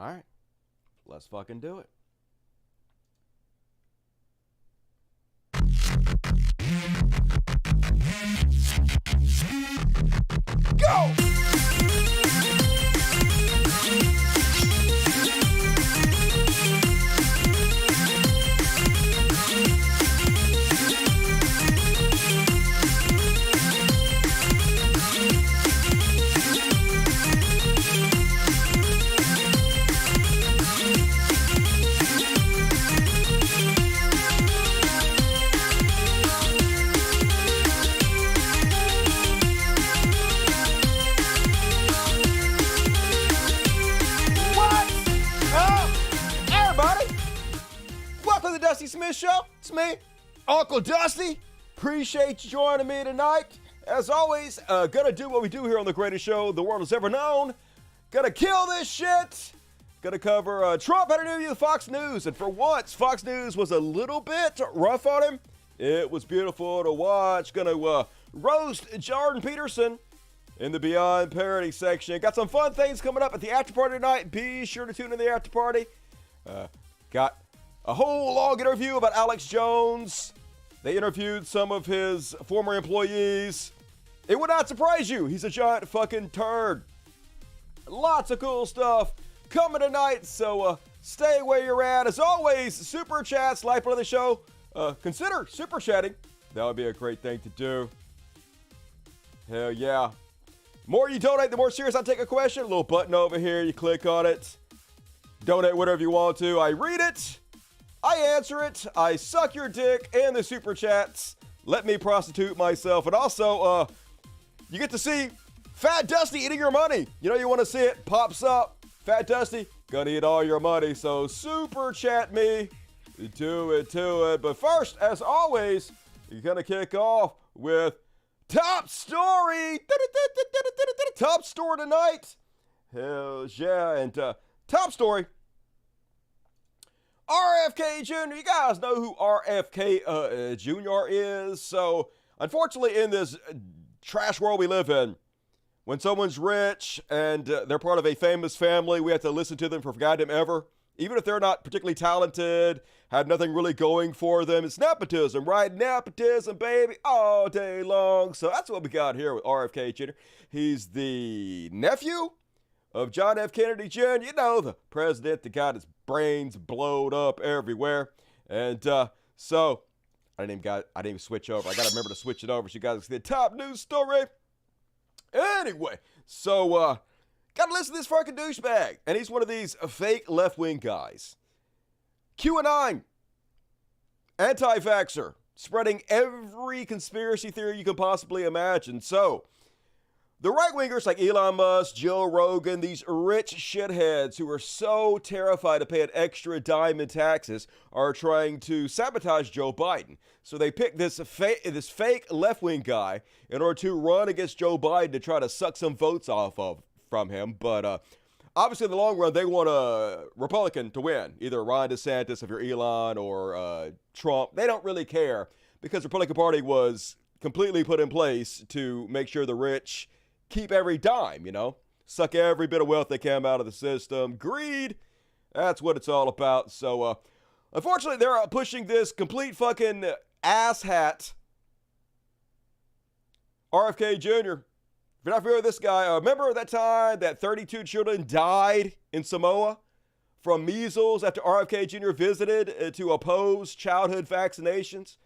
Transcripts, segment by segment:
right. Let's fucking do it. Go! Dusty Smith Show. It's me, Uncle Dusty. Appreciate you joining me tonight. As always, gonna do what we do here on the greatest show the world has ever known. Gonna kill this shit. Gonna cover Trump had an interview with Fox News, and for once, Fox News was a little bit rough on him. It was beautiful to watch. Gonna roast Jordan Peterson in the Beyond Parody section. Got some fun things coming up at the after party tonight. Be sure to tune in the after party. Got a whole long interview about Alex Jones. They interviewed some of his former employees. It would not surprise you. He's a giant fucking turd. Lots of cool stuff coming tonight, so stay where you're at. As always, super chats, like part of the show. Consider super chatting. That would be a great thing to do. Hell yeah. The more you donate, the more serious I take a question. A little button over here. You click on it. Donate whatever you want to. I read it. I answer it, I suck your dick, and the super chats let me prostitute myself. And also, you get to see Fat Dusty eating your money. You know you want to see it, pops up. Fat Dusty, gonna eat all your money. So super chat me, do it to it. But first, as always, you're gonna kick off with Top Story. Top Story tonight. Hell yeah, and Top Story. RFK Jr. You guys know who RFK Jr. is. So, unfortunately, in this trash world we live in, when someone's rich and they're part of a famous family, we have to listen to them for goddamn ever. Even if they're not particularly talented, have nothing really going for them. It's nepotism, right? Nepotism, baby, all day long. So that's what we got here with RFK Jr. He's the nephew of John F. Kennedy Jr., you know, the president that got his brains blowed up everywhere. And so, I didn't even switch over. I got to remember to switch it over so you guys can see the top news story. Anyway, so, got to listen to this fucking douchebag. And he's one of these fake left-wing guys. QAnon, anti-vaxxer, spreading every conspiracy theory you can possibly imagine. So, the right-wingers like Elon Musk, Joe Rogan, these rich shitheads who are so terrified to pay an extra dime in taxes are trying to sabotage Joe Biden. So they pick this fake left-wing guy in order to run against Joe Biden to try to suck some votes from him. But obviously in the long run, they want a Republican to win. Either Ron DeSantis if you're Elon or Trump. They don't really care because the Republican Party was completely put in place to make sure the rich keep every dime, you know, suck every bit of wealth they can out of the system. Greed, that's what it's all about. So, unfortunately, they're pushing this complete fucking asshat, RFK Jr. If you're not familiar with this guy, remember that time that 32 children died in Samoa from measles after RFK Jr. visited to oppose childhood vaccinations?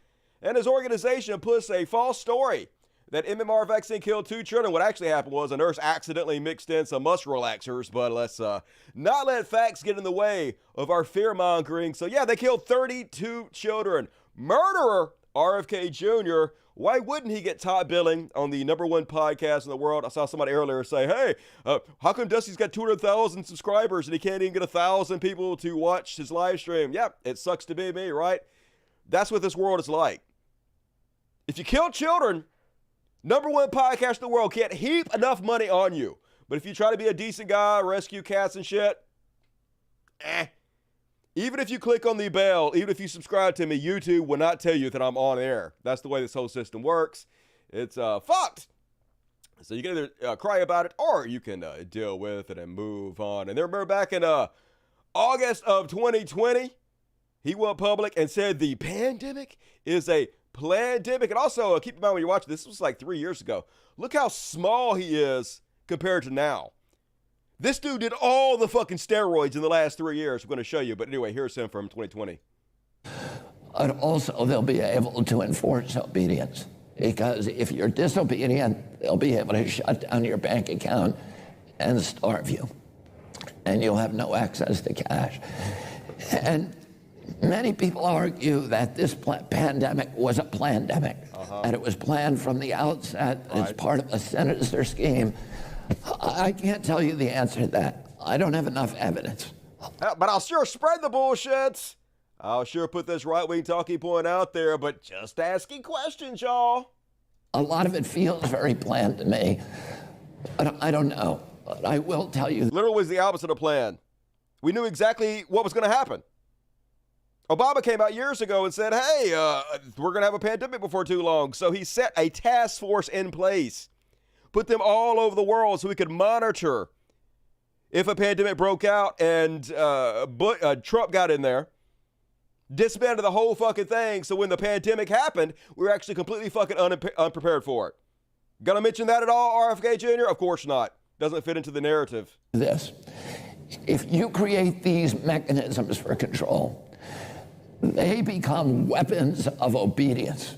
And his organization puts a false story that MMR vaccine killed 2 children. What actually happened was a nurse accidentally mixed in some musk relaxers, but let's not let facts get in the way of our fear-mongering. So yeah, they killed 32 children. Murderer RFK Jr., why wouldn't he get top billing on the #1 podcast in the world? I saw somebody earlier say, hey, how come Dusty's got 200,000 subscribers and he can't even get 1,000 people to watch his live stream? Yeah, it sucks to be me, right? That's what this world is like. If you kill children, #1 podcast in the world can't heap enough money on you. But if you try to be a decent guy, rescue cats and shit, even if you click on the bell, even if you subscribe to me, YouTube will not tell you that I'm on air. That's the way this whole system works. It's fucked. So you can either cry about it or you can deal with it and move on. And remember back in August of 2020, he went public and said the pandemic is a plandemic. And also, keep in mind when you're watching, this was like 3 years ago. Look how small he is compared to now. This dude did all the fucking steroids in the last 3 years. I'm going to show you. But anyway, here's him from 2020. But also, they'll be able to enforce obedience. Because if you're disobedient, they'll be able to shut down your bank account and starve you. And you'll have no access to cash. And many people argue that this pandemic was a plandemic, and it was planned from the outset as part of a sinister scheme. I can't tell you the answer to that. I don't have enough evidence. But I'll sure spread the bullshit. I'll sure put this right-wing talking point out there, but just asking questions, y'all. A lot of it feels very planned to me, but I don't know. But I will tell you. Literally was the opposite of plan. We knew exactly what was going to happen. Obama came out years ago and said, hey, we're going to have a pandemic before too long. So he set a task force in place, put them all over the world so we could monitor if a pandemic broke out, and Trump got in there, disbanded the whole fucking thing. So when the pandemic happened, we were actually completely fucking unprepared for it. Gonna mention that at all, RFK Jr.? Of course not. Doesn't fit into the narrative. This. If you create these mechanisms for control, they become weapons of obedience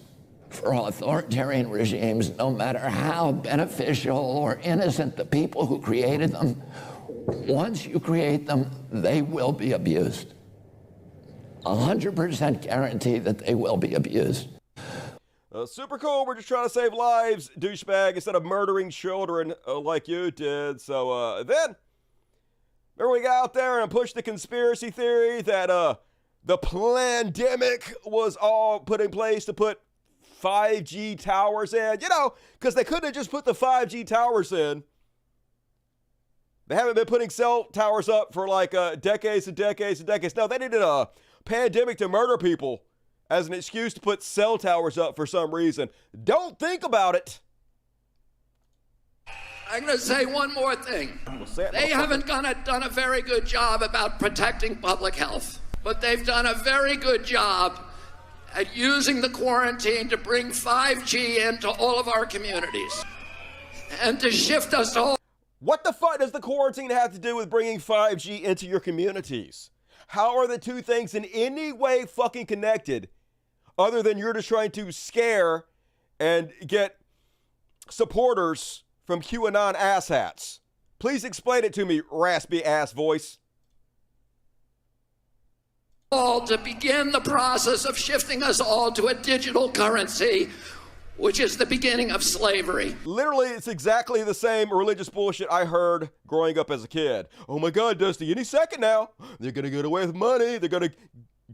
for authoritarian regimes, no matter how beneficial or innocent the people who created them. Once you create them, they will be abused. 100% guarantee that they will be abused. Super cool. We're just trying to save lives, douchebag, instead of murdering children like you did. So then, remember we got out there and pushed the conspiracy theory that the plandemic was all put in place to put 5G towers in, you know, because they couldn't have just put the 5G towers in. They haven't been putting cell towers up for like decades and decades and decades. No, they needed a pandemic to murder people as an excuse to put cell towers up for some reason. Don't think about it. I'm going to say one more thing. They haven't done a very good job about protecting public health, but they've done a very good job at using the quarantine to bring 5G into all of our communities and to shift us all. What the fuck does the quarantine have to do with bringing 5G into your communities? How are the two things in any way fucking connected other than you're just trying to scare and get supporters from QAnon asshats? Please explain it to me, raspy ass voice. All to begin the process of shifting us all to a digital currency, which is the beginning of slavery. Literally, it's exactly the same religious bullshit I heard growing up as a kid. Oh my God, Dusty, any second now, they're gonna get away with money. They're gonna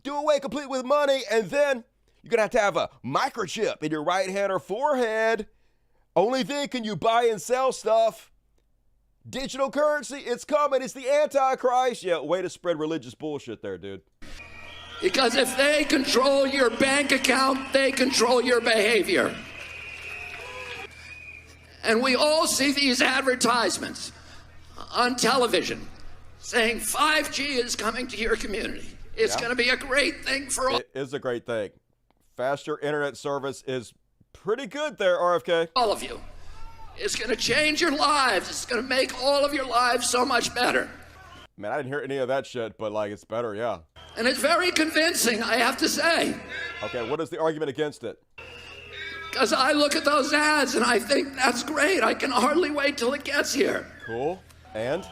do away completely with money, and then you're gonna have to have a microchip in your right hand or forehead. Only then can you buy and sell stuff. Digital currency, it's coming. It's the Antichrist. Yeah, way to spread religious bullshit there, dude. Because if they control your bank account, they control your behavior. And we all see these advertisements on television saying 5G is coming to your community. It's going to be a great thing for all. It is a great thing. Faster internet service is pretty good there, RFK. All of you. It's going to change your lives. It's going to make all of your lives so much better. Man, I didn't hear any of that shit, but like, it's better, yeah. And it's very convincing, I have to say. Okay, what is the argument against it? Because I look at those ads and I think that's great. I can hardly wait till it gets here. Cool. And?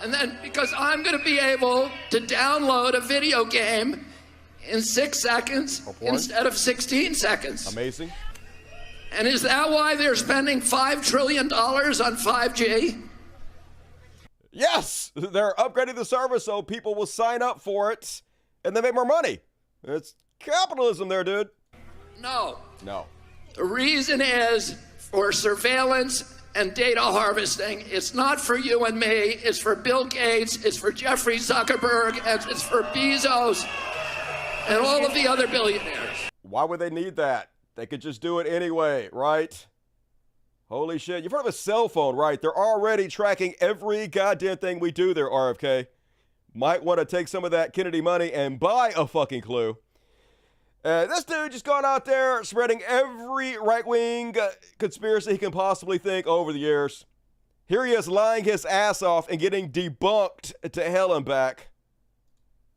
And then because I'm going to be able to download a video game in 6 seconds instead of 16 seconds. Amazing. And is that why they're spending $5 trillion on 5G? Yes, they're upgrading the service so people will sign up for it and they make more money. It's capitalism there, dude. No. No. The reason is for surveillance and data harvesting. It's not for you and me. It's for Bill Gates. It's for Jeffrey Zuckerberg. And it's for Bezos and all of the other billionaires. Why would they need that? They could just do it anyway, right? Holy shit. You've heard of a cell phone, right? They're already tracking every goddamn thing we do there, RFK. might want to take some of that Kennedy money and buy a fucking clue. This dude just gone out there spreading every right-wing conspiracy he can possibly think over the years. Here he is lying his ass off and getting debunked to hell and back.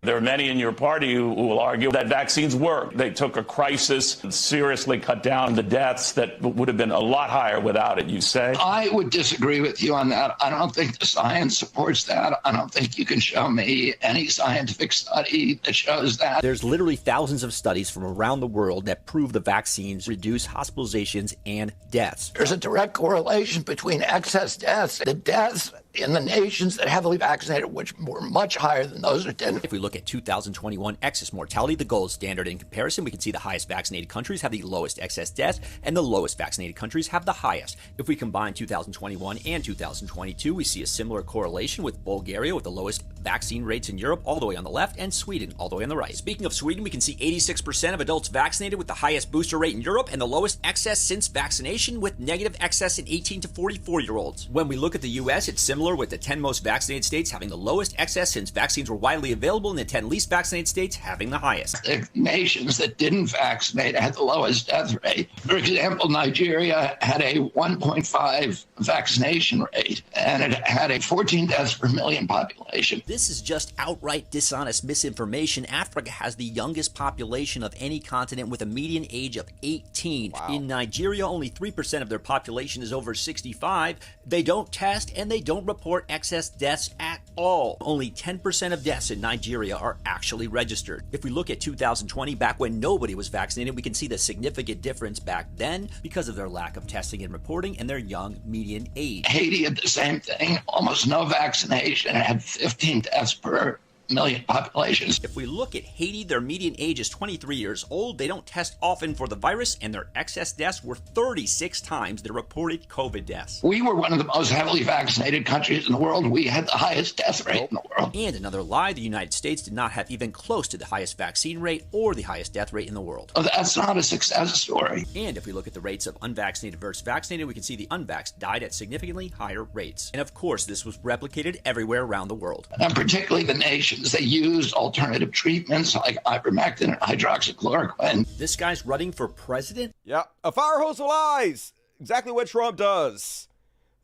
There are many in your party who will argue that vaccines work. They took a crisis and seriously cut down the deaths that would have been a lot higher without it, you say? I would disagree with you on that. I don't think the science supports that. I don't think you can show me any scientific study that shows that. There's literally thousands of studies from around the world that prove the vaccines reduce hospitalizations and deaths. There's a direct correlation between excess deaths, the deaths in the nations that heavily vaccinated, which were much higher than those that didn't. If we look at 2021 excess mortality, the gold standard in comparison, we can see the highest vaccinated countries have the lowest excess deaths, and the lowest vaccinated countries have the highest. If we combine 2021 and 2022, we see a similar correlation with Bulgaria with the lowest vaccine rates in Europe all the way on the left, and Sweden all the way on the right. Speaking of Sweden, we can see 86% of adults vaccinated with the highest booster rate in Europe and the lowest excess since vaccination with negative excess in 18 to 44-year-olds. When we look at the US, it's similar with the 10 most vaccinated states having the lowest excess since vaccines were widely available and the 10 least vaccinated states having the highest. The nations that didn't vaccinate had the lowest death rate. For example, Nigeria had a 1.5 vaccination rate, and it had a 14 deaths per million population. This is just outright dishonest misinformation. Africa has the youngest population of any continent with a median age of 18. Wow. In Nigeria, only 3% of their population is over 65. They don't test and they don't report excess deaths at all. Only 10% of deaths in Nigeria are actually registered. If we look at 2020, back when nobody was vaccinated, we can see the significant difference back then because of their lack of testing and reporting and their young median age. Haiti had the same thing, almost no vaccination, had 15 deaths per million populations. If we look at Haiti, their median age is 23 years old. They don't test often for the virus, and their excess deaths were 36 times their reported COVID deaths. We were one of the most heavily vaccinated countries in the world. We had the highest death rate in the world. And another lie, the United States did not have even close to the highest vaccine rate or the highest death rate in the world. Oh, that's not a success story. And if we look at the rates of unvaccinated versus vaccinated, we can see the unvaxxed died at significantly higher rates. And of course, this was replicated everywhere around the world. And particularly the nations that used alternative treatments like ivermectin and hydroxychloroquine. This guy's running for president? Yeah, a fire hose of lies. Exactly what Trump does.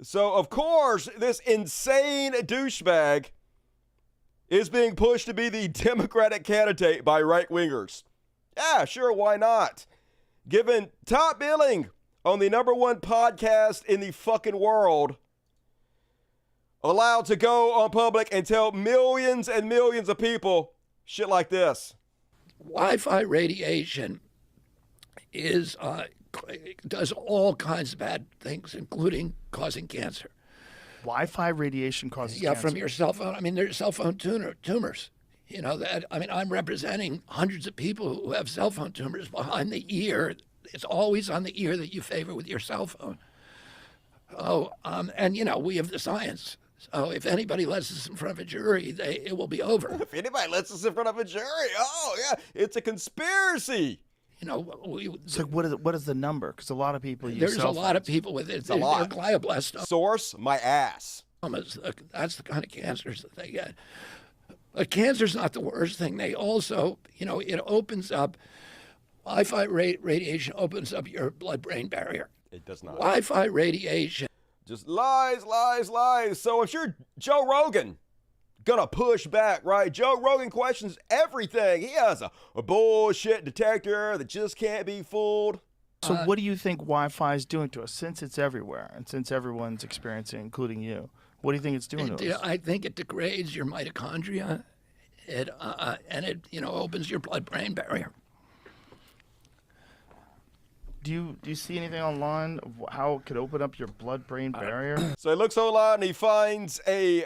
So, of course, this insane douchebag is being pushed to be the Democratic candidate by right-wingers. Yeah, sure, why not? Given top billing on the #1 podcast in the fucking world, allowed to go on public and tell millions and millions of people shit like this. Wi-Fi radiation does all kinds of bad things, including causing cancer. Wi-Fi radiation causes cancer? Yeah, from your cell phone. I mean, there's cell phone tumors. You know that. I mean, I'm representing hundreds of people who have cell phone tumors behind the ear. It's always on the ear that you favor with your cell phone. Oh, and you know, we have the science. So if anybody lets us in front of a jury, it will be over. If anybody lets us in front of a jury, oh yeah, it's a conspiracy. You know, so what is the number? Because a lot of people use there's cell a lot of people with it. It's a lot. Glioblastoma. Source, my ass. That's the kind of cancers that they get. But cancer's not the worst thing. They also, you know, it opens up, Wi-Fi radiation opens up your blood-brain barrier. It does not. Wi-Fi radiation. Just lies, lies, lies. So I'm sure Joe Rogan gonna push back, right? Joe Rogan questions everything. He has a bullshit detector that just can't be fooled. So what do you think Wi-Fi is doing to us, since it's everywhere and since everyone's experiencing, including you? What do you think it's doing to us? I think it degrades your mitochondria, and it opens your blood-brain barrier. Do you see anything online of how it could open up your blood-brain barrier? So he looks online and he finds a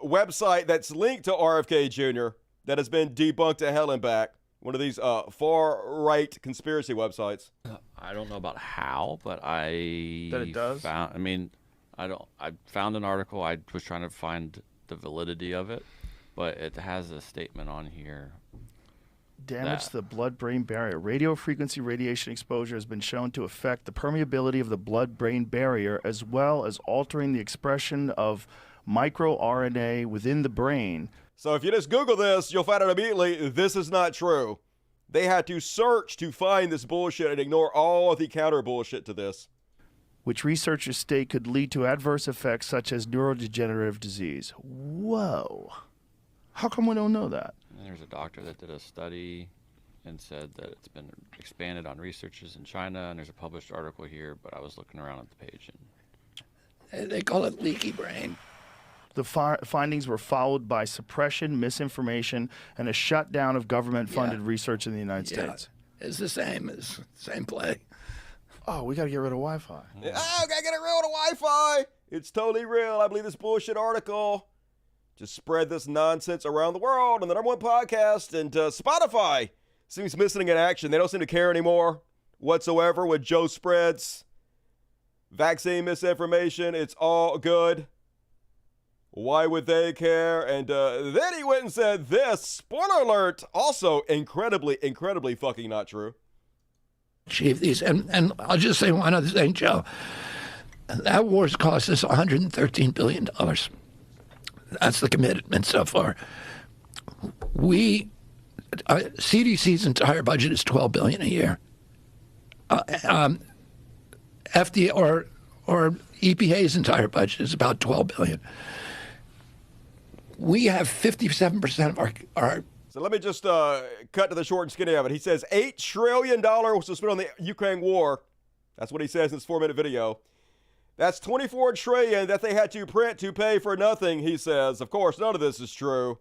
website that's linked to RFK Jr. that has been debunked to hell and back. One of these far-right conspiracy websites. I don't know about how, but that it does? I found an article. I was trying to find the validity of it, but it has a statement on here. Damage the blood-brain barrier. Radio frequency radiation exposure has been shown to affect the permeability of the blood-brain barrier, as well as altering the expression of microRNA within the brain, So if you just Google this, you'll find out immediately this is not true. They had to search to find this bullshit and ignore all of the counter bullshit to this. Which researchers state could lead to adverse effects such as neurodegenerative disease. Whoa. How come we don't know that? And there's a doctor that did a study and said that it's been expanded on researchers in China, and there's a published article here, but I was looking around at the page. And they call it leaky brain. The findings were followed by suppression, misinformation, and a shutdown of government-funded research in the United States. It's the same play. Oh, we got to get rid of Wi-Fi. Oh, gotta get rid of Wi-Fi. It's totally real. I believe this bullshit article. Just spread this nonsense around the world on the #1 podcast. And Spotify seems missing in action. They don't seem to care anymore whatsoever when Joe spreads vaccine misinformation. It's all good. Why would they care? And then he went and said this. Spoiler alert. Also incredibly, incredibly fucking not true. Achieve these. And I'll just say one other thing, Joe. That war's cost us $113 billion. That's the commitment so far. CDC's entire budget is $12 billion a year. FDA or EPA's entire budget is about $12 billion. We have 57% of our. So let me just cut to the short and skinny of it. He says $8 trillion was spent on the Ukraine war. That's what he says in this 4-minute video. That's $24 trillion that they had to print to pay for nothing, he says. Of course, none of this is true.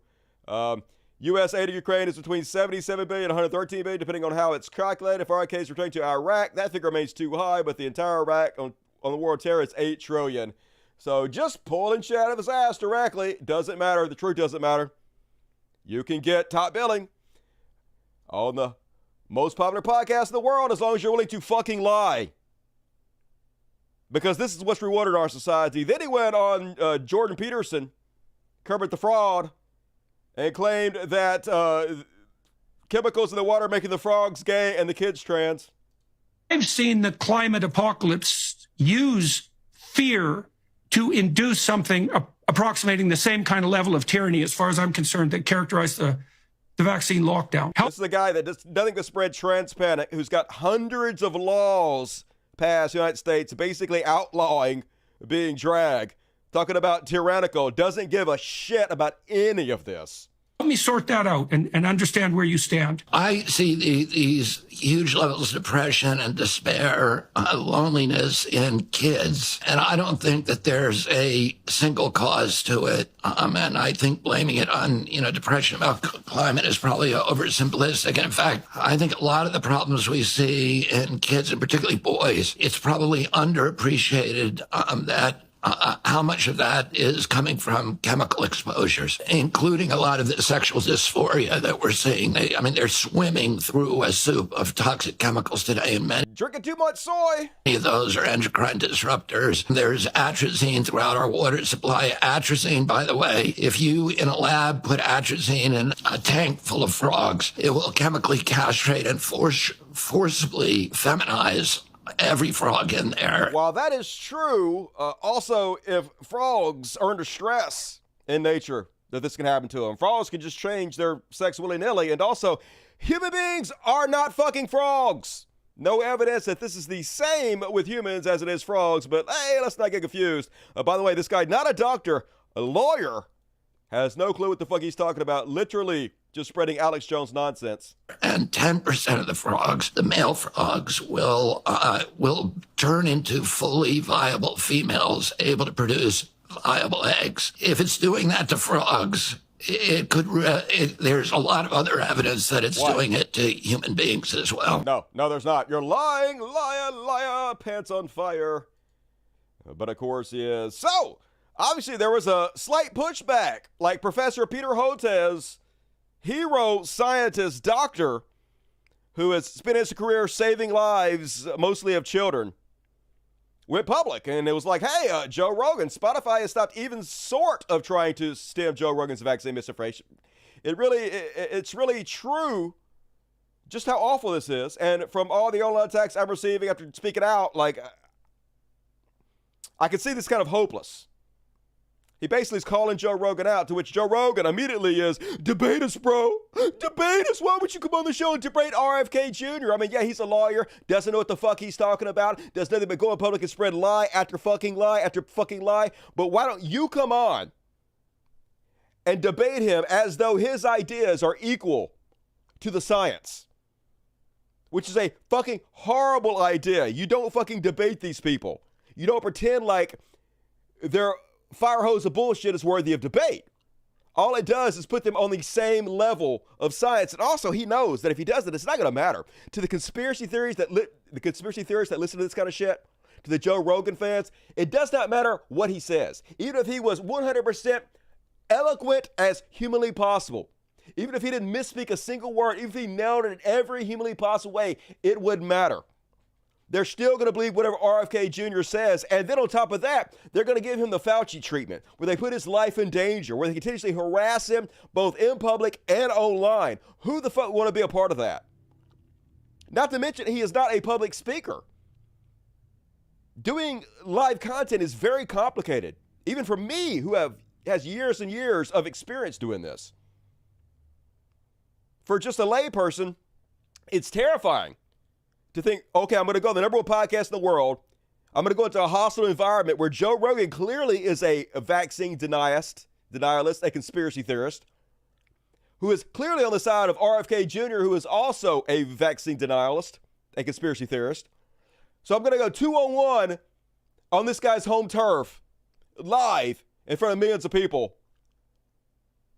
U.S. aid to Ukraine is between $77 billion and $113 billion, depending on how it's calculated. If our case returning to Iraq, that figure remains too high, but the entire Iraq on the war on terror is $8 trillion. So just pulling shit out of his ass directly doesn't matter. The truth doesn't matter. You can get top billing on the most popular podcast in the world as long as you're willing to fucking lie. Because this is what's rewarded in our society. Then he went on Jordan Peterson, Kermit the Frog, and claimed that chemicals in the water are making the frogs gay and the kids trans. I've seen the climate apocalypse use fear to induce something approximating the same kind of level of tyranny, as far as I'm concerned, that characterized the vaccine lockdown. This is the guy that does nothing but spread trans panic, who's got hundreds of laws passed in the United States basically outlawing being drag, talking about tyrannical, doesn't give a shit about any of this. Let me sort that out and understand where you stand. I see these huge levels of depression and despair, loneliness in kids, and I don't think that there's a single cause to it. And I think blaming it on, depression about climate is probably oversimplistic. And in fact, I think a lot of the problems we see in kids, and particularly boys, it's probably underappreciated that how much of that is coming from chemical exposures, including a lot of the sexual dysphoria that we're seeing. They're swimming through a soup of toxic chemicals today, and many drinking too much soy. Of those are endocrine disruptors. There's atrazine throughout our water supply. Atrazine, by the way, if you in a lab put atrazine in a tank full of frogs, it will chemically castrate and forcibly feminize every frog in there. While that is true, also if frogs are under stress in nature, that this can happen to them. Frogs can just change their sex willy-nilly. And also, human beings are not fucking frogs. No evidence that this is the same with humans as it is frogs, but hey, let's not get confused. By the way, this guy, not a doctor, a lawyer, has no clue what the fuck he's talking about. Literally just spreading Alex Jones nonsense. And 10% of the frogs, the male frogs, will turn into fully viable females able to produce viable eggs. If it's doing that to frogs, it could. There's a lot of other evidence that it's doing it to human beings as well. No, there's not. You're lying, liar, pants on fire. But of course he is. So, obviously there was a slight pushback, like Professor Peter Hotez, hero scientist doctor who has spent his career saving lives, mostly of children, went public. And it was like, hey, Joe Rogan, Spotify has stopped even sort of trying to stem Joe Rogan's vaccine misinformation. It's really true just how awful this is. And from all the online attacks I'm receiving after speaking out, like, I could see this kind of hopeless. He basically is calling Joe Rogan out, to which Joe Rogan immediately is, debate us, bro. Debate us. Why would you come on the show and debate RFK Jr.? I mean, yeah, he's a lawyer, doesn't know what the fuck he's talking about, does nothing but go in public and spread lie after fucking lie after fucking lie. But why don't you come on and debate him as though his ideas are equal to the science? Which is a fucking horrible idea. You don't fucking debate these people. You don't pretend like their fire hose of bullshit is worthy of debate. All it does is put them on the same level of science. And also, he knows that if he does it, it's not going to matter to the conspiracy theories that listen to this kind of shit. To the Joe Rogan fans, it does not matter what he says. Even if he was 100% eloquent as humanly possible, even if he didn't misspeak a single word, even if he nailed it in every humanly possible way, it wouldn't matter. They're still going to believe whatever RFK Jr. says. And then on top of that, they're going to give him the Fauci treatment, where they put his life in danger, where they continuously harass him both in public and online. Who the fuck want to be a part of that? Not to mention, he is not a public speaker. Doing live content is very complicated, even for me, who has years and years of experience doing this. For just a layperson, it's terrifying to think, okay, I'm going to go to the number one podcast in the world. I'm going to go into a hostile environment where Joe Rogan clearly is a vaccine denialist, a conspiracy theorist, who is clearly on the side of RFK Jr., who is also a vaccine denialist, a conspiracy theorist. So I'm going to go 2-on-1 on this guy's home turf, live in front of millions of people,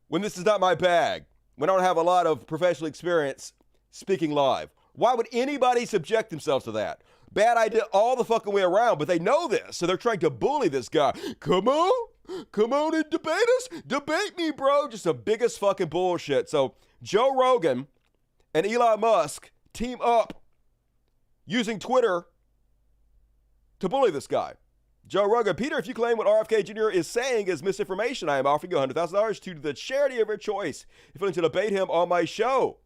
when this is not my bag, when I don't have a lot of professional experience speaking live. Why would anybody subject themselves to that? Bad idea all the fucking way around, but they know this, so they're trying to bully this guy. Come on and debate us. Debate me, bro. Just the biggest fucking bullshit. So Joe Rogan and Elon Musk team up using Twitter to bully this guy. Joe Rogan, Peter, if you claim what RFK Jr. is saying is misinformation, I am offering you $100,000 to the charity of your choice if you're willing to debate him on my show.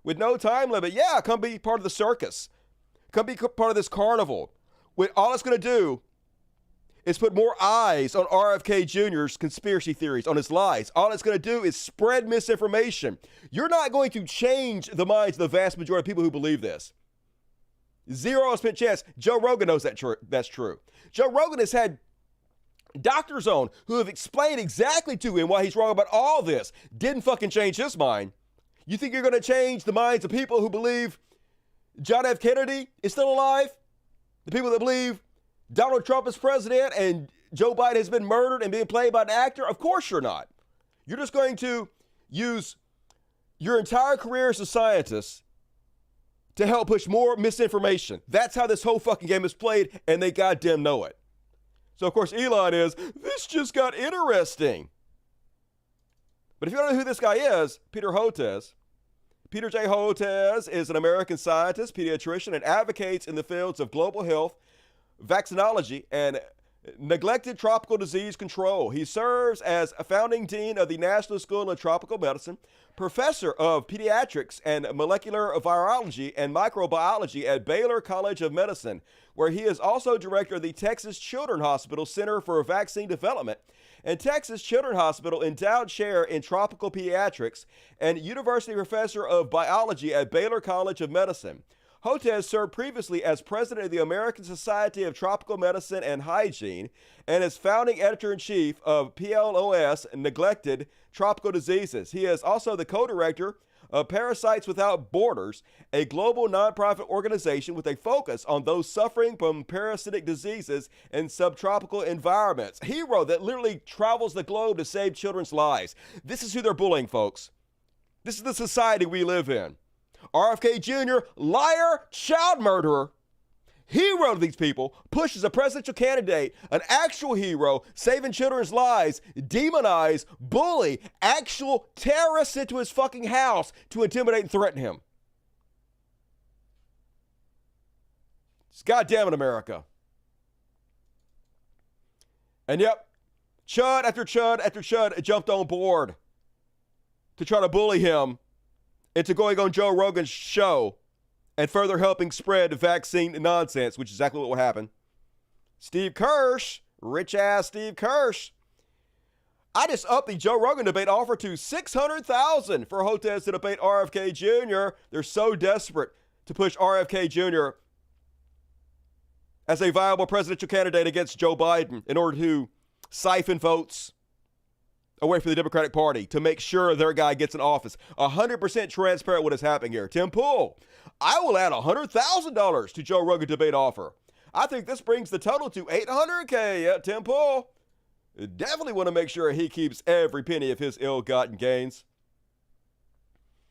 With no time limit. Yeah, come be part of the circus. Come be part of this carnival. All it's going to do is put more eyes on RFK Jr.'s conspiracy theories, on his lies. All it's going to do is spread misinformation. You're not going to change the minds of the vast majority of people who believe this. 0% chance. Joe Rogan knows that's true. Joe Rogan has had doctors on who have explained exactly to him why he's wrong about all this. Didn't fucking change his mind. You think you're going to change the minds of people who believe John F. Kennedy is still alive? The people that believe Donald Trump is president and Joe Biden has been murdered and being played by an actor? Of course you're not. You're just going to use your entire career as a scientist to help push more misinformation. That's how this whole fucking game is played, and they goddamn know it. So, of course, Elon is, this just got interesting. But if you don't know who this guy is, Peter Hotez. Peter J. Hotez is an American scientist, pediatrician, and advocates in the fields of global health, vaccinology, and neglected tropical disease control. He serves as a founding dean of the National School of Tropical Medicine, professor of pediatrics and molecular virology and microbiology at Baylor College of Medicine, where he is also director of the Texas Children's Hospital Center for Vaccine Development and Texas Children's Hospital Endowed Chair in Tropical Pediatrics and University Professor of Biology at Baylor College of Medicine. Hotez served previously as president of the American Society of Tropical Medicine and Hygiene and as founding editor-in-chief of PLOS, Neglected Tropical Diseases. He is also the co-director of Parasites Without Borders, a global nonprofit organization with a focus on those suffering from parasitic diseases in subtropical environments. Hero that literally travels the globe to save children's lives. This is who they're bullying, folks. This is the society we live in. RFK Jr., liar, child murderer, hero to these people, pushes a presidential candidate, an actual hero, saving children's lives, demonize, bully, actual terrorists into his fucking house to intimidate and threaten him. It's goddamn it, America. And yep, chud after chud after chud jumped on board to try to bully him into going on Joe Rogan's show and further helping spread vaccine nonsense, which is exactly what will happen. Steve Kirsch, rich-ass Steve Kirsch, I just upped the Joe Rogan debate offer to $600,000 for Hotez to debate RFK Jr. They're so desperate to push RFK Jr. as a viable presidential candidate against Joe Biden in order to siphon votes away from the Democratic Party to make sure their guy gets in office. 100% transparent what is happening here. Tim Pool, I will add $100,000 to Joe Rogan debate offer. I think this brings the total to $800K. Yeah, Tim Pool. Definitely want to make sure he keeps every penny of his ill-gotten gains.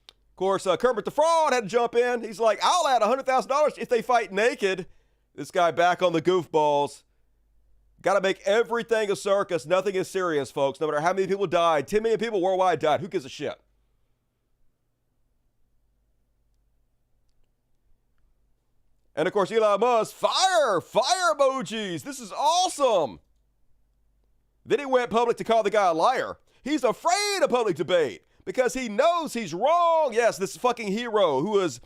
Of course, Kermit the Frog had to jump in. He's like, I'll add $100,000 if they fight naked. This guy back on the goofballs. Got to make everything a circus. Nothing is serious, folks. No matter how many people died. 10 million people worldwide died. Who gives a shit? And, of course, Elon Musk, fire emojis. This is awesome. Then he went public to call the guy a liar. He's afraid of public debate because he knows he's wrong. Yes, this fucking hero who is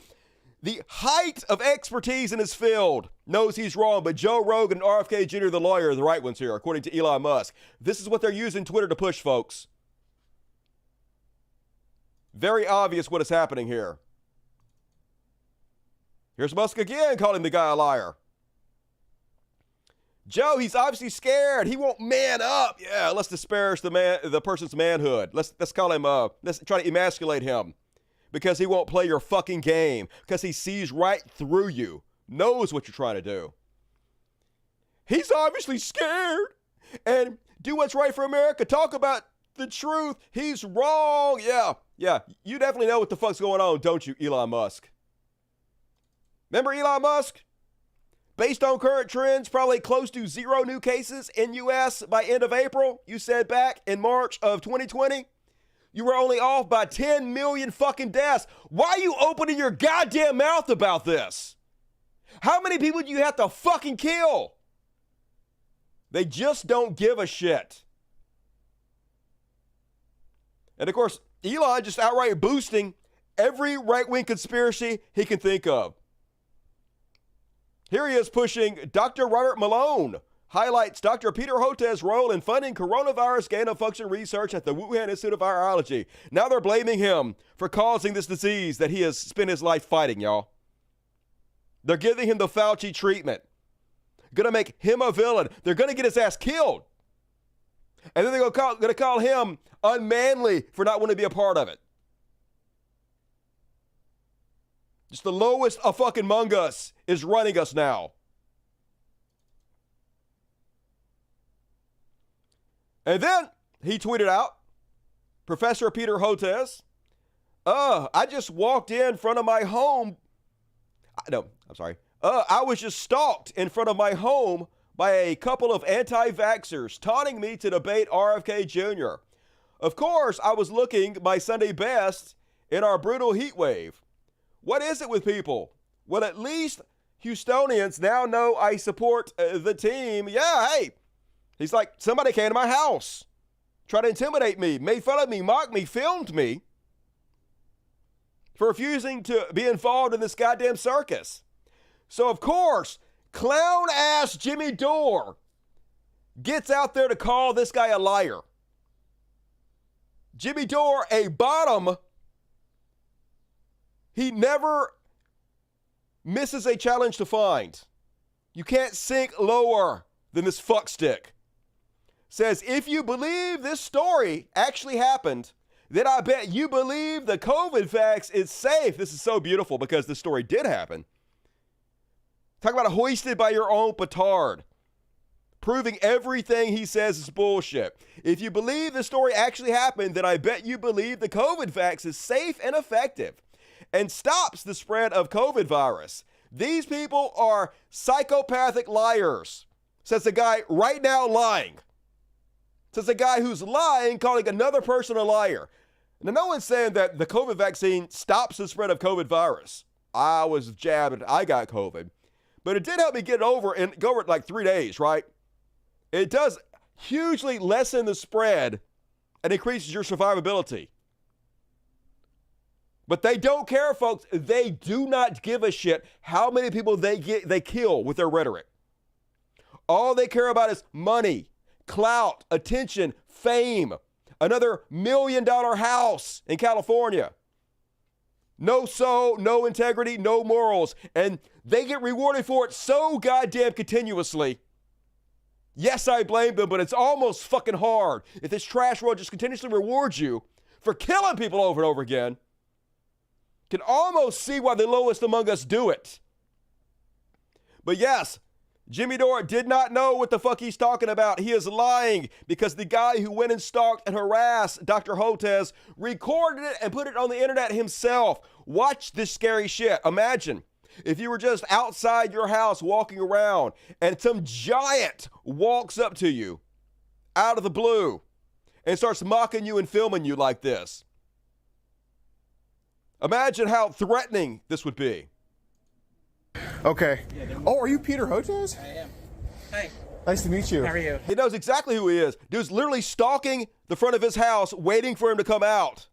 the height of expertise in his field knows he's wrong, but Joe Rogan and RFK Jr., the lawyer, are the right ones here, according to Elon Musk. This is what they're using Twitter to push, folks. Very obvious what is happening here. Here's Musk again calling the guy a liar. Joe, he's obviously scared. He won't man up. Yeah, let's disparage the person's manhood. Let's call him, let's try to emasculate him because he won't play your fucking game because he sees right through you, knows what you're trying to do. He's obviously scared and do what's right for America. Talk about the truth. He's wrong. Yeah, you definitely know what the fuck's going on, don't you, Elon Musk? Remember Elon Musk? Based on current trends, probably close to 0 new cases in U.S. by end of April. You said back in March of 2020, you were only off by 10 million fucking deaths. Why are you opening your goddamn mouth about this? How many people do you have to fucking kill? They just don't give a shit. And of course, Elon just outright boosting every right-wing conspiracy he can think of. Here he is pushing Dr. Robert Malone, highlights Dr. Peter Hotez's role in funding coronavirus gain-of-function research at the Wuhan Institute of Virology. Now they're blaming him for causing this disease that he has spent his life fighting, y'all. They're giving him the Fauci treatment. Gonna make him a villain. They're gonna get his ass killed. And then they're gonna call him unmanly for not wanting to be a part of it. Just the lowest of fucking among us is running us now. And then he tweeted out, Professor Peter Hotez, I just walked in front of my home. I was just stalked in front of my home by a couple of anti-vaxxers taunting me to debate RFK Jr. Of course, I was looking my Sunday best in our brutal heat wave. What is it with people? Well, at least Houstonians now know I support the team. Yeah, hey. He's like, somebody came to my house, tried to intimidate me, made fun of me, mocked me, filmed me for refusing to be involved in this goddamn circus. So, of course, clown-ass Jimmy Dore gets out there to call this guy a liar. Jimmy Dore, a bottom. He never misses a challenge to find. You can't sink lower than this fuckstick. Says, if you believe this story actually happened, then I bet you believe the COVID vax is safe. This is so beautiful because this story did happen. Talk about hoisted by your own petard. Proving everything he says is bullshit. If you believe the story actually happened, then I bet you believe the COVID vax is safe and effective and stops the spread of COVID virus. These people are psychopathic liars, says the guy right now lying. Says the guy who's lying, calling another person a liar. Now, no one's saying that the COVID vaccine stops the spread of COVID virus. I was jabbed and I got COVID. But it did help me get over in like 3 days, right? It does hugely lessen the spread and increases your survivability. But they don't care, folks. They do not give a shit how many people they kill with their rhetoric. All they care about is money, clout, attention, fame, another $1 million house in California. No soul, no integrity, no morals. And they get rewarded for it so goddamn continuously. Yes, I blame them, but it's almost fucking hard if this trash world just continuously rewards you for killing people over and over again. Can almost see why the lowest among us do it. But yes, Jimmy Dore did not know what the fuck he's talking about. He is lying because the guy who went and stalked and harassed Dr. Hotez recorded it and put it on the internet himself. Watch this scary shit. Imagine if you were just outside your house walking around and some giant walks up to you out of the blue and starts mocking you and filming you like this. Imagine how threatening this would be. Okay. Oh, are you Peter Hotez? I am. Hi. Nice to meet you. How are you? He knows exactly who he is. Dude's literally stalking the front of his house, waiting for him to come out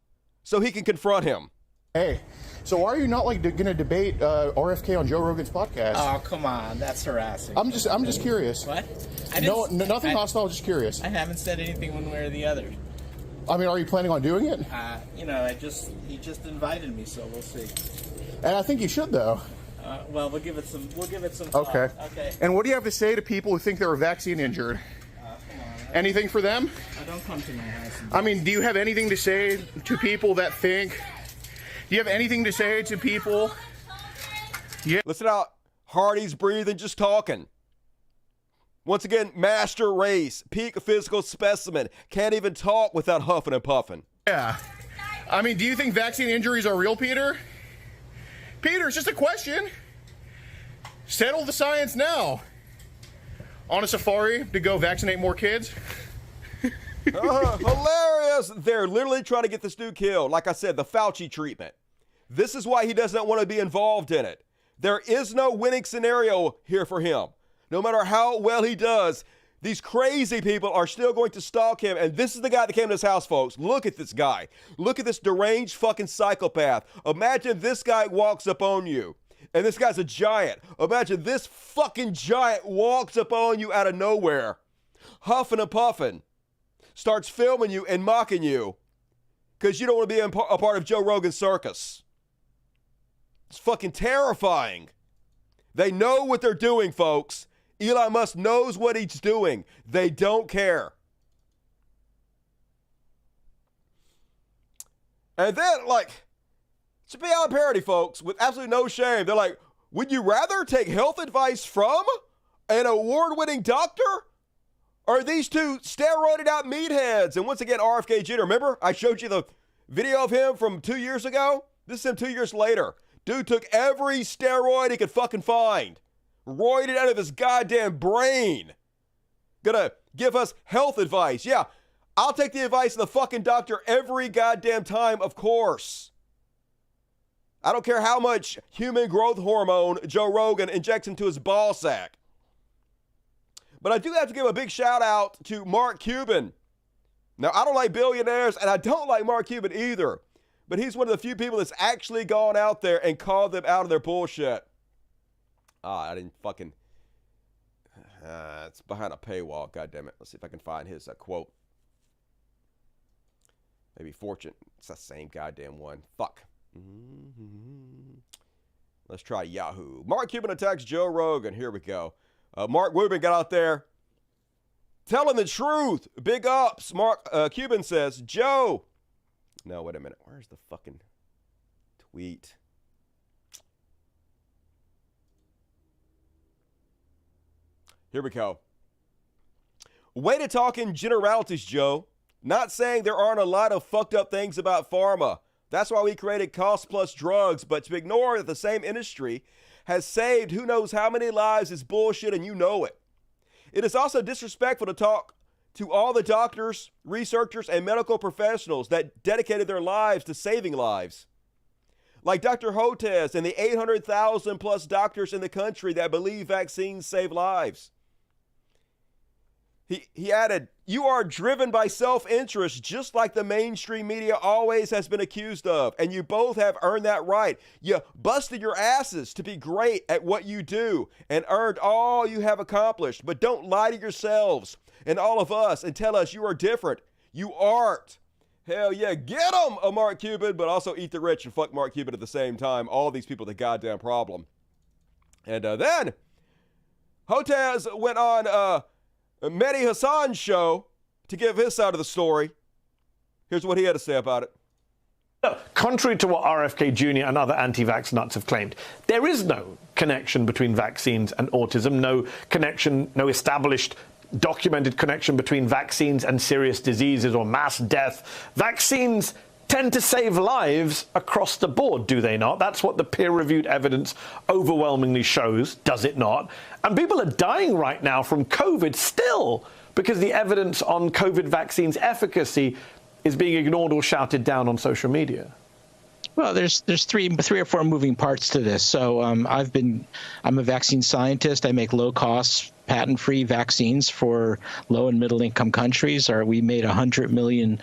so he can confront him. Hey, so why are you not like going to debate RFK on Joe Rogan's podcast? Oh, come on, that's harassing. I'm just curious. What? Nothing hostile. Just curious. I haven't said anything one way or the other. I mean, are you planning on doing it? He just invited me, so we'll see. And I think you should, though. Well, we'll give it some thought. Okay. Okay. And what do you have to say to people who think they were vaccine injured? Come on. Anything for them? Don't come to my house. I mean, do you have anything to say to people that think? Do you have anything to say to people? Yeah. Listen out. Hardy's breathing, just talking. Once again, master race, peak physical specimen. Can't even talk without huffing and puffing. Yeah. I mean, do you think vaccine injuries are real, Peter? Peter, it's just a question. Settle the science now. On a safari to go vaccinate more kids? Hilarious. They're literally trying to get this dude killed. Like I said, the Fauci treatment. This is why he doesn't want to be involved in it. There is no winning scenario here for him. No matter how well he does, these crazy people are still going to stalk him. And this is the guy that came to his house, folks. Look at this guy. Look at this deranged fucking psychopath. Imagine this guy walks up on you. And this guy's a giant. Imagine this fucking giant walks up on you out of nowhere, huffing and puffing, starts filming you and mocking you because you don't want to be a part of Joe Rogan's circus. It's fucking terrifying. They know what they're doing, folks. Elon Musk knows what he's doing. They don't care. And then, like, it's beyond parody, folks, with absolutely no shame. They're like, would you rather take health advice from an award-winning doctor? Or are these two steroided out meatheads? And once again, RFK Jr., remember I showed you the video of him from 2 years ago? This is him 2 years later. Dude took every steroid he could fucking find. Roided out of his goddamn brain. Gonna give us health advice. Yeah, I'll take the advice of the fucking doctor every goddamn time, of course. I don't care how much human growth hormone Joe Rogan injects into his ball sack. But I do have to give a big shout out to Mark Cuban. Now, I don't like billionaires, and I don't like Mark Cuban either. But he's one of the few people that's actually gone out there and called them out of their bullshit. I didn't fucking... it's behind a paywall, goddammit. Let's see if I can find his quote. Maybe Fortune. It's the same goddamn one. Fuck. Let's try Yahoo. Mark Cuban attacks Joe Rogan. Here we go. Mark Cuban got out there telling the truth. Big ups. Mark Cuban says, Joe... No, wait a minute. Where's the fucking tweet? Here we go. Way to talk in generalities, Joe. Not saying there aren't a lot of fucked up things about pharma. That's why we created cost plus drugs, but to ignore that the same industry has saved who knows how many lives is bullshit, and you know it. It is also disrespectful to talk to all the doctors, researchers, and medical professionals that dedicated their lives to saving lives. Like Dr. Hotez and the 800,000 plus doctors in the country that believe vaccines save lives. He added, you are driven by self-interest just like the mainstream media always has been accused of, and you both have earned that right. You busted your asses to be great at what you do and earned all you have accomplished, but don't lie to yourselves and all of us and tell us you are different. You aren't. Hell yeah, get them, Mark Cuban, but also eat the rich and fuck Mark Cuban at the same time. All these people, the goddamn problem. And then Hotez went on Mehdi Hassan's show to give his side of the story. Here's what he had to say about it. Contrary to what RFK Jr. and other anti-vax nuts have claimed, there is no connection between vaccines and autism, no connection, no established documented connection between vaccines and serious diseases or mass death. Vaccines tend to save lives across the board, do they not? That's what the peer-reviewed evidence overwhelmingly shows, does it not? And people are dying right now from COVID still because the evidence on COVID vaccines' efficacy is being ignored or shouted down on social media. Well, there's three or four moving parts to this. So I'm a vaccine scientist. I make low-cost, patent-free vaccines for low and middle-income countries. We made 100 million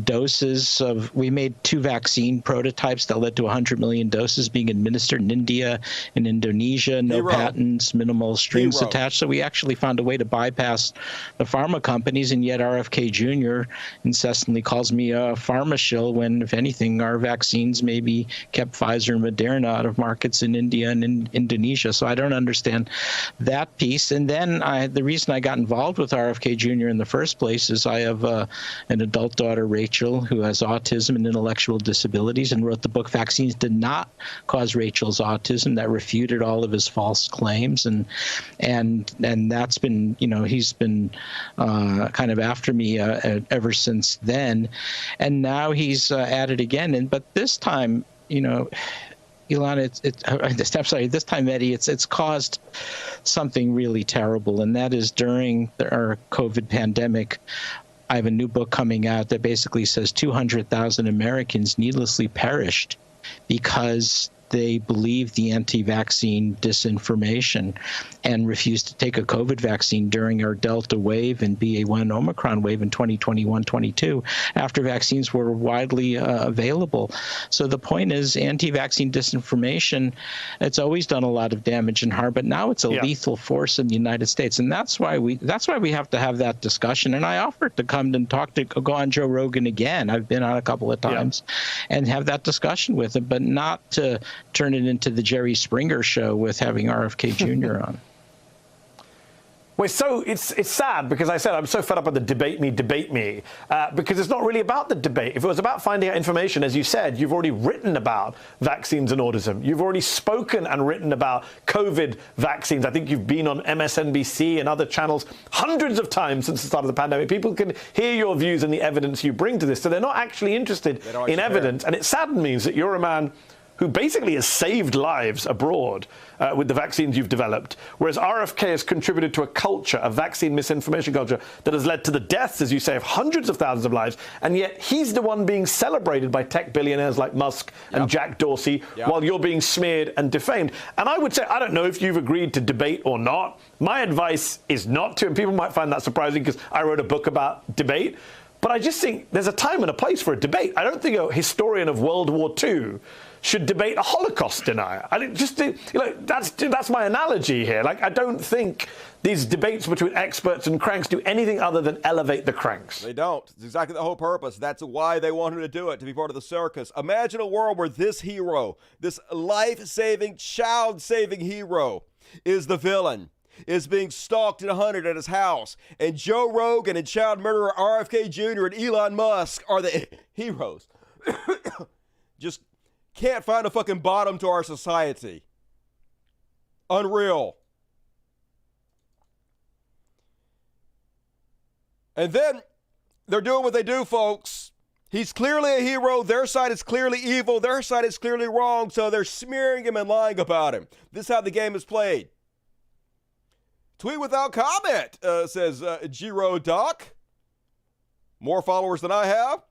doses of. We made 2 vaccine prototypes that led to 100 million doses being administered in India and Indonesia. No patents, minimal strings attached. So we actually found a way to bypass the pharma companies, and yet RFK Jr. incessantly calls me a pharma shill when, if anything, our vaccines maybe kept Pfizer and Moderna out of markets in India and in Indonesia. So I don't understand that piece. And then the reason I got involved with RFK Jr. in the first place is I have an adult daughter, Rachel, who has autism and intellectual disabilities, and wrote the book Vaccines Did Not Cause Rachel's Autism, that refuted all of his false claims. And that's been, he's been kind of after me ever since then. And now he's at it again. But this time, Elon, this time, Eddie, it's caused something really terrible, and that is during our COVID pandemic. I have a new book coming out that basically says 200,000 Americans needlessly perished because they believed the anti-vaccine disinformation and refused to take a COVID vaccine during our Delta wave and BA1 Omicron wave in 2021-22 after vaccines were widely available. So the point is, anti-vaccine disinformation, it's always done a lot of damage and harm, but now it's a lethal force in the United States. And that's why we have to have that discussion. And I offered to come and go on Joe Rogan again. I've been on a couple of times and have that discussion with him, but not to turn it into the Jerry Springer show with having RFK Jr. on. Well, so it's sad because I said I'm so fed up with the debate me, because it's not really about the debate. If it was about finding out information, as you said, you've already written about vaccines and autism. You've already spoken and written about COVID vaccines. I think you've been on MSNBC and other channels hundreds of times since the start of the pandemic. People can hear your views and the evidence you bring to this, so they're not actually interested in evidence. And it saddens me that you're a man who basically has saved lives abroad with the vaccines you've developed, whereas RFK has contributed to a culture, a vaccine misinformation culture, that has led to the deaths, as you say, of hundreds of thousands of lives, and yet he's the one being celebrated by tech billionaires like Musk and Jack Dorsey, while you're being smeared and defamed. And I would say, I don't know if you've agreed to debate or not. My advice is not to, and people might find that surprising because I wrote a book about debate, but I just think there's a time and a place for a debate. I don't think a historian of World War II should debate a Holocaust denier. That's my analogy here. I don't think these debates between experts and cranks do anything other than elevate the cranks. They don't. It's exactly the whole purpose. That's why they wanted to do it, to be part of the circus. Imagine a world where this hero, this life-saving, child-saving hero, is the villain, is being stalked and hunted at his house, and Joe Rogan and child murderer RFK Jr. and Elon Musk are the heroes. Just can't find a fucking bottom to our society. Unreal. And then they're doing what they do, folks. He's clearly a hero. Their side is clearly evil. Their side is clearly wrong. So they're smearing him and lying about him. This is how the game is played. Tweet without comment, says Giro Doc. More followers than I have.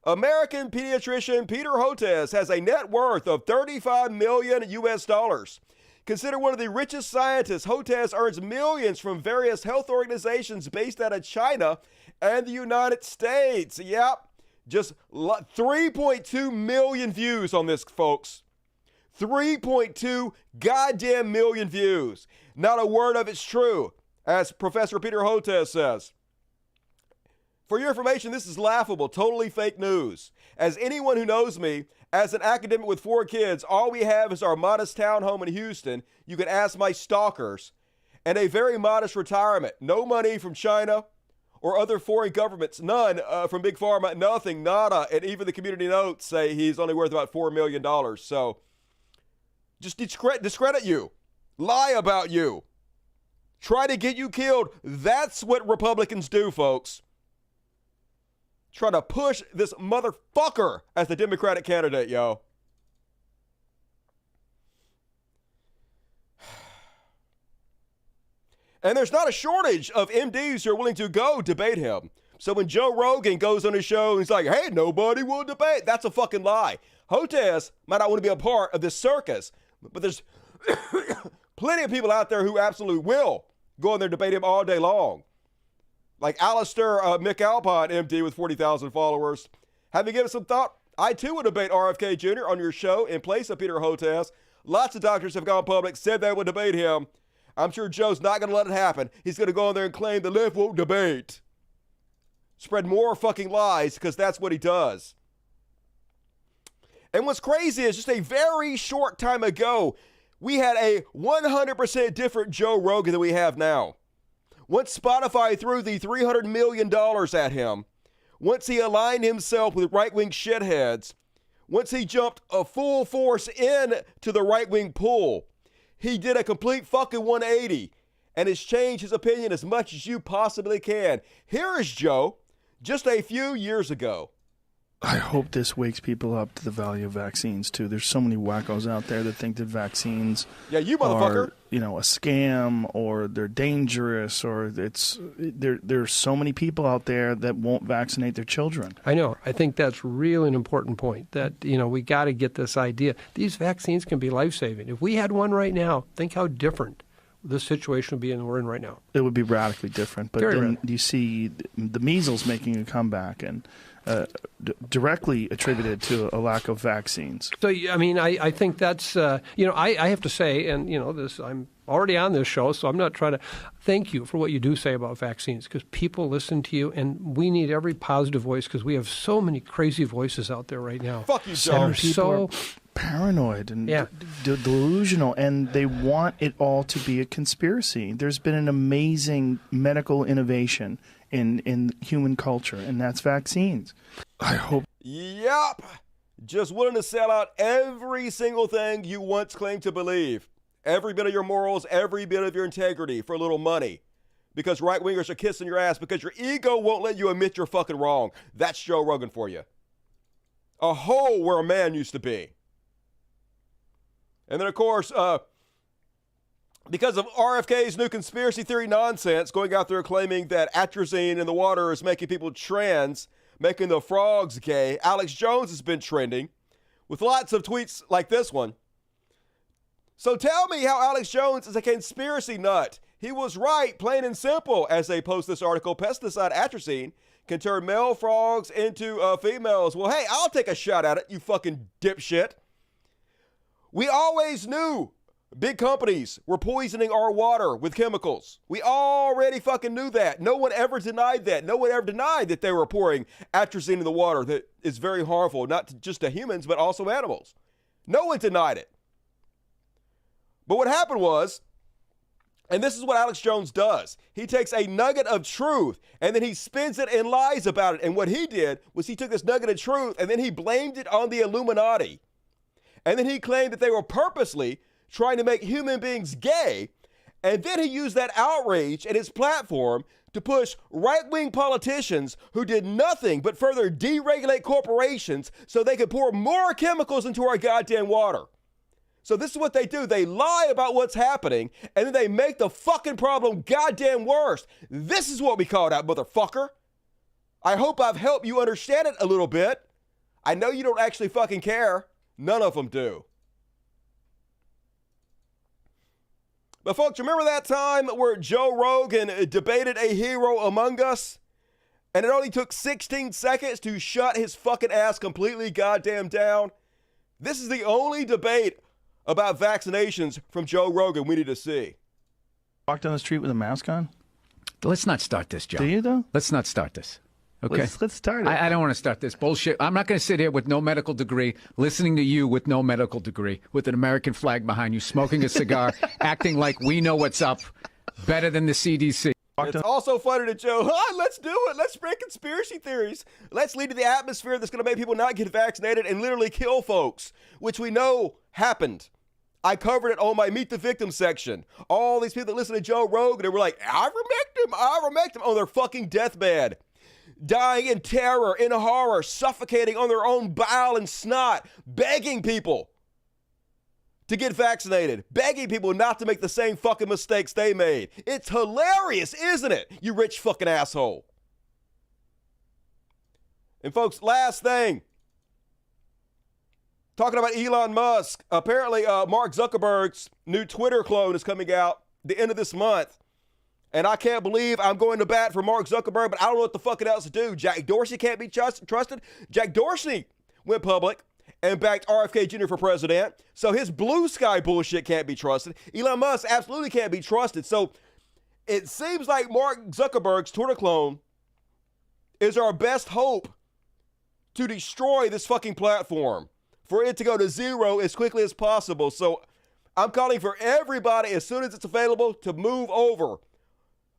American pediatrician Peter Hotez has a net worth of $35 million US. Considered one of the richest scientists, Hotez earns millions from various health organizations based out of China and the United States. Yep, just 3.2 million views on this, folks. 3.2 goddamn million views. Not a word of it's true, as Professor Peter Hotez says. For your information, this is laughable, totally fake news. As anyone who knows me, as an academic with 4 kids, all we have is our modest townhome in Houston. You can ask my stalkers. And a very modest retirement. No money from China or other foreign governments. None from Big Pharma. Nothing. Nada. And even the community notes say he's only worth about $4 million. So just discredit you. Lie about you. Try to get you killed. That's what Republicans do, folks. Try to push this motherfucker as the Democratic candidate, yo. And there's not a shortage of MDs who are willing to go debate him. So when Joe Rogan goes on his show and he's like, hey, nobody will debate, that's a fucking lie. Hotez might not want to be a part of this circus, but there's plenty of people out there who absolutely will go in there and debate him all day long. Like Alistair McAlpine, MD, with 40,000 followers. Have you given some thought? I, too, would debate RFK Jr. on your show in place of Peter Hotez. Lots of doctors have gone public, said they would debate him. I'm sure Joe's not going to let it happen. He's going to go in there and claim the left won't debate. Spread more fucking lies, because that's what he does. And what's crazy is just a very short time ago, we had a 100% different Joe Rogan than we have now. Once Spotify threw the $300 million at him, once he aligned himself with right-wing shitheads, once he jumped a full force into the right-wing pool, he did a complete fucking 180 and has changed his opinion as much as you possibly can. Here is Joe just a few years ago. I hope this wakes people up to the value of vaccines, too. There's so many wackos out there that think that vaccines you motherfucker. are, a scam, or they're dangerous, or there's so many people out there that won't vaccinate their children. I know. I think that's really an important point, that, we got to get this idea. These vaccines can be life-saving. If we had one right now, think how different the situation would be in we're in right now. It would be radically different. But then you see the measles making a comeback, and directly attributed to a lack of vaccines. So, I think that's, I have to say, and, I'm already on this show, so I'm not trying to thank you for what you do say about vaccines, because people listen to you, and we need every positive voice, because we have so many crazy voices out there right now. Fuck you, Joe. People are paranoid and delusional, and they want it all to be a conspiracy. There's been an amazing medical innovation in human culture, and that's vaccines. I hope. Yup. Just willing to sell out every single thing you once claimed to believe. Every bit of your morals, every bit of your integrity for a little money. Because right-wingers are kissing your ass because your ego won't let you admit you're fucking wrong. That's Joe Rogan for you. A hole where a man used to be. And then, of course, because of RFK's new conspiracy theory nonsense, going out there claiming that atrazine in the water is making people trans, making the frogs gay, Alex Jones has been trending with lots of tweets like this one. So tell me how Alex Jones is a conspiracy nut. He was right, plain and simple, as they post this article. Pesticide atrazine can turn male frogs into females. Well, hey, I'll take a shot at it, you fucking dipshit. We always knew big companies were poisoning our water with chemicals. We already fucking knew that. No one ever denied that. No one ever denied that they were pouring atrazine in the water that is very harmful, not just to humans, but also animals. No one denied it. But what happened was, and this is what Alex Jones does, he takes a nugget of truth and then he spins it and lies about it. And what he did was he took this nugget of truth and then he blamed it on the Illuminati. And then he claimed that they were purposely trying to make human beings gay. And then he used that outrage and his platform to push right-wing politicians who did nothing but further deregulate corporations so they could pour more chemicals into our goddamn water. So this is what they do. They lie about what's happening, and then they make the fucking problem goddamn worse. This is what we call that, motherfucker. I hope I've helped you understand it a little bit. I know you don't actually fucking care. None of them do. But folks, remember that time where Joe Rogan debated a hero among us? And it only took 16 seconds to shut his fucking ass completely goddamn down? This is the only debate about vaccinations from Joe Rogan we need to see. Walk down the street with a mask on? Let's not start this, Joe. Do you, though? Let's not start this. Okay. Let's start it. I don't want to start this bullshit. I'm not going to sit here with no medical degree, listening to you with no medical degree, with an American flag behind you, smoking a cigar, acting like we know what's up better than the CDC. It's also funny to Joe, let's do it. Let's spread conspiracy theories. Let's lead to the atmosphere that's going to make people not get vaccinated and literally kill folks, which we know happened. I covered it on my Meet the Victim section. All these people that listen to Joe Rogan, they were like, ivermectin on their fucking deathbed. Dying in terror, in horror, suffocating on their own bile and snot, begging people to get vaccinated, begging people not to make the same fucking mistakes they made. It's hilarious, isn't it, you rich fucking asshole? And folks, last thing. Talking about Elon Musk. Apparently, Mark Zuckerberg's new Twitter clone is coming out the end of this month. And I can't believe I'm going to bat for Mark Zuckerberg, but I don't know what the fuck else to do. Jack Dorsey can't be trusted. Jack Dorsey went public and backed RFK Jr. for president. So his blue sky bullshit can't be trusted. Elon Musk absolutely can't be trusted. So it seems like Mark Zuckerberg's Twitter clone is our best hope to destroy this fucking platform, for it to go to zero as quickly as possible. So I'm calling for everybody, as soon as it's available, to move over.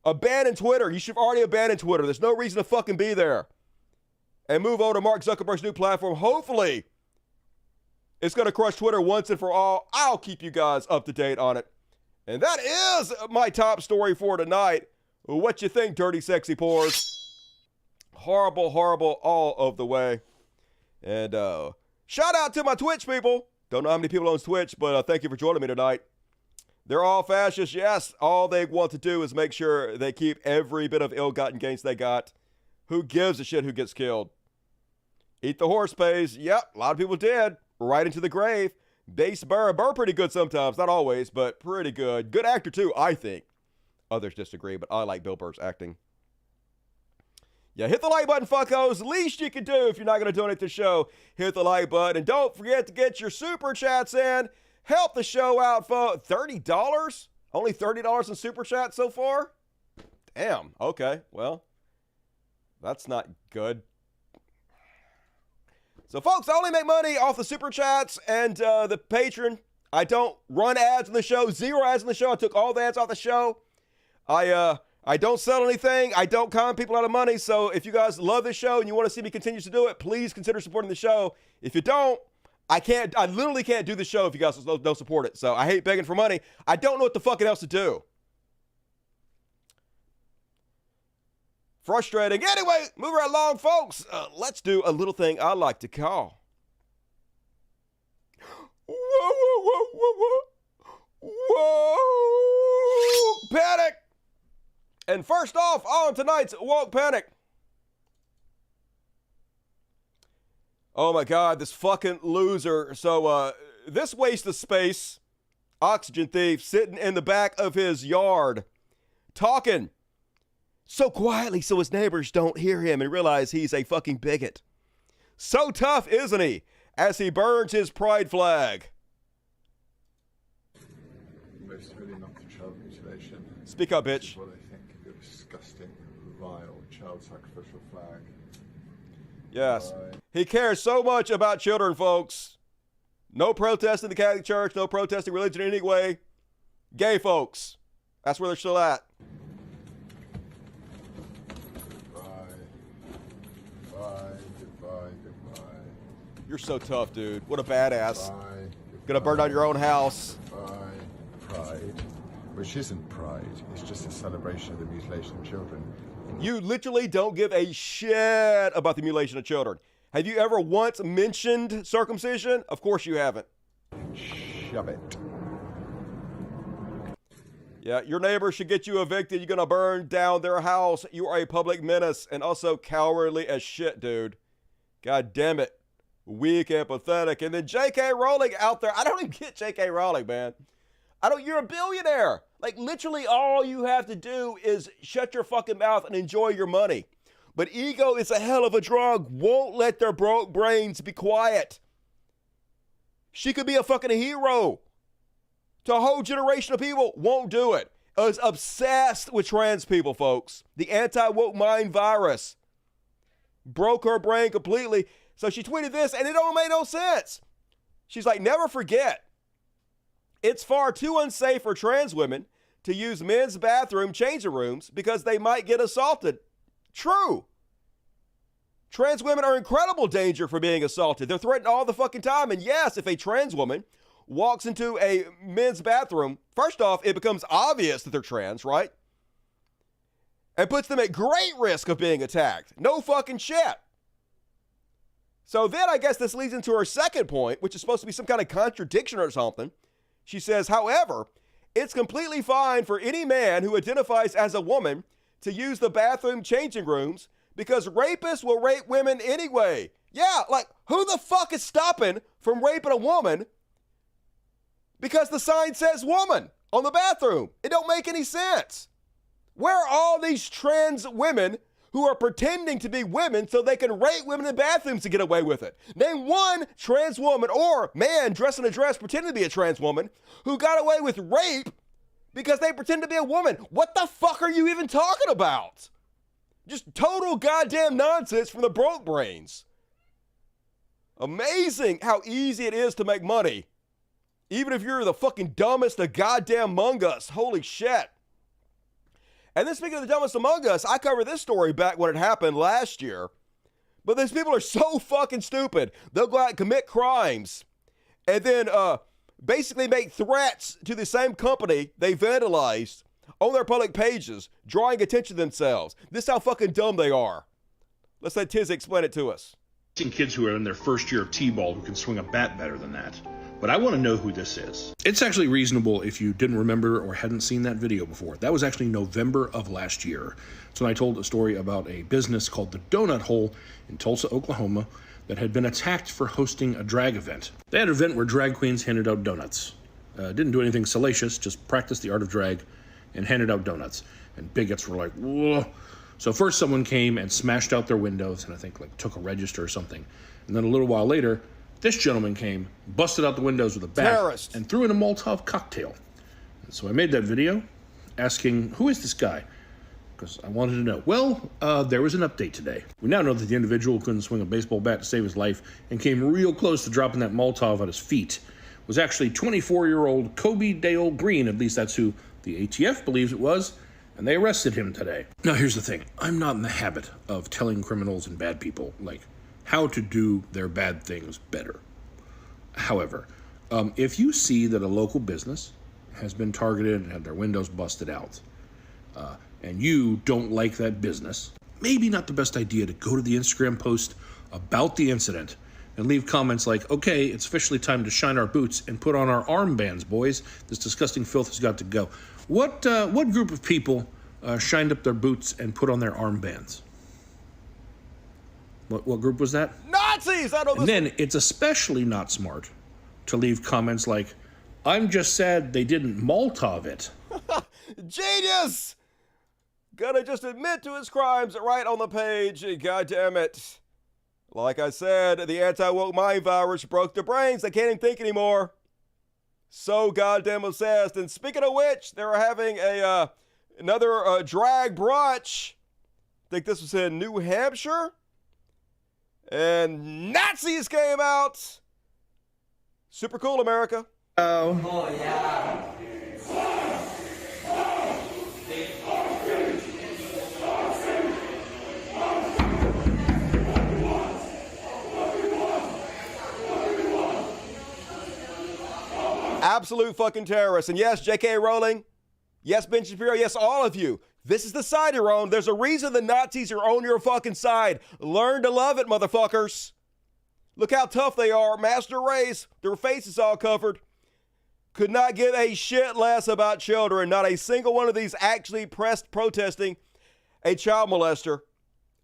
Abandon Twitter. You should have already abandoned Twitter. There's no reason to fucking be there. And move over to Mark Zuckerberg's new platform. Hopefully, it's going to crush Twitter once and for all. I'll keep you guys up to date on it. And that is my top story for tonight. What you think, dirty, sexy pores? Horrible, horrible all of the way. And shout out to my Twitch people. Don't know how many people on Twitch, but thank you for joining me tonight. They're all fascists, yes. All they want to do is make sure they keep every bit of ill-gotten gains they got. Who gives a shit who gets killed? Eat the horse pays. Yep, a lot of people did. Right into the grave. Base Burr. Burr pretty good sometimes. Not always, but pretty good. Good actor, too, I think. Others disagree, but I like Bill Burr's acting. Yeah, hit the like button, fuckos. Least you can do if you're not going to donate to the show. Hit the like button. And don't forget to get your super chats in. Help the show out, folks. $30? Only $30 in super chat so far? Damn. Okay. Well, that's not good. So, folks, I only make money off the super chats and the Patreon. I don't run ads on the show. 0 ads on the show. I took all the ads off the show. I don't sell anything. I don't con people out of money. So, if you guys love this show and you want to see me continue to do it, please consider supporting the show. If you don't, I literally can't do the show if you guys don't support it. So I hate begging for money. I don't know what the fucking else to do. Frustrating. Anyway, move right along, folks. Let's do a little thing I like to call. Whoa, whoa, whoa, whoa, whoa. Whoa. Panic. And first off, on tonight's Woke Panic. Oh my God, this fucking loser. So, this waste of space, oxygen thief, sitting in the back of his yard, talking so quietly so his neighbors don't hear him and realize he's a fucking bigot. So tough, isn't he, as he burns his pride flag. Most really not the child mutilation. Speak up, bitch. What I think of your disgusting, vile, child sacrificial flag. Yes. He cares so much about children, folks. No protesting the Catholic Church, no protesting religion in any way. Gay folks. That's where they're still at. Goodbye. You're so tough, dude. What a badass. Gonna burn down your own house. Pride. Which isn't pride. It's just a celebration of the mutilation of children. You literally don't give a shit about the mutilation of children. Have you ever once mentioned circumcision? Of course you haven't. Shove it. Yeah, your neighbor should get you evicted. You're going to burn down their house. You are a public menace and also cowardly as shit, dude. God damn it. Weak and pathetic. And then J.K. Rowling out there. I don't even get J.K. Rowling, man. You're a billionaire. Like, literally all you have to do is shut your fucking mouth and enjoy your money. But ego is a hell of a drug. Won't let their broke brains be quiet. She could be a fucking hero to a whole generation of people. Won't do it. Is obsessed with trans people, folks. The anti-woke mind virus. Broke her brain completely. So she tweeted this, and it don't make no sense. She's like, never forget, it's far too unsafe for trans women to use men's bathroom changing rooms because they might get assaulted. True. Trans women are in incredible danger for being assaulted. They're threatened all the fucking time. And yes, if a trans woman walks into a men's bathroom, first off, it becomes obvious that they're trans, right? And puts them at great risk of being attacked. No fucking shit. So then I guess this leads into her second point, which is supposed to be some kind of contradiction or something. She says, however, it's completely fine for any man who identifies as a woman to use the bathroom changing rooms because rapists will rape women anyway. Yeah, like, who the fuck is stopping from raping a woman because the sign says woman on the bathroom? It don't make any sense. Where are all these trans women who are pretending to be women so they can rape women in bathrooms to get away with it? Name one trans woman or man dressed in a dress pretending to be a trans woman who got away with rape because they pretend to be a woman. What the fuck are you even talking about? Just total goddamn nonsense from the broke brains. Amazing how easy it is to make money. Even if you're the fucking dumbest of goddamn among us. Holy shit. And then speaking of the dumbest among us, I covered this story back when it happened last year. But these people are so fucking stupid. They'll go out and commit crimes and then basically make threats to the same company they vandalized on their public pages, drawing attention to themselves. This is how fucking dumb they are. Let's let Tiz explain it to us. I've seen kids who are in their first year of T-ball who can swing a bat better than that. But I want to know who this is. It's actually reasonable if you didn't remember or hadn't seen that video before. That was actually November of last year. So I told a story about a business called the Donut Hole in Tulsa, Oklahoma, that had been attacked for hosting a drag event. They had an event where drag queens handed out donuts. Didn't do anything salacious, just practiced the art of drag and handed out donuts. And bigots were like, whoa. So first someone came and smashed out their windows and I think like took a register or something. And then a little while later, this gentleman came, busted out the windows with a bat, terrorist, and threw in a Molotov cocktail. And so I made that video asking, who is this guy? Because I wanted to know. Well, there was an update today. We now know that the individual who couldn't swing a baseball bat to save his life and came real close to dropping that Molotov at his feet was actually 24-year-old Kobe Dale Green. At least that's who the ATF believes it was, and they arrested him today. Now, here's the thing. I'm not in the habit of telling criminals and bad people, like, how to do their bad things better. However, if you see that a local business has been targeted and had their windows busted out, and you don't like that business, maybe not the best idea to go to the Instagram post about the incident and leave comments like, okay, it's officially time to shine our boots and put on our armbands, boys. This disgusting filth has got to go. What group of people shined up their boots and put on their armbands? What group was that? Nazis! I know this. And then it's especially not smart to leave comments like, I'm just sad they didn't Molotov it. Genius! Gonna just admit to his crimes right on the page. God damn it. Like I said, the anti-woke mind virus broke their brains. They can't even think anymore. So goddamn obsessed. And speaking of which, they're having another drag brunch. I think this was in New Hampshire. And Nazis came out. Super cool, America. Oh yeah. Absolute fucking terrorists. And yes, J.K. Rowling. Yes, Ben Shapiro. Yes, all of you. This is the side you're on. There's a reason the Nazis are on your fucking side. Learn to love it, motherfuckers. Look how tough they are. Master race. Their faces all covered. Could not give a shit less about children. Not a single one of these actually protesting a child molester.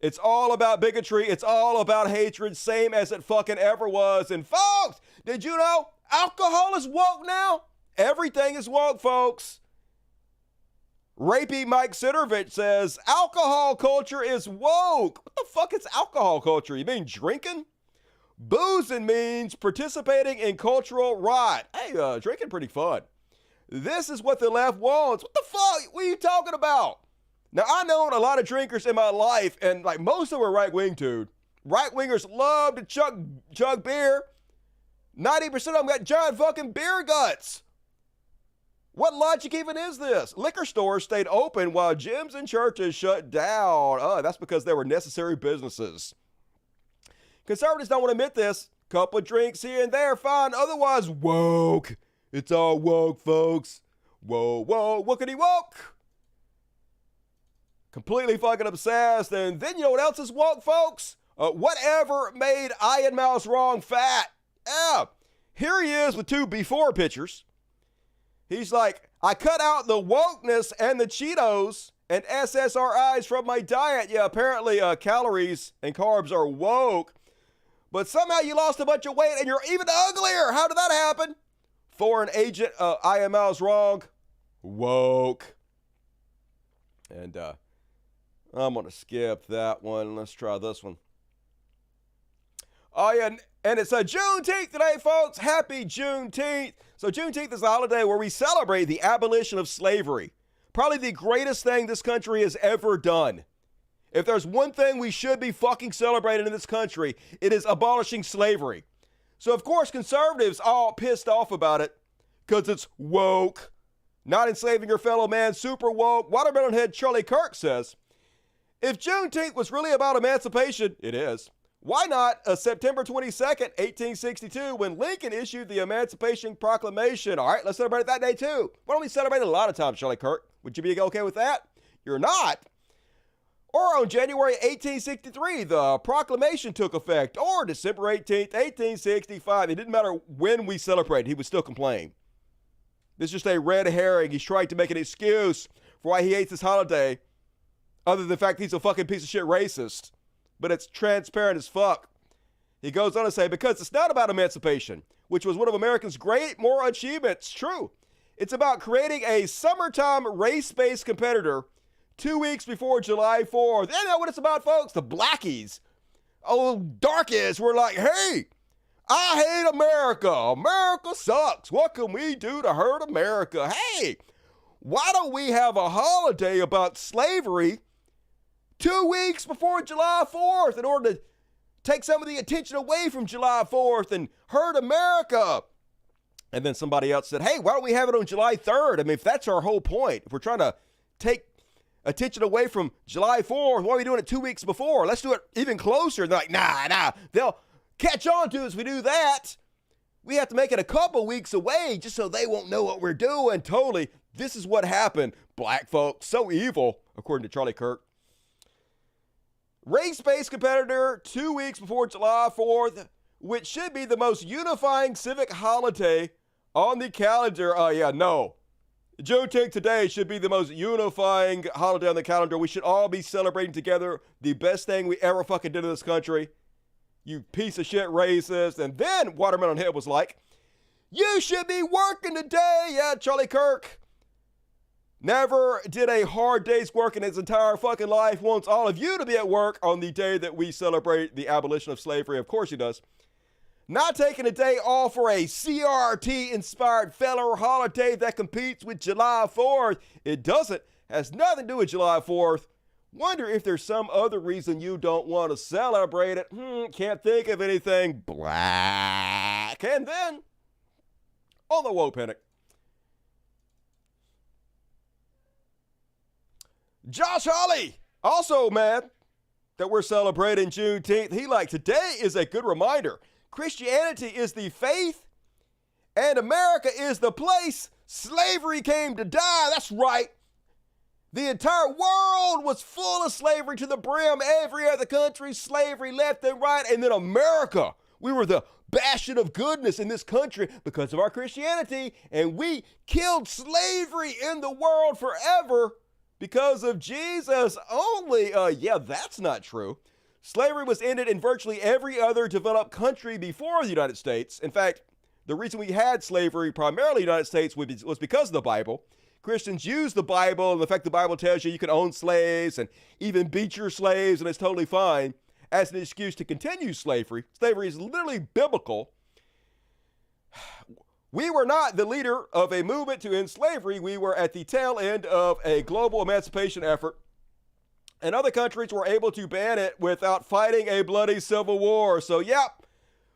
It's all about bigotry. It's all about hatred. Same as it fucking ever was. And folks, did you know alcohol is woke now? Everything is woke, folks. Rapey Mike Sidorvich says, alcohol culture is woke. What the fuck is alcohol culture? You mean drinking? Boozing means participating in cultural rot. Hey, drinking pretty fun. This is what the left wants. What the fuck? What are you talking about? Now, I've known a lot of drinkers in my life, and like most of them are right-wing, dude. Right-wingers love to chug beer. 90% of them got giant fucking beer guts. What logic even is this? Liquor stores stayed open while gyms and churches shut down. Oh, that's because they were necessary businesses. Conservatives don't want to admit this. Couple of drinks here and there, fine. Otherwise, woke. It's all woke, folks. Whoa, whoa, wookity woke. Completely fucking obsessed. And then you know what else is woke, folks? Whatever made Iron Mouse wrong fat. Yeah. Here he is with 2 before pictures. He's like, I cut out the wokeness and the Cheetos and SSRIs from my diet. Yeah, apparently calories and carbs are woke. But somehow you lost a bunch of weight and you're even uglier. How did that happen? Foreign agent, Iron Mouse wrong. Woke. And I'm going to skip that one. Let's try this one. Oh, yeah, and it's Juneteenth today, folks. Happy Juneteenth. So Juneteenth is a holiday where we celebrate the abolition of slavery. Probably the greatest thing this country has ever done. If there's one thing we should be fucking celebrating in this country, it is abolishing slavery. So, of course, conservatives all pissed off about it because it's woke. Not enslaving your fellow man, super woke. Watermelon head Charlie Kirk says, if Juneteenth was really about emancipation, it is. Why not September 22nd, 1862, when Lincoln issued the Emancipation Proclamation? All right, let's celebrate that day too. Why don't we celebrate it a lot of times, Charlie Kirk? Would you be okay with that? You're not. Or on January 1863, the proclamation took effect. Or December 18th, 1865. It didn't matter when we celebrated, he would still complain. This is just a red herring. He's trying to make an excuse for why he hates this holiday, other than the fact he's a fucking piece of shit racist. But it's transparent as fuck. He goes on to say, because it's not about emancipation, which was one of America's great moral achievements. True. It's about creating a summertime race-based competitor 2 weeks before July 4th. You know what it's about, folks? The blackies. Oh, darkies were like, hey, I hate America. America sucks. What can we do to hurt America? Hey, why don't we have a holiday about slavery 2 weeks before July 4th in order to take some of the attention away from July 4th and hurt America? And then somebody else said, hey, why don't we have it on July 3rd? I mean, if that's our whole point, if we're trying to take attention away from July 4th, why are we doing it 2 weeks before? Let's do it even closer. And they're like, nah, they'll catch on to us if we do that. We have to make it a couple weeks away just so they won't know what we're doing. Totally. This is what happened. Black folks, so evil, according to Charlie Kirk. Race-based competitor 2 weeks before July 4th, which should be the most unifying civic holiday on the calendar. Juneteenth today should be the most unifying holiday on the calendar. We should all be celebrating together the best thing we ever fucking did in this country. You piece of shit racist. And then Watermelon Head was like, you should be working today. Yeah, Charlie Kirk. Never did a hard day's work in his entire fucking life. Wants all of you to be at work on the day that we celebrate the abolition of slavery. Of course he does. Not taking a day off for a CRT-inspired federal holiday that competes with July 4th. It doesn't. Has nothing to do with July 4th. Wonder if there's some other reason you don't want to celebrate it. Can't think of anything. Black. And then, on the woke panic. Josh Hawley, also mad that we're celebrating Juneteenth. He like, today is a good reminder. Christianity is the faith and America is the place slavery came to die. That's right. The entire world was full of slavery to the brim. Every other country, slavery left and right. And then America, we were the bastion of goodness in this country because of our Christianity. And we killed slavery in the world forever because of Jesus only. That's not true. Slavery was ended in virtually every other developed country before the United States. In fact, the reason we had slavery primarily in the United States was because of the Bible. Christians use the Bible, and the fact the Bible tells you can own slaves and even beat your slaves, and it's totally fine, as an excuse to continue slavery. Slavery is literally biblical. We were not the leader of a movement to end slavery. We were at the tail end of a global emancipation effort And other countries were able to ban it without fighting a bloody civil war. So, yep,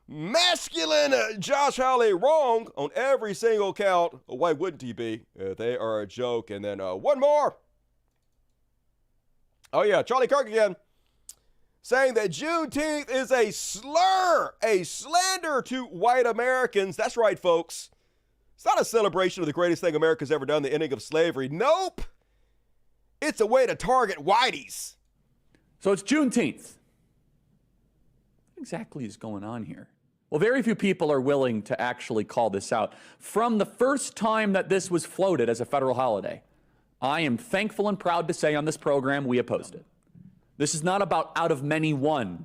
masculine Josh Hawley wrong on every single count. Why wouldn't he be? They are a joke. And then one more. Oh, yeah, Charlie Kirk again. Saying that Juneteenth is a slur, a slander to white Americans. That's right, folks. It's not a celebration of the greatest thing America's ever done, the ending of slavery. Nope. It's a way to target whiteys. So it's Juneteenth. What exactly is going on here? Well, very few people are willing to actually call this out. From the first time that this was floated as a federal holiday, I am thankful and proud to say on this program we opposed it. This is not about out of many one.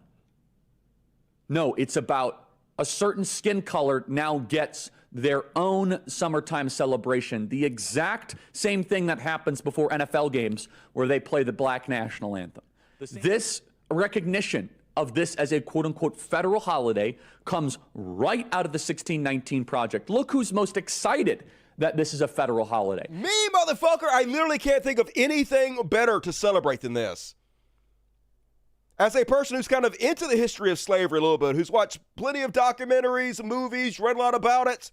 No, it's about a certain skin color now gets their own summertime celebration. The exact same thing that happens before NFL games where they play the black national anthem. This recognition of this as a quote-unquote federal holiday comes right out of the 1619 Project. Look who's most excited that this is a federal holiday. Me, motherfucker, I literally can't think of anything better to celebrate than this. As a person who's kind of into the history of slavery a little bit, who's watched plenty of documentaries, movies, read a lot about it,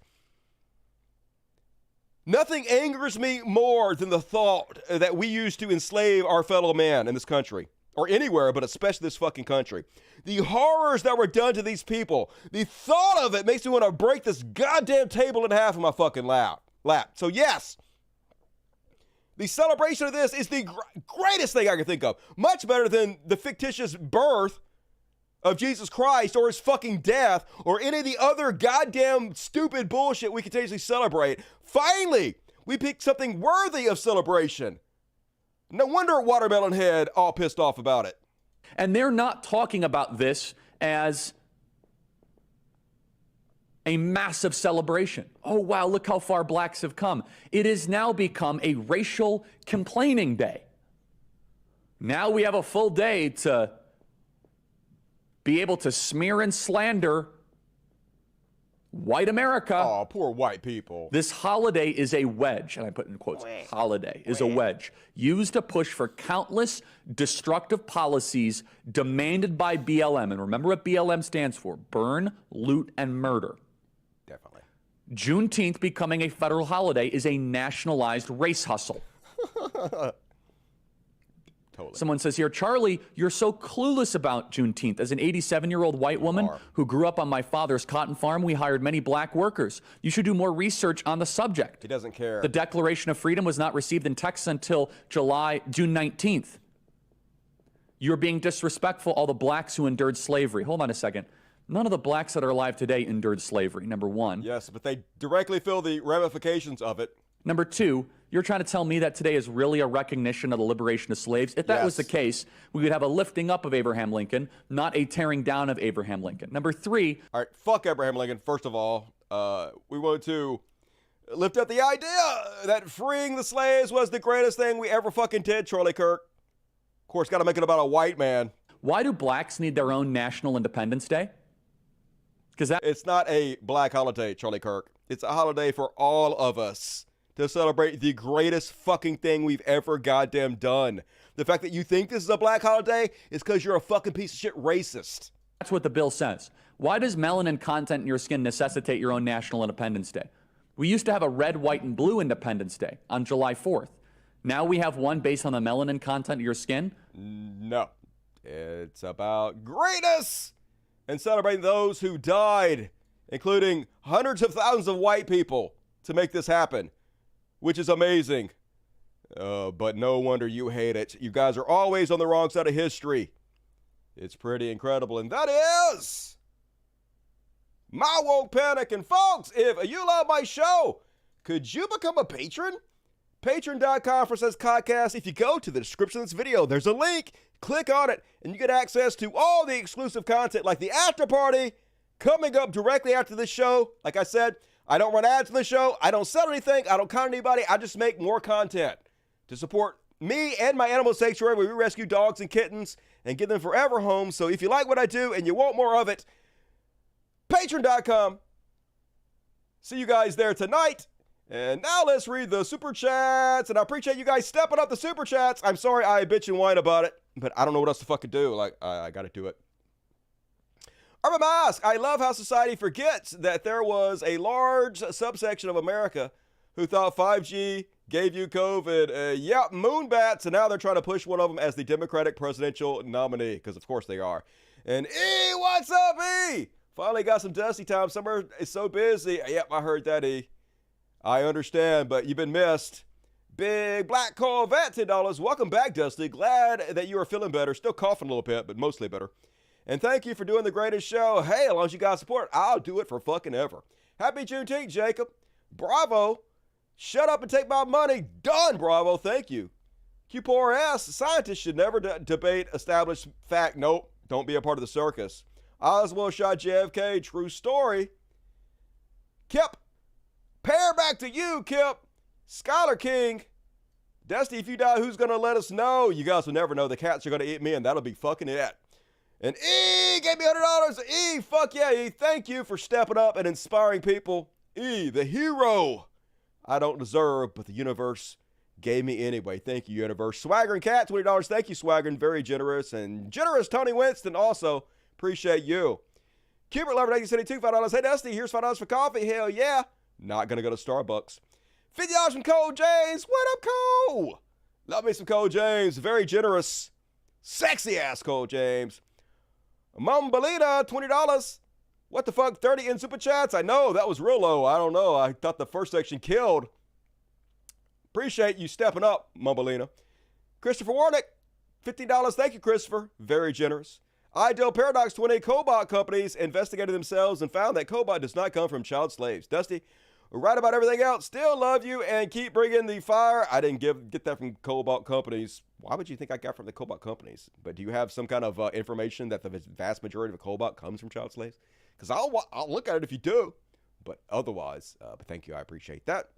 nothing angers me more than the thought that we used to enslave our fellow man in this country, or anywhere, but especially this fucking country. The horrors that were done to these people, the thought of it makes me want to break this goddamn table in half in my fucking lap. So yes, the celebration of this is the greatest thing I can think of. Much better than the fictitious birth of Jesus Christ or his fucking death or any of the other goddamn stupid bullshit we continuously celebrate. Finally, we picked something worthy of celebration. No wonder Watermelon Head all pissed off about it. And they're not talking about this as a massive celebration. Oh, wow, look how far blacks have come. It has now become a racial complaining day. Now we have a full day to be able to smear and slander white America. Oh, poor white people. This holiday is a wedge, and I put in quotes, holiday is a wedge, used to push for countless destructive policies demanded by BLM. And remember what BLM stands for: burn, loot, and murder. Definitely. Juneteenth becoming a federal holiday is a nationalized race hustle. Totally. Someone says here, Charlie, you're so clueless about Juneteenth. As an 87-year-old white woman who grew up on my father's cotton farm, we hired many black workers. You should do more research on the subject. He doesn't care. The Declaration of Freedom was not received in Texas until June 19th. You're being disrespectful, all the blacks who endured slavery. Hold on a second. None of the blacks that are alive today endured slavery, number one. Yes, but they directly feel the ramifications of it. Number two, you're trying to tell me that today is really a recognition of the liberation of slaves? If that was the case, we would have a lifting up of Abraham Lincoln, not a tearing down of Abraham Lincoln. Number three. All right, fuck Abraham Lincoln, first of all. We want to lift up the idea that freeing the slaves was the greatest thing we ever fucking did, Charlie Kirk. Of course, got to make it about a white man. Why do blacks need their own National Independence Day? Because it's not a black holiday, Charlie Kirk. It's a holiday for all of us to celebrate the greatest fucking thing we've ever goddamn done. The fact that you think this is a black holiday is because you're a fucking piece of shit racist. That's what the bill says. Why does melanin content in your skin necessitate your own National Independence Day? We used to have a red, white, and blue Independence Day on July 4th. Now we have one based on the melanin content of your skin? No. It's about greatness and celebrating those who died, including hundreds of thousands of white people, to make this happen, which is amazing. But no wonder you hate it. You guys are always on the wrong side of history. It's pretty incredible. And that is my woke panic. And folks, if you love my show, could you become a patron? Patreon.com/podcast. If you go to the description of this video, there's a link. Click on it, and you get access to all the exclusive content, like the after party coming up directly after this show. Like I said, I don't run ads on the show. I don't sell anything. I don't con anybody. I just make more content to support me and my animal sanctuary, where we rescue dogs and kittens and give them forever homes. So if you like what I do and you want more of it, patreon.com. See you guys there tonight. And now let's read the super chats. And I appreciate you guys stepping up the super chats. I'm sorry I bitch and whine about it. but I don't know what else to fucking do. Like, I got to do it. Urban Musk, I love how society forgets that there was a large subsection of America who thought 5G gave you COVID. Yep, moonbats, and now they're trying to push one of them as the Democratic presidential nominee, because of course they are. And E, what's up, E? Finally got some Dusty time. Summer is so busy. Yep, I heard that, E. I understand, but you've been missed. Big Black Corvette, $10. Welcome back, Dusty. Glad that you are feeling better. Still coughing a little bit, but mostly better. And thank you for doing the greatest show. Hey, as long as you guys support, I'll do it for fucking ever. Happy Juneteenth, Jacob. Bravo. Shut up and take my money. Done, Bravo. Thank you. Q4S, scientists should never debate established fact. Nope, don't be a part of the circus. Oswald shot JFK, true story. Kip, pair back to you, Kip. Skylar King. Dusty, if you die, who's going to let us know? You guys will never know. The cats are going to eat me, and that'll be fucking it. And E gave me $100. E, fuck yeah, E. Thank you for stepping up and inspiring people. E, the hero I don't deserve, but the universe gave me anyway. Thank you, universe. Swagger and Cat, $20. Thank you, Swagger, and very generous. And generous Tony Winston also. Appreciate you. Cubert Lover 1972, $5. Hey, Dusty, here's $5 for coffee. Hell yeah. Not going to go to Starbucks. $50 from Cole James. What up, Cole? Love me some Cole James. Very generous. Sexy ass Cole James. Mumbalita, $20. What the fuck, 30 in Super Chats? I know, that was real low. I don't know. I thought the first section killed. Appreciate you stepping up, Mumbalina. Christopher Warnick, $15. Thank you, Christopher. Very generous. Ideal Paradox 20, Cobalt companies investigated themselves and found that cobalt does not come from child slaves. Dusty, right about everything else. Still love you and keep bringing the fire. I didn't get that from Cobalt companies. Why would you think I got from the Cobalt companies? But do you have some kind of information that the vast majority of cobalt comes from child slaves? Because I'll look at it if you do. But otherwise, but thank you. I appreciate that.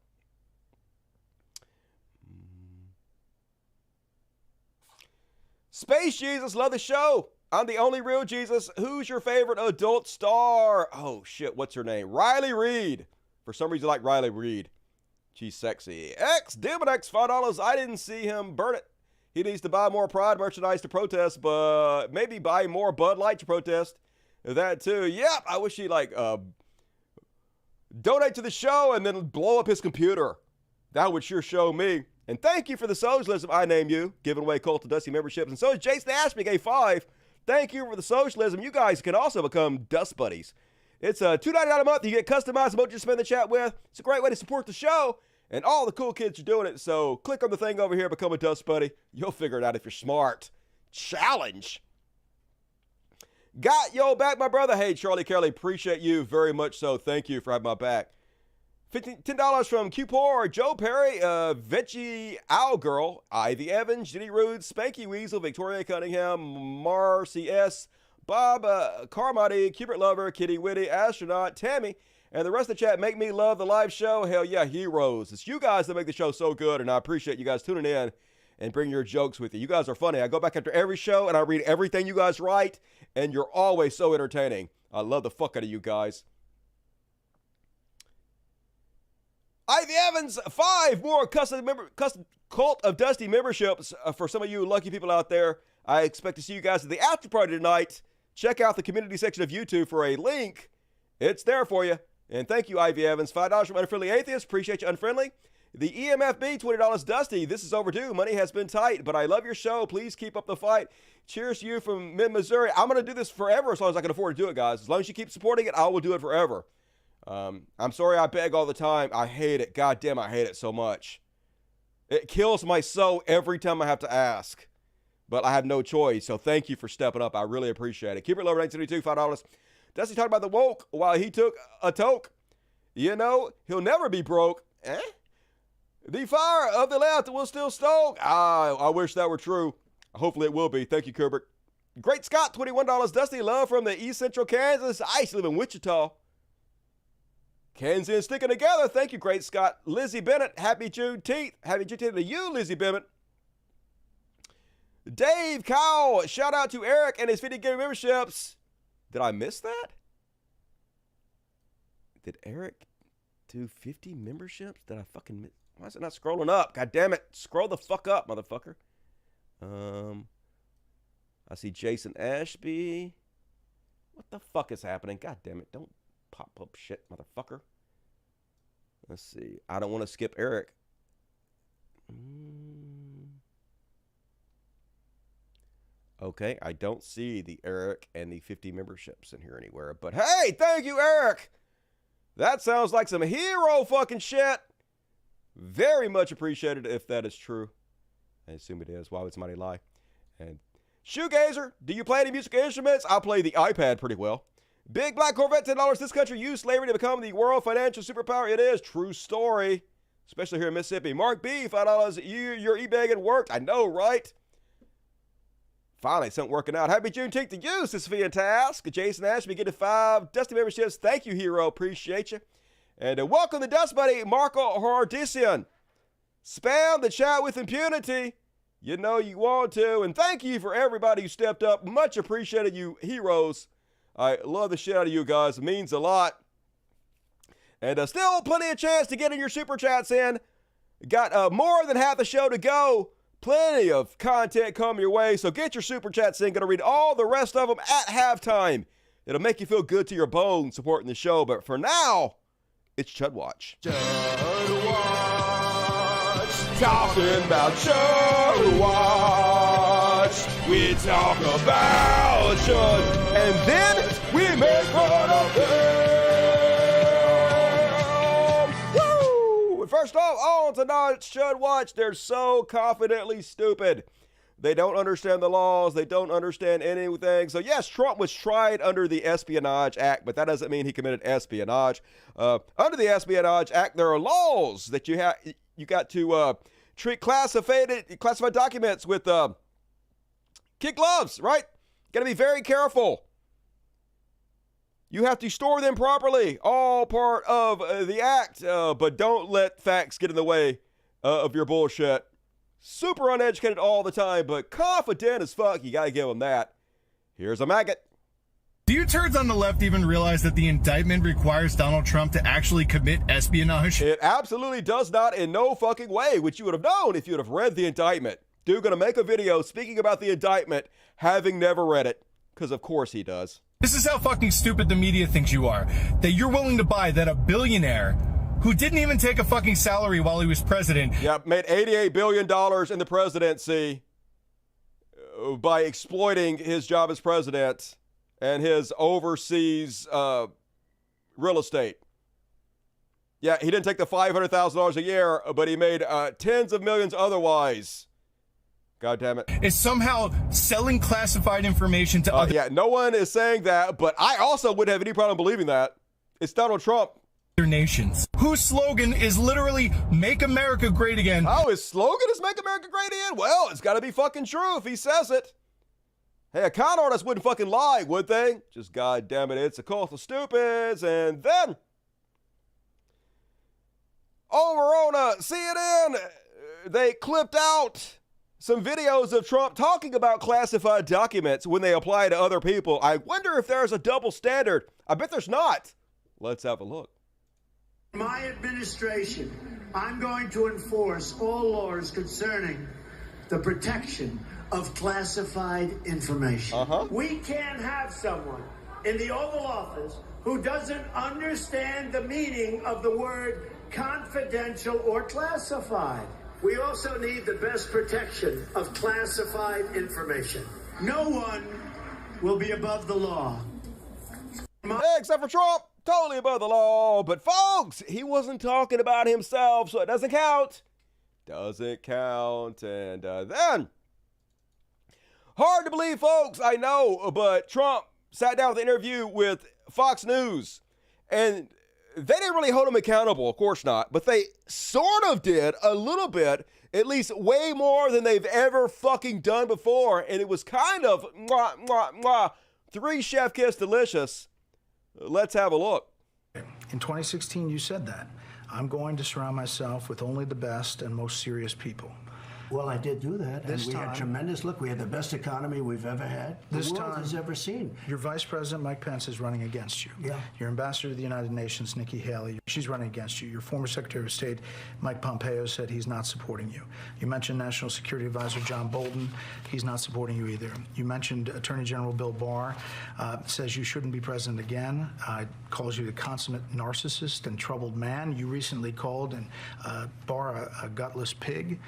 Space Jesus, love the show. I'm the only real Jesus. Who's your favorite adult star? Oh, shit. What's her name? Riley Reid. For some reason, I like Riley Reid. She's sexy. Demon X, $5. I didn't see him burn it. He needs to buy more Pride merchandise to protest, but maybe buy more Bud Light to protest. That too. Yep. I wish he'd donate to the show and then blow up his computer. That would sure show me. And thank you for the socialism. I name you. Giving away Cult of Dusty memberships. And so is Jason Ashby, gave 5. Thank you for the socialism. You guys can also become Dust Buddies. It's $2.99 a month. You get customized emojis to spend the chat with. It's a great way to support the show. And all the cool kids are doing it. So click on the thing over here, become a Dust Buddy. You'll figure it out if you're smart. Challenge. Got your back, my brother. Hey, Charlie Kelly, appreciate you very much so. Thank you for having my back. $10 from Q4, Joe Perry, Veggie Owl Girl, Ivy Evans, Jenny Rude, Spanky Weasel, Victoria Cunningham, Marcy S., Bob Carmody, Cubert Lover, Kitty Witty, Astronaut, Tammy, and the rest of the chat make me love the live show. Hell yeah, heroes. It's you guys that make the show so good, and I appreciate you guys tuning in and bring your jokes with you. You guys are funny. I go back after every show, and I read everything you guys write, and you're always so entertaining. I love the fuck out of you guys. Ivy Evans, 5 more custom Cult of Dusty memberships for some of you lucky people out there. I expect to see you guys at the after party tonight. Check out the community section of YouTube for a link. It's there for you. And thank you, Ivy Evans. $5 from Unfriendly Atheist. Appreciate you, Unfriendly. The EMFB, $20. Dusty, this is overdue. Money has been tight, but I love your show. Please keep up the fight. Cheers to you from mid-Missouri. I'm going to do this forever as long as I can afford to do it, guys. As long as you keep supporting it, I will do it forever. I'm sorry I beg all the time. I hate it. God damn, I hate it so much. It kills my soul every time I have to ask. But I have no choice, so thank you for stepping up. I really appreciate it. Keep it low, 1972, $5. Dusty talked about the woke while he took a toke. You know, he'll never be broke. The fire of the left will still stoke. I wish that were true. Hopefully it will be. Thank you, Kubrick. Great Scott, $21. Dusty, love from the East Central Kansas. I used to live in Wichita. Kansas sticking together. Thank you, Great Scott. Lizzie Bennett, happy Juneteenth. Happy Juneteenth to you, Lizzie Bennett. Dave Cowell, shout out to Eric and his 50 game memberships. Did I miss that? Did Eric do 50 memberships? Did I fucking miss? Why is it not scrolling up? God damn it. Scroll the fuck up, motherfucker. I see Jason Ashby. What the fuck is happening? God damn it. Don't pop up shit, motherfucker. Let's see. I don't want to skip Eric. Okay, I don't see the Eric and the 50 memberships in here anywhere. But hey, thank you, Eric. That sounds like some hero fucking shit. Very much appreciated if that is true. I assume it is. Why would somebody lie? And Shoegazer, do you play any musical instruments? I play the iPad pretty well. Big Black Corvette, $10. This country used slavery to become the world financial superpower. It is. True story. Especially here in Mississippi. Mark B, $5. Your e-bagging worked. I know, right? Finally, something working out. Happy Juneteenth to you, Sophia Task. Jason Ashby getting 5 Dusty memberships. Thank you, hero. Appreciate you. And welcome to Dust Buddy, Marco Hardician. Spam the chat with impunity. You know you want to. And thank you for everybody who stepped up. Much appreciated, you heroes. I love the shit out of you guys. It means a lot. And still plenty of chance to get in your super chats in. Got more than half the show to go. Plenty of content coming your way. So get your super chats in. Going to read all the rest of them at halftime. It'll make you feel good to your bones supporting the show. But for now, it's Chud Watch. Chud Watch. Talking about Chud Watch. We talk about Chud. And then we make fun of them. Woo! First off, on tonight's Chud Watch, they're so confidently stupid. They don't understand the laws. They don't understand anything. So, yes, Trump was tried under the Espionage Act, but that doesn't mean he committed espionage. Under the Espionage Act, there are laws that you got to treat classified documents with kid gloves, right? Got to be very careful. You have to store them properly. All part of the act, but don't let facts get in the way of your bullshit. Super uneducated all the time, but confident as fuck. You gotta give them that. Here's a maggot. Do you turds on the left even realize that the indictment requires Donald Trump to actually commit espionage? It absolutely does not in no fucking way, which you would have known if you would have read the indictment. Dude gonna make a video speaking about the indictment, having never read it. Because of course he does. This is how fucking stupid the media thinks you are. That you're willing to buy that a billionaire who didn't even take a fucking salary while he was president. Yeah, made $88 billion in the presidency by exploiting his job as president and his overseas real estate. Yeah, he didn't take the $500,000 a year, but he made tens of millions otherwise. God damn it. Is somehow selling classified information to others. Yeah, no one is saying that, but I also wouldn't have any problem believing that. It's Donald Trump. Nations, whose slogan is literally "Make America Great Again." Oh, his slogan is "Make America Great Again"? Well, it's got to be fucking true if he says it. Hey, a con artist wouldn't fucking lie, would they? Just God damn it, it's a cult of stupids. And then over on CNN, they clipped out some videos of Trump talking about classified documents when they apply to other people. I wonder if there's a double standard. I bet there's not. Let's have a look. My administration, I'm going to enforce all laws concerning the protection of classified information. We can't have someone in the Oval Office who doesn't understand the meaning of the word confidential or classified. We also need the best protection of classified information. No one will be above the law. Except for Trump. Totally above the law. But folks, he wasn't talking about himself, so it doesn't count. Doesn't count. And then, hard to believe, folks, I know, but Trump sat down with an interview with Fox News, and they didn't really hold him accountable, of course not, but they sort of did a little bit, at least way more than they've ever fucking done before, and it was kind of mwah, mwah, mwah, 3 chef kiss delicious. Let's have a look. In 2016, you said that. I'm going to surround myself with only the best and most serious people. Well, I did do that. This and we time, had tremendous, look, we had the best economy we've ever had. This the world time has ever seen. Your Vice President, Mike Pence, is running against you. Yeah. Your Ambassador to the United Nations, Nikki Haley, she's running against you. Your former Secretary of State, Mike Pompeo, said he's not supporting you. You mentioned National Security Advisor John Bolton. He's not supporting you either. You mentioned Attorney General Bill Barr, says you shouldn't be president again, calls you the consummate narcissist and troubled man. You recently called Barr a gutless pig.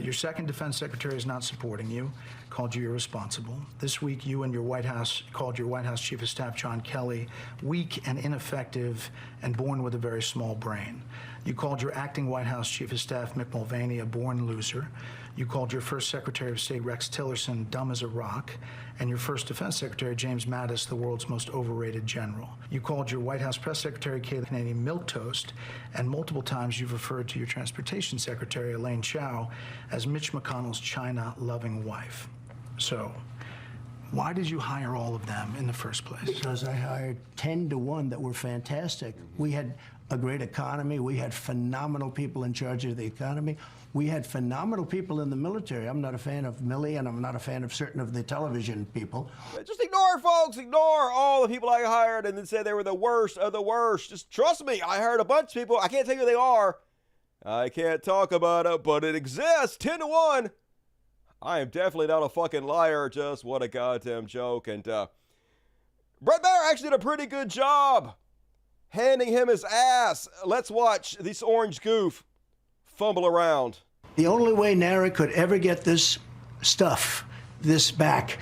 Your second defense secretary is not supporting you, called you irresponsible. This week, you and your White House called your White House Chief of Staff, John Kelly, weak and ineffective and born with a very small brain. You called your acting White House Chief of Staff, Mick Mulvaney, a born loser. You called your first Secretary of State, Rex Tillerson, dumb as a rock, and your first Defense Secretary, James Mattis, the world's most overrated general. You called your White House Press Secretary, Kayleigh Canadian, milquetoast, and multiple times you've referred to your Transportation Secretary, Elaine Chao, as Mitch McConnell's China-loving wife. So, why did you hire all of them in the first place? Because I hired 10 to 1 that were fantastic. We had a great economy. We had phenomenal people in charge of the economy. We had phenomenal people in the military. I'm not a fan of Milley, and I'm not a fan of certain of the television people. Just ignore, folks. Ignore all the people I hired and then say they were the worst of the worst. Just trust me. I hired a bunch of people. I can't tell you who they are. I can't talk about it, but it exists. 10 to 1. I am definitely not a fucking liar. Just what a goddamn joke. And Brett Baer actually did a pretty good job handing him his ass. Let's watch this orange goof fumble around. The only way NARA could ever get this stuff, this back,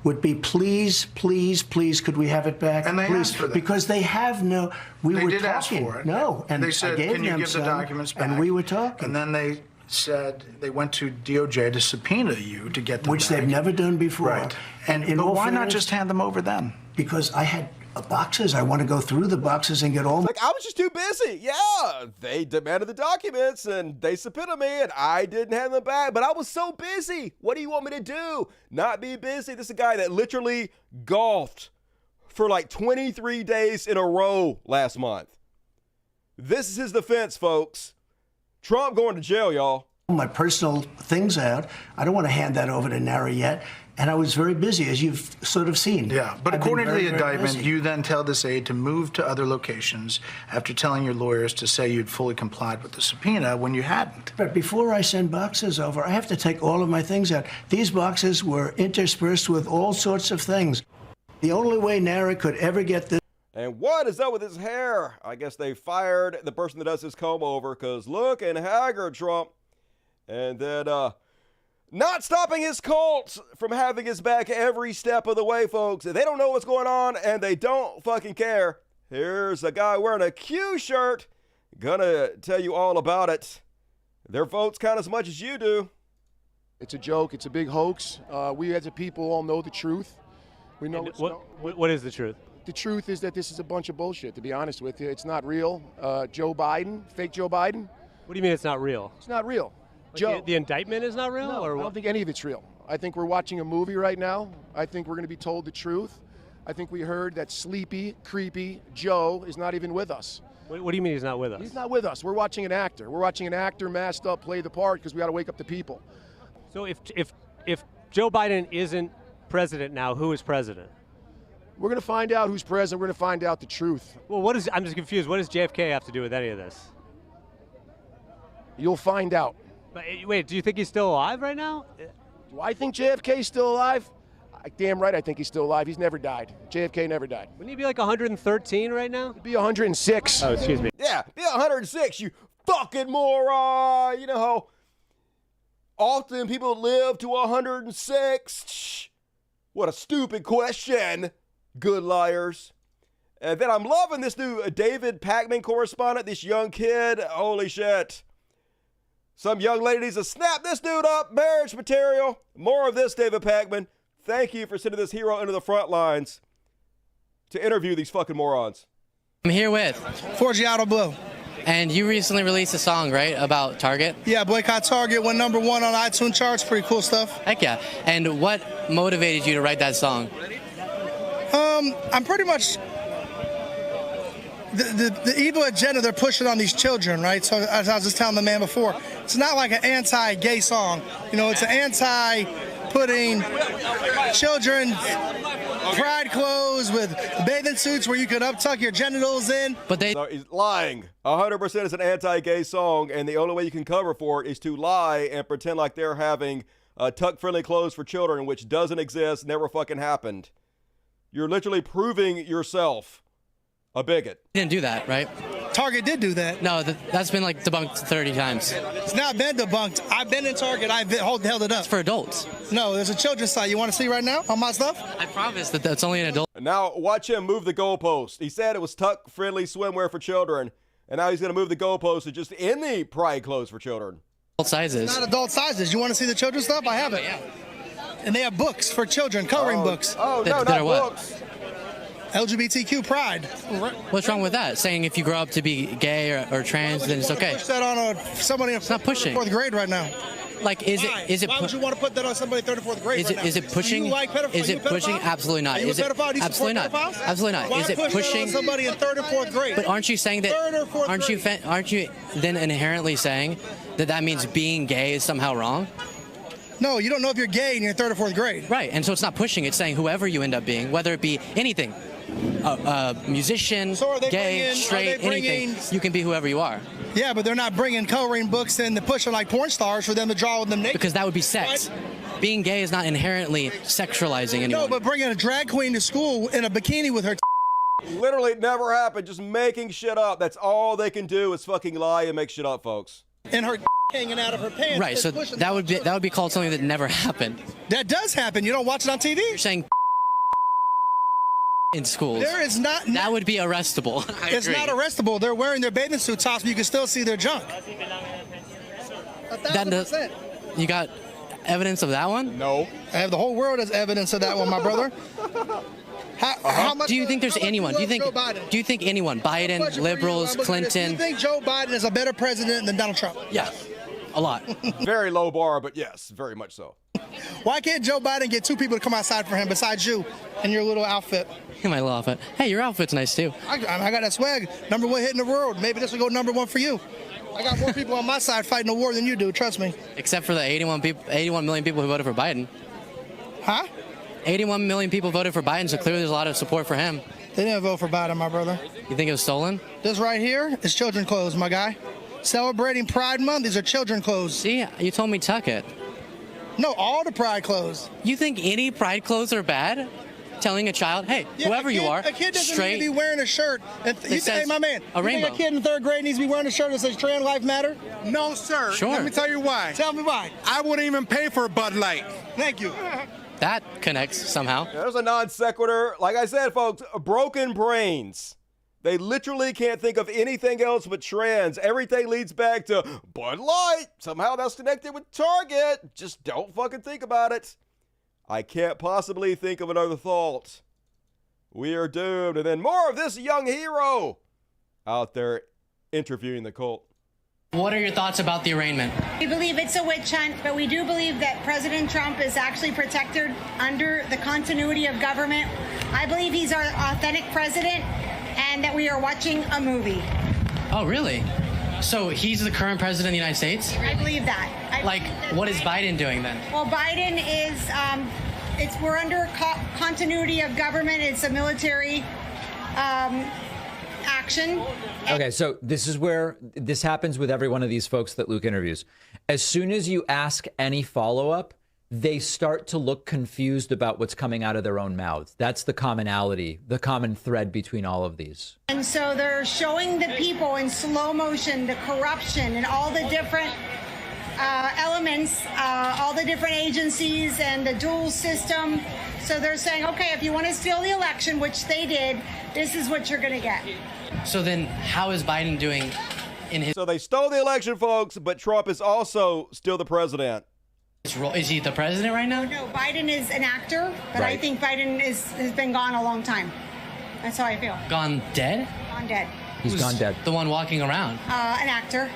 would be please, please, please, could we have it back? And they please, asked for that. because they have no. We They were did talking. ask for it. No, and they said, I gave "Can you them give the some, documents back?" and we were talking. And then they said they went to DOJ to subpoena you to get them Which they've never done before. Right. And in But all why not fairness, just hand them over then? Because I had boxes. I want to go through the boxes and get all. Like, I was just too busy. Yeah, they demanded the documents and they subpoenaed me and I didn't have them back, but I was so busy. What do you want me to do? Not be busy? This is a guy that literally golfed for like 23 days in a row last month. This is his defense, folks. Trump going to jail, y'all. My personal things out. I don't want to hand that over to NARA yet. And I was very busy, as you've sort of seen. Yeah, but I've been according to very, the very indictment, busy. you then tell this aide to move to other locations after telling your lawyers to say you'd fully complied with the subpoena when you hadn't. But before I send boxes over, I have to take all of my things out. These boxes were interspersed with all sorts of things. The only way NARA could ever get this. And what is up with his hair? I guess they fired the person that does his comb over because looking haggard, Trump. And then, not stopping his cult from having his back every step of the way, folks. They don't know what's going on, and they don't fucking care. Here's a guy wearing a Q shirt. Gonna tell you all about it. Their votes count as much as you do. It's a joke. It's a big hoax. We as a people all know the truth. We know what is the truth? The truth is that this is a bunch of bullshit, to be honest with you. It's not real. Joe Biden, fake Joe Biden. What do you mean it's not real? It's not real. Like Joe. the indictment is not real? No, or I what? don't think any of it's real. I think we're watching a movie right now. I think we're going to be told the truth. I think we heard that sleepy, creepy Joe is not even with us. What do you mean he's not with us? He's not with us. We're watching an actor. We're watching an actor masked up play the part because we got to wake up the people. So if Joe Biden isn't president now, who is president? We're going to find out who's president. We're going to find out the truth. Well, I'm just confused. What does JFK have to do with any of this? You'll find out. But, wait, do you think he's still alive right now? Do I think JFK's still alive? Damn right I think he's still alive. He's never died. JFK never died. Wouldn't he be like 113 right now? He'd be 106. Oh, excuse me. Yeah, be 106, you fucking moron. You know how often people live to 106? Shh. What a stupid question. Good liars. And then I'm loving this new David Pakman correspondent, this young kid. Holy shit. Some young lady needs to snap this dude up. Marriage material. More of this, David Pakman. Thank you for sending this hero into the front lines to interview these fucking morons. I'm here with Forgiato Blue. And you recently released a song, right, about Target? Yeah, Boycott Target went #1 on iTunes charts. Pretty cool stuff. Heck yeah. And what motivated you to write that song? I'm pretty much the evil agenda they're pushing on these children, right? So as I was just telling the man before, it's not like an anti-gay song. You know, it's an putting children pride clothes with bathing suits where you could uptuck your genitals in. But So he's lying. 100% is an anti-gay song, and the only way you can cover for it is to lie and pretend like they're having tuck-friendly clothes for children, which doesn't exist, never fucking happened. You're literally proving yourself a bigot. He didn't do that, right? Target did do that. No, that's been like debunked 30 times. It's not been debunked. I've been in Target. I've held it up. It's for adults. No, there's a children's site. You want to see right now on my stuff? I promise that that's only an adult. Now watch him move the goalpost. He said it was tuck-friendly swimwear for children, and now he's going to move the goalpost to just any pride clothes for children. Adult sizes. It's not adult sizes. You want to see the children's stuff? I have it. Yeah. And they have books for children, coloring books. Oh, no, That not are what? books. LGBTQ pride. What's wrong with that? Saying if you grow up to be gay or trans, then it's okay. Push that on somebody in not pushing. fourth grade right now. Like, is it? Why would you want to put that on somebody in third or fourth grade? Is it pushing? Do you like pedophiles? Is it pushing? Absolutely not. Are you Is a it? pedophile? Do you Absolutely support not. pedophiles? Absolutely not. Why Is it push that pushing? on somebody in third or fourth grade? But aren't you saying that? Third or fourth grade. Aren't you then inherently saying that means being gay is somehow wrong? No, you don't know if you're gay and you're in third or fourth grade. Right, and so it's not pushing. It's saying whoever you end up being, whether it be anything, musician, gay, straight, anything, you can be whoever you are. Yeah, but they're not bringing coloring books and pushing like porn stars for them to draw them naked. Because that would be sex. Right? Being gay is not inherently sexualizing anyone. No, but bringing a drag queen to school in a bikini with her. Literally, it never happened. Just making shit up. That's all they can do is fucking lie and make shit up, folks. And her hanging out of her pants. Right, so that would be called something that never happened. That does happen. You don't watch it on TV? You're saying in schools. There is not. That would be arrestable. It's not arrestable. They're wearing their bathing suit tops, but you can still see their junk. 1,000%. You got evidence of that one? No. I have the whole world as evidence of that one, my brother. How much? Do you think there's anyone? Do you think anyone? Biden, liberals, Clinton? Do you think Joe Biden is a better president than Donald Trump? Yeah, a lot. Very low bar, but yes, very much so. Why can't Joe Biden get two people to come outside for him besides you and your little outfit? My little outfit. Hey, your outfit's nice too. I got that swag. #1 hit in the world. Maybe this will go #1 for you. I got more people on my side fighting the war than you do. Trust me. Except for the 81 million people who voted for Biden. Huh? 81 million people voted for Biden, so clearly there's a lot of support for him. They didn't vote for Biden, my brother. You think it was stolen? This right here is children's clothes, my guy. Celebrating Pride Month, these are children's clothes. See, you told me tuck it. No, all the Pride clothes. You think any Pride clothes are bad? Telling a child, hey, whoever you are, a kid doesn't straight, need to be wearing a shirt. And you say, hey, my man, a you rainbow. think a kid in third grade needs to be wearing a shirt that says trans life matter? No, sir. Sure. Let me tell you why. Tell me why. I wouldn't even pay for a Bud Light. Thank you. That connects somehow. Yeah, there's a non sequitur. Like I said, folks, broken brains. They literally can't think of anything else but trans. Everything leads back to Bud Light. Somehow that's connected with Target. Just don't fucking think about it. I can't possibly think of another thought. We are doomed. And then more of this young hero out there interviewing the cult. What are your thoughts about the arraignment? We believe it's a witch hunt, but we do believe that President Trump is actually protected under the continuity of government. I believe he's our authentic president and that we are watching a movie. Oh, really? So he's the current president of the United States? I believe that. What is Biden doing then? Well, Biden is, we're under continuity of government. It's a military action. Okay, so this is where this happens with every one of these folks that Luke interviews. As soon as you ask any follow-up, they start to look confused about what's coming out of their own mouths. That's the commonality, the common thread between all of these. And so they're showing the people in slow motion, the corruption and all the different elements, all the different agencies and the dual system. So they're saying, okay, if you want to steal the election, which they did, this is what you're going to get. So then how is Biden doing in his... So they stole the election, folks, but Trump is also still the president. Is he the president right now? No, Biden is an actor, but Right. I think Biden has been gone a long time. That's how I feel. Gone dead? Gone dead. He's gone dead. The one walking around. An actor.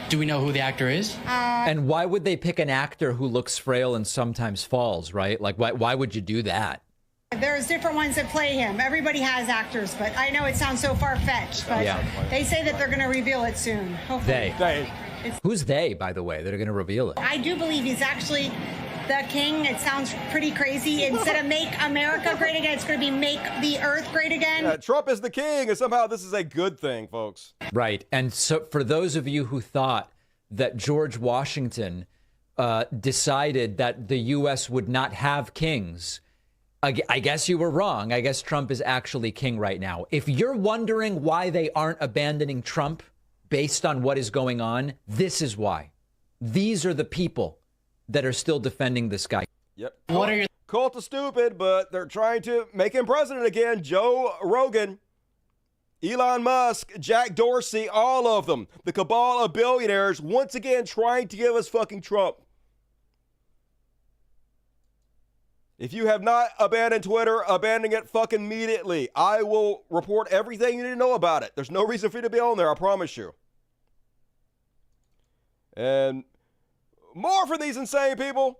Do we know who the actor is? And why would they pick an actor who looks frail and sometimes falls, right? Like, why would you do that? There's different ones that play him. Everybody has actors, but I know it sounds so far-fetched, but Yeah. they say that they're going to reveal it soon. Hopefully. They. Who's they, by the way, that are going to reveal it? I do believe he's actually the king. It sounds pretty crazy. Instead of make America great again, it's going to be make the earth great again. Yeah, Trump is the king, and somehow this is a good thing, folks. Right. And so for those of you who thought that George Washington decided that the U.S. would not have kings, I guess you were wrong. I guess Trump is actually king right now. If you're wondering why they aren't abandoning Trump based on what is going on, this is why. These are the people that are still defending this guy. Yep. What are your cult is stupid, but they're trying to make him president again. Joe Rogan, Elon Musk, Jack Dorsey, all of them. The cabal of billionaires once again trying to give us fucking Trump. If you have not abandoned Twitter, abandon it fucking immediately. I will report everything you need to know about it. There's no reason for you to be on there, I promise you. And more for these insane people.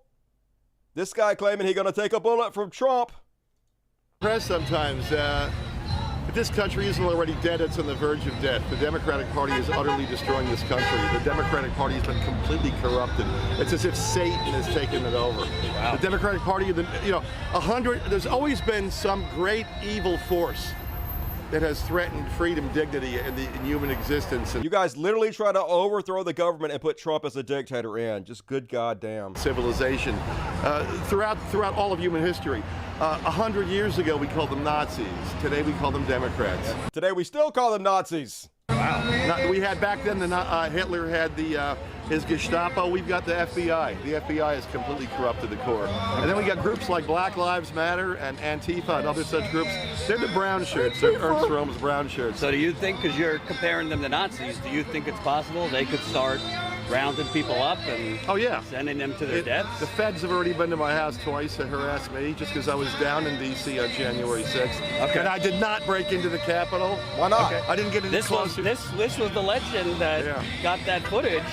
This guy claiming he's going to take a bullet from Trump. Press sometimes, if this country isn't already dead, it's on the verge of death. The Democratic Party is utterly destroying this country. The Democratic Party has been completely corrupted. It's as if Satan has taken it over. Wow. The Democratic Party, there's always been some great evil force that has threatened freedom, dignity, and human existence. And you guys literally try to overthrow the government and put Trump as a dictator in. Just good goddamn. Civilization. Throughout all of human history. 100 years ago, we called them Nazis. Today, we call them Democrats. Today, we still call them Nazis. Wow. We had back then, Hitler had his Gestapo. We've got the FBI. The FBI is completely corrupt to the core. And then we got groups like Black Lives Matter and Antifa and other such groups. They're the brown shirts. They're Ernst Röhm's brown shirts. So do you think, because you're comparing them to Nazis, do you think it's possible they could start rounding people up and sending them to their deaths? The feds have already been to my house twice to harass me just because I was down in D.C. on January 6th. Okay. And I did not break into the Capitol. Why not? Okay. I didn't get any closer. This was the legend that got that footage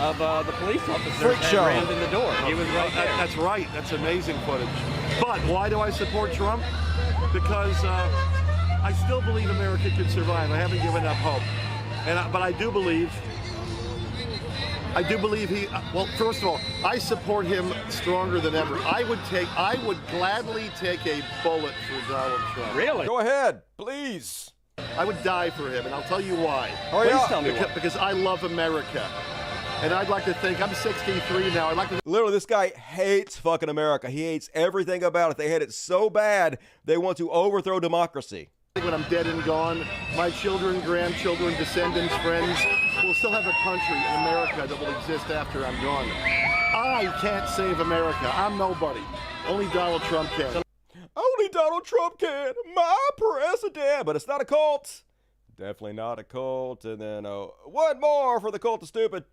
of the police officer that rammed in the door. He was right there. That's right. That's amazing footage. But why do I support Trump? Because I still believe America could survive. I haven't given up hope. But I do believe he. Well, first of all, I support him stronger than ever. I would gladly take a bullet for Donald Trump. Really? Go ahead, please. I would die for him, and I'll tell you why. Please tell me why. Because I love America. And I'd like to think, I'm 63 now, I'd like to... Literally, this guy hates fucking America. He hates everything about it. They hate it so bad, they want to overthrow democracy. When I'm dead and gone, my children, grandchildren, descendants, friends will still have a country in America that will exist after I'm gone. I can't save America. I'm nobody. Only Donald Trump can. Only Donald Trump can. My president. But it's not a cult. Definitely not a cult. And then one more for the cult of stupid.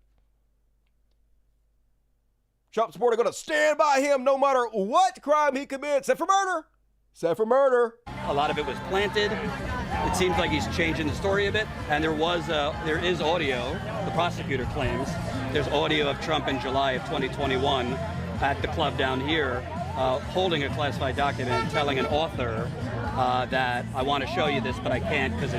Trump supporter going to stand by him no matter what crime he commits, except for murder. Except for murder. A lot of it was planted. It seems like he's changing the story a bit. And there is audio, the prosecutor claims, there's audio of Trump in July of 2021 at the club down here holding a classified document telling an author that I want to show you this, but I can't because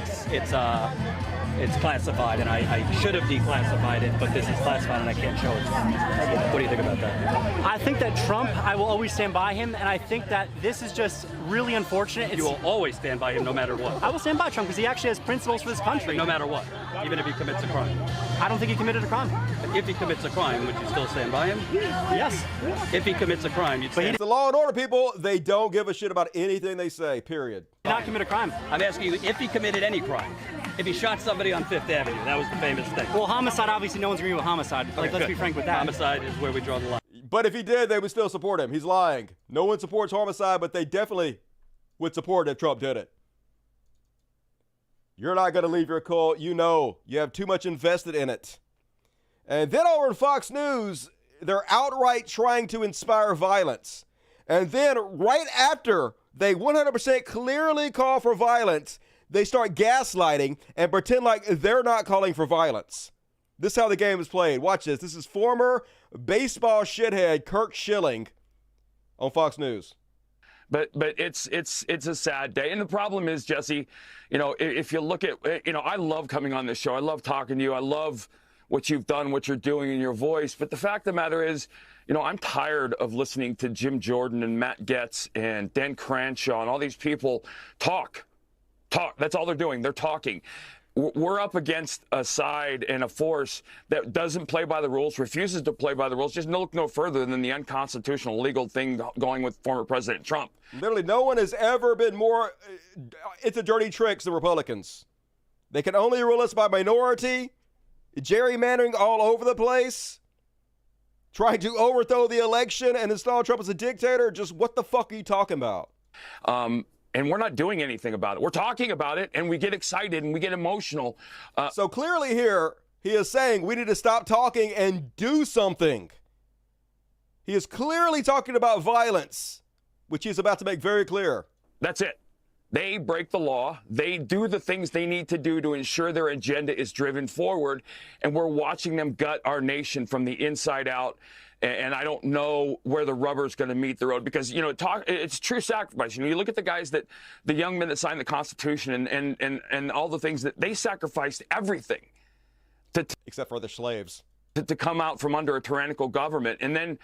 it's classified, and I should have declassified it, but this is classified and I can't show it. What do you think about that? I think that Trump, I will always stand by him, and I think that this is just really unfortunate. You will always stand by him no matter what. I will stand by Trump because he actually has principles for this country. No matter what, even if he commits a crime. I don't think he committed a crime. If he commits a crime, would you still stand by him? Yes. If he commits a crime, you'd stand. It's the law and order, people. They don't give a shit about anything they say, period. He did not commit a crime. I'm asking you if he committed any crime. If he shot somebody on Fifth Avenue, that was the famous thing. Well, homicide, obviously no one's agreeing with homicide. Like, let's be frank with that. Homicide is where we draw the line. But if he did, they would still support him. He's lying. No one supports homicide, but they definitely would support if Trump did it. You're not going to leave your cult. You know, you have too much invested in it. And then over in Fox News, they're outright trying to inspire violence. And then right after they 100% clearly call for violence, they start gaslighting and pretend like they're not calling for violence. This is how the game is played. Watch this. This is former baseball shithead Kirk Schilling on Fox News. But it's a sad day. And the problem is, Jesse, you know, if you look at, you know, I love coming on this show. I love talking to you. I love what you've done, what you're doing in your voice. But the fact of the matter is, You know, I'm tired of listening to Jim Jordan and Matt Gaetz and Dan Crenshaw and all these people talk. That's all they're doing. They're talking. We're up against a side and a force that doesn't play by the rules, refuses to play by the rules, just look no further than the unconstitutional legal thing going with former President Trump. Literally, no one has ever been more into dirty tricks than Republicans. They can only rule us by minority, gerrymandering all over the place, trying to overthrow the election and install Trump as a dictator. Just what the fuck are you talking about? And we're not doing anything about it. We're talking about it, and we get excited and we get emotional. So clearly here, he is saying we need to stop talking and do something. He is clearly talking about violence, which he's about to make very clear. That's it. They break the law. They do the things they need to do to ensure their agenda is driven forward, and we're watching them gut our nation from the inside out. And I don't know where the rubber's going to meet the road because, you know, it's true sacrifice. You know, you look at the young men that signed the Constitution and all the things that they sacrificed everything. Except for their slaves. To come out from under a tyrannical government. And then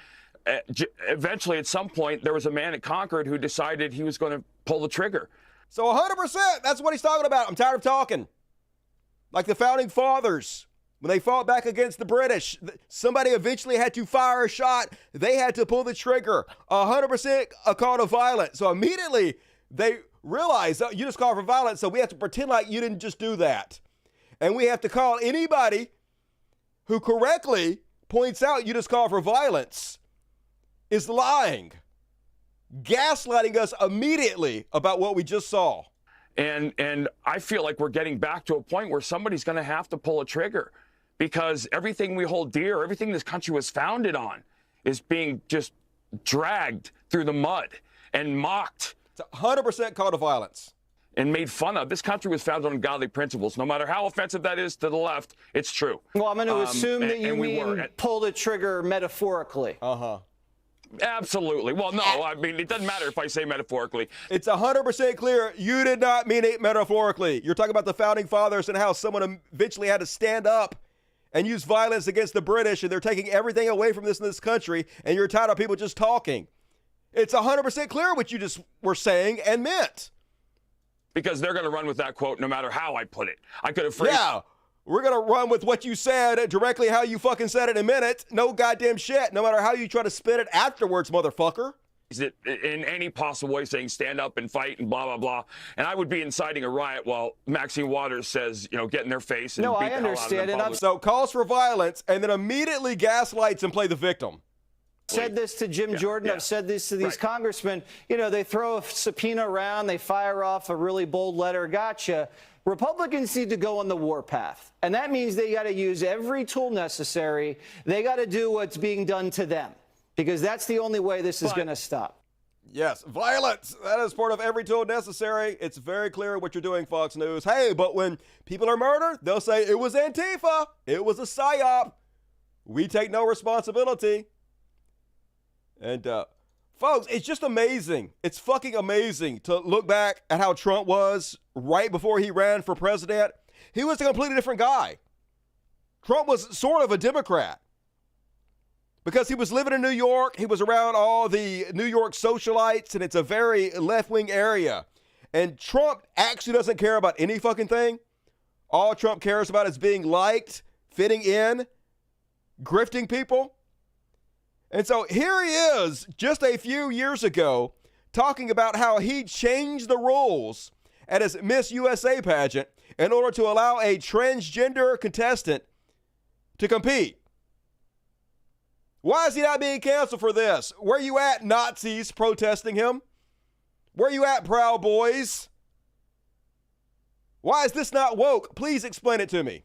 eventually at some point there was a man at Concord who decided he was going to pull the trigger. So 100%, that's what he's talking about. I'm tired of talking. Like the founding fathers. When they fought back against the British, somebody eventually had to fire a shot. They had to pull the trigger. 100% a call to violence. So immediately they realized, oh, you just called for violence, so we have to pretend like you didn't just do that. And we have to call anybody who correctly points out you just called for violence is lying, gaslighting us immediately about what we just saw. And I feel like we're getting back to a point where somebody's going to have to pull a trigger. Because everything we hold dear, everything this country was founded on, is being just dragged through the mud and mocked. It's 100% call to violence. And made fun of. This country was founded on godly principles. No matter how offensive that is to the left, it's true. Well, I'm going to assume that you mean pull the trigger metaphorically. Uh-huh. Absolutely. Well, no, I mean, it doesn't matter if I say metaphorically. It's 100% clear you did not mean it metaphorically. You're talking about the founding fathers and how someone eventually had to stand up and use violence against the British, and they're taking everything away from this country, and you're tired of people just talking. It's 100% clear what you just were saying and meant. Because they're going to run with that quote no matter how I put it. I could have phrased. Yeah, we're going to run with what you said directly how you fucking said it in a minute. No goddamn shit, no matter how you try to spin it afterwards, motherfucker. Is it in any possible way saying stand up and fight and blah, blah, blah. And I would be inciting a riot while Maxine Waters says, you know, get in their face and no, beat I the hell out of understand them. So calls for violence and then immediately gaslights and play the victim. Said this to Jim Jordan. I've said this to these congressmen. You know, they throw a subpoena around. They fire off a really bold letter. Gotcha. Republicans need to go on the warpath. And that means they got to use every tool necessary. They got to do what's being done to them because that's the only way this is going to stop. Yes, violence. That is part of every tool necessary. It's very clear what you're doing, Fox News. Hey, but when people are murdered, they'll say it was Antifa. It was a psyop. We take no responsibility. And, folks, it's just amazing. It's fucking amazing to look back at how Trump was right before he ran for president. He was a completely different guy. Trump was sort of a Democrat. Because he was living in New York, he was around all the New York socialites, and it's a very left-wing area. And Trump actually doesn't care about any fucking thing. All Trump cares about is being liked, fitting in, grifting people. And so here he is, just a few years ago, talking about how he changed the rules at his Miss USA pageant in order to allow a transgender contestant to compete. Why is he not being canceled for this? Where you at, Nazis protesting him? Where you at, Proud Boys? Why is this not woke? Please explain it to me.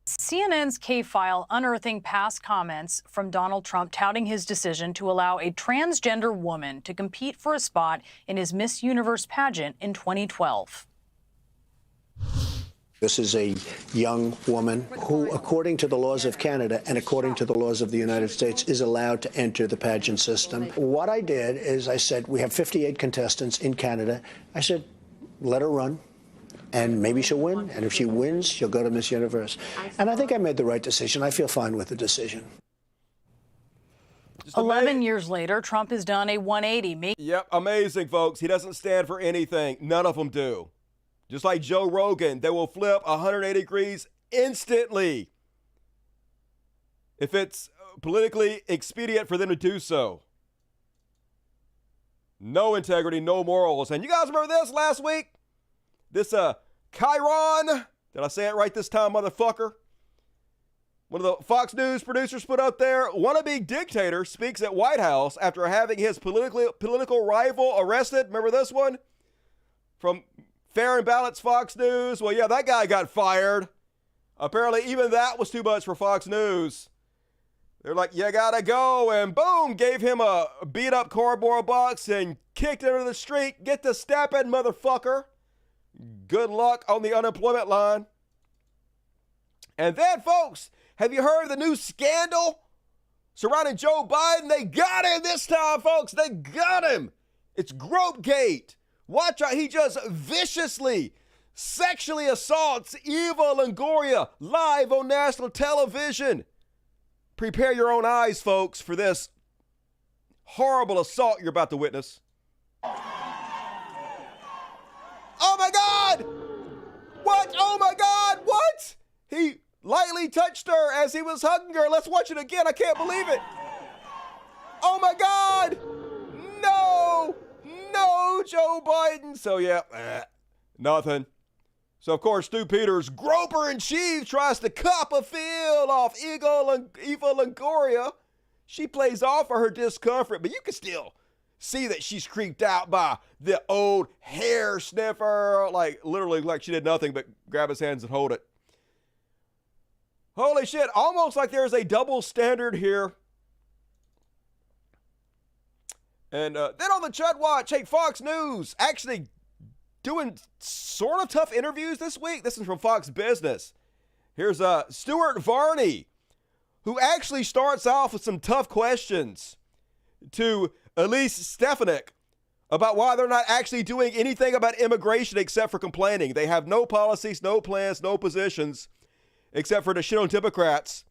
CNN's K-File unearthing past comments from Donald Trump touting his decision to allow a transgender woman to compete for a spot in his Miss Universe pageant in 2012. This is a young woman who, according to the laws of Canada and according to the laws of the United States, is allowed to enter the pageant system. What I did is I said, we have 58 contestants in Canada. I said, let her run. and maybe she'll win. And if she wins, she'll go to Miss Universe. And I think I made the right decision. I feel fine with the decision. 11 years later, Trump has done a 180. Yep, amazing, folks. He doesn't stand for anything. None of them do. Just like Joe Rogan, they will flip 180 degrees instantly if it's politically expedient for them to do so. No integrity, no morals. And you guys remember this last week? This Chiron, did I say it right this time, motherfucker? One of the Fox News producers put up there, wannabe dictator speaks at White House after having his political rival arrested. Remember this one? From Fair and Balanced Fox News. Well, yeah, that guy got fired. Apparently, even that was too much for Fox News. They're like, you gotta go, and boom, gave him a beat-up cardboard box and kicked him into the street. Get to stepping, motherfucker. Good luck on the unemployment line. And then, folks, have you heard of the new scandal surrounding Joe Biden? They got him this time, folks. They got him. It's Gropegate. Watch out. He just viciously sexually assaults Eva Longoria live on national television. Prepare your own eyes, folks, for this horrible assault you're about to witness. Oh, my God. What? Oh, my God. What? He lightly touched her as he was hugging her. Let's watch it again. I can't believe it. Oh, my God. No. No, Joe Biden. So, yeah, nothing. So, of course, Stu Peters, groper-in-chief, tries to cop a feel off Eva Longoria. She plays off of her discomfort, but you can still see that she's creeped out by the old hair sniffer, like literally like she did nothing but grab his hands and hold it. Holy shit, almost like there's a double standard here. And then on the Chud Watch, hey, Fox News actually doing sort of tough interviews this week. This is from Fox Business. Here's Stuart Varney, who actually starts off with some tough questions to Elise Stefanik about why they're not actually doing anything about immigration except for complaining. They have no policies, no plans, no positions, except for to shit on Democrats.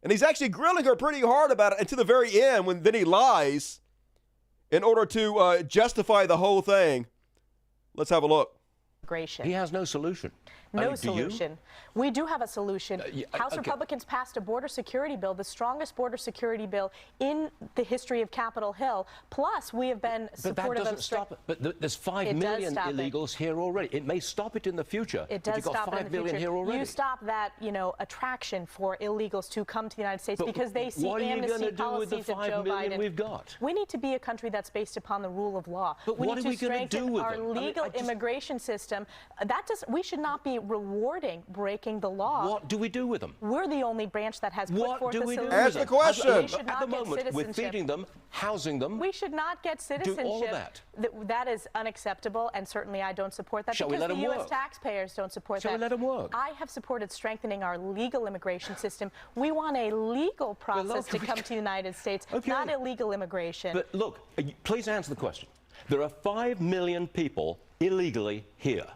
And he's actually grilling her pretty hard about it until the very end when then he lies in order to justify the whole thing. Let's have a look. He has no solution. No solution. We do have a solution. House Republicans passed a border security bill, the strongest border security bill in the history of Capitol Hill. Plus, we have been supportive of... But that doesn't stop it. But there's 5 million illegals here already. It may stop it in the future. It does stop it in the future. Here already. You stop that, attraction for illegals to come to the United States because they see amnesty policies of Joe Biden. We've got? We need to be a country that's based upon the rule of law. But what are we going to do with our legal immigration system. We should not be rewarding breaking the law. What do we do with them? We're the only branch that has put forth a solution. Answer the question. At the moment, we're feeding them, housing them. We should not get citizenship. Do all of that. That is unacceptable, and certainly I don't support that Shall we let because the them U.S. work? taxpayers don't support Shall that. we let them work? I have supported strengthening our legal immigration system. We want a legal process to come to the United States, not illegal immigration. But look, please answer the question. There are 5 million people illegally here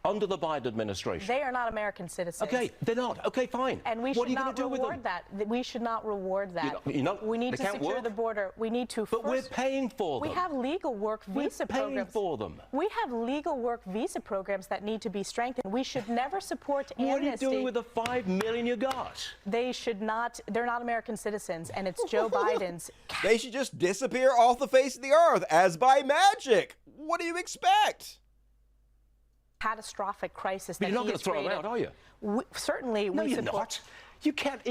under the Biden administration. They are not American citizens. Okay, they're not. Okay, fine. And we what should are you not do reward with them? that. We should not reward that. We need to secure the border. We need to. But we're paying for them. We have legal work visa programs. We're paying for them. We have legal work visa programs that need to be strengthened. We should never support amnesty. What are you doing with the 5 million you got? They should not. They're not American citizens, and it's Joe Biden's. They should just disappear off the face of the earth as by magic. What do you expect? Catastrophic crisis. But you're not going to throw them out, are you? Certainly, no, we you're support. not. You can't.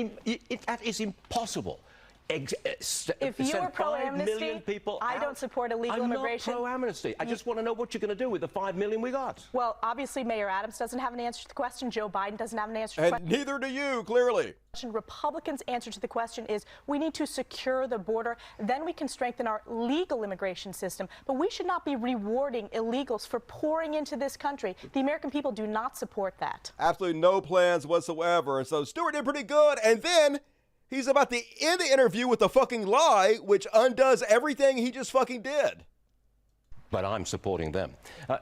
That is impossible. If you're pro-amnesty, I don't support illegal immigration. I'm not pro-amnesty. I just want to know what you're going to do with the 5 million we got. Well, obviously, Mayor Adams doesn't have an answer to the question. Joe Biden doesn't have an answer to the question. And neither do you, clearly. Republicans' answer to the question is we need to secure the border. Then we can strengthen our legal immigration system. But we should not be rewarding illegals for pouring into this country. The American people do not support that. Absolutely no plans whatsoever. And so Stewart did pretty good. And then he's about to end the interview with a fucking lie, which undoes everything he just fucking did. But I'm supporting them.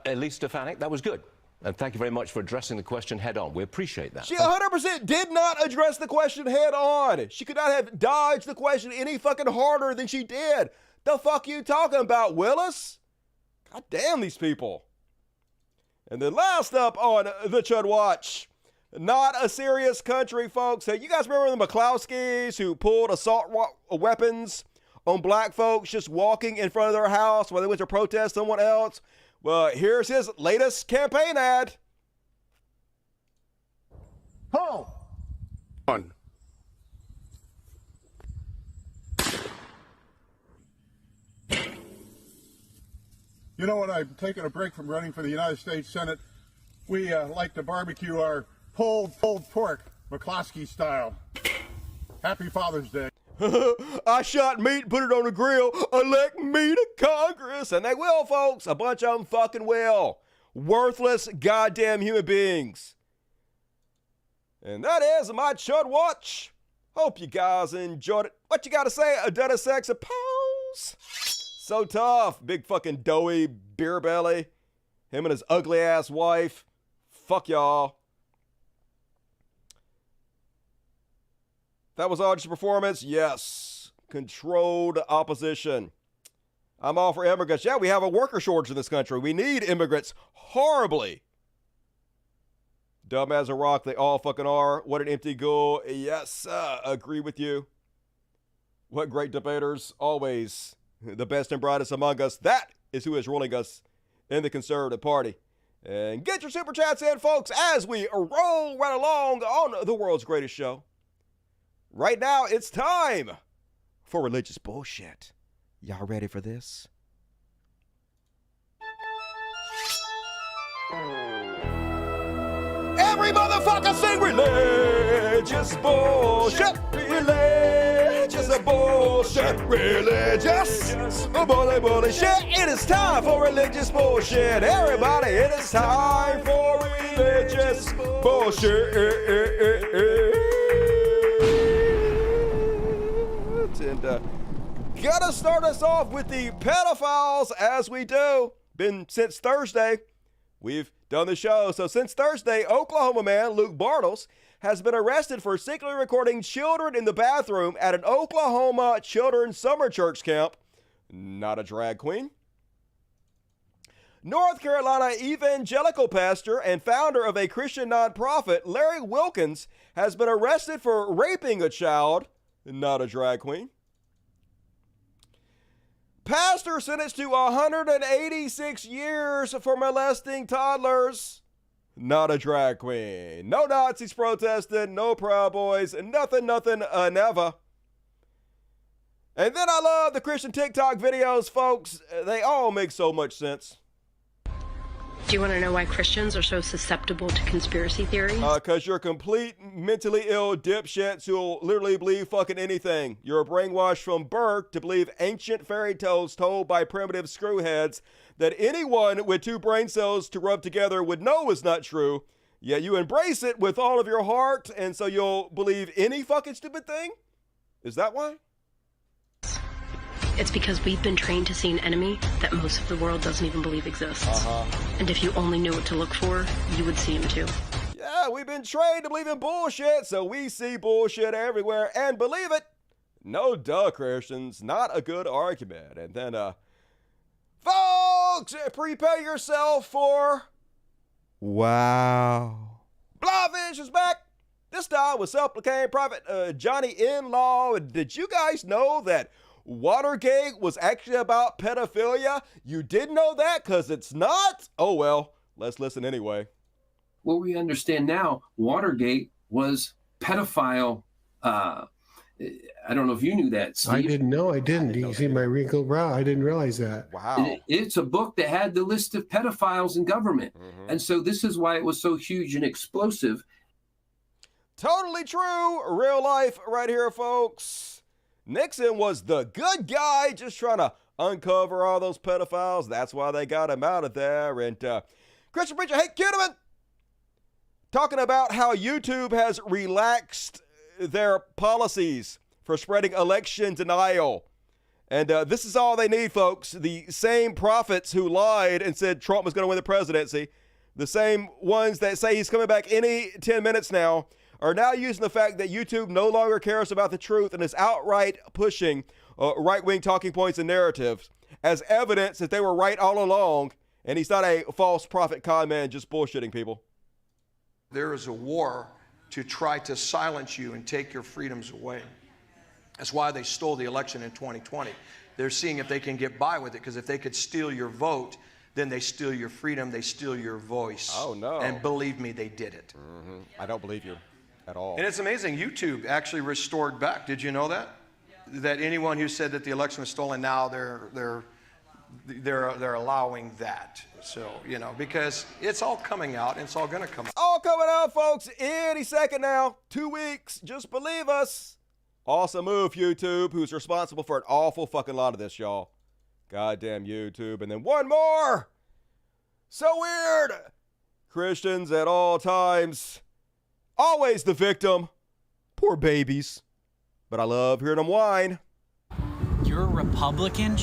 Elise Stefanik, that was good. And thank you very much for addressing the question head on. We appreciate that. She 100% did not address the question head on. She could not have dodged the question any fucking harder than she did. The fuck you talking about, Willis? God damn these people. And then last up on the Chud Watch, not a serious country, folks. Hey, you guys remember the McCloskeys who pulled assault weapons on black folks just walking in front of their house while they went to protest someone else? Well, here's his latest campaign ad. Pull. On. You know, when I'm taking a break from running for the United States Senate, we like to barbecue our pulled pork, McCloskey style. Happy Father's Day. I shot meat and put it on the grill. Elect me to Congress. And they will, folks. A bunch of them fucking will. Worthless goddamn human beings. And that is my Chud Watch. Hope you guys enjoyed it. What you got to say? A done a sex a pose? So tough. Big fucking doughy beer belly. Him and his ugly ass wife. Fuck y'all. That was all just a performance? Yes. Controlled opposition. I'm all for immigrants. Yeah, we have a worker shortage in this country. We need immigrants horribly. Dumb as a rock, they all fucking are. What an empty goal. Yes, agree with you. What great debaters. Always the best and brightest among us. That is who is ruling us in the Conservative Party. And get your super chats in, folks, as we roll right along on the world's greatest show. Right now, it's time for religious bullshit. Y'all ready for this? Every motherfucker sing religious bullshit. Religious bullshit. Religious bullshit. It is time for religious bullshit. Everybody, it is time for religious bullshit. And gotta start us off with the pedophiles as we do. Been since Thursday. We've done the show. So since Thursday, Oklahoma man Luke Bartles has been arrested for secretly recording children in the bathroom at an Oklahoma children's summer church camp. Not a drag queen. North Carolina evangelical pastor and founder of a Christian nonprofit, Larry Wilkins, has been arrested for raping a child. Not a drag queen. Pastor sentenced to 186 years for molesting toddlers. Not a drag queen. No Nazis protesting, no Proud Boys, nothing, never. And then I love the Christian TikTok videos, folks. They all make so much sense. Do you want to know why Christians are so susceptible to conspiracy theories? Because you're complete mentally ill dipshits who'll literally believe fucking anything. You're brainwashed from birth to believe ancient fairy tales told by primitive screwheads that anyone with two brain cells to rub together would know is not true. Yet you embrace it with all of your heart, and so you'll believe any fucking stupid thing? Is that why? It's because we've been trained to see an enemy that most of the world doesn't even believe exists. And if you only knew what to look for, you would see him too. Yeah, we've been trained to believe in bullshit, so we see bullshit everywhere and believe it. No duh, Christians. Not a good argument. And then, folks, prepare yourself for... Wow. Blowfish is back. This time with self-proclaimed prophet Johnny In-Law. Did you guys know that Watergate was actually about pedophilia? You didn't know that because it's not? Oh, well, let's listen anyway. What we understand now, Watergate was pedophile. I don't know if you knew that, Steve. I didn't know. I didn't. You see my wrinkled brow? I didn't realize that. Wow. It's a book that had the list of pedophiles in government. And so this is why it was so huge and explosive. Totally true. Real life right here, folks. Nixon was the good guy just trying to uncover all those pedophiles. That's why they got him out of there. And Christian preacher, hey, Kinnaman, talking about how YouTube has relaxed their policies for spreading election denial. And this is all they need, folks. The same prophets who lied and said Trump was going to win the presidency the same ones that say he's coming back any 10 minutes now, are now using the fact that YouTube no longer cares about the truth and is outright pushing right-wing talking points and narratives as evidence that they were right all along, and he's not a false prophet con man just bullshitting people. There is a war to try to silence you and take your freedoms away. That's why they stole the election in 2020. They're seeing if they can get by with it, because if they could steal your vote, then they steal your freedom, they steal your voice. Oh, no. And believe me, they did it. Mm-hmm. I don't believe you at all. And it's amazing, YouTube actually restored back. Did you know that? That anyone who said that the election was stolen, now they're allowing that. So, you know, because it's all coming out and it's all going to come out. All coming out, folks, any second now. 2 weeks. Just believe us. Awesome move, YouTube, who's responsible for an awful fucking lot of this, y'all. Goddamn YouTube. And then one more. So weird. Christians at all times. Always the victim. Poor babies. But I love hearing them whine. You're a Republican?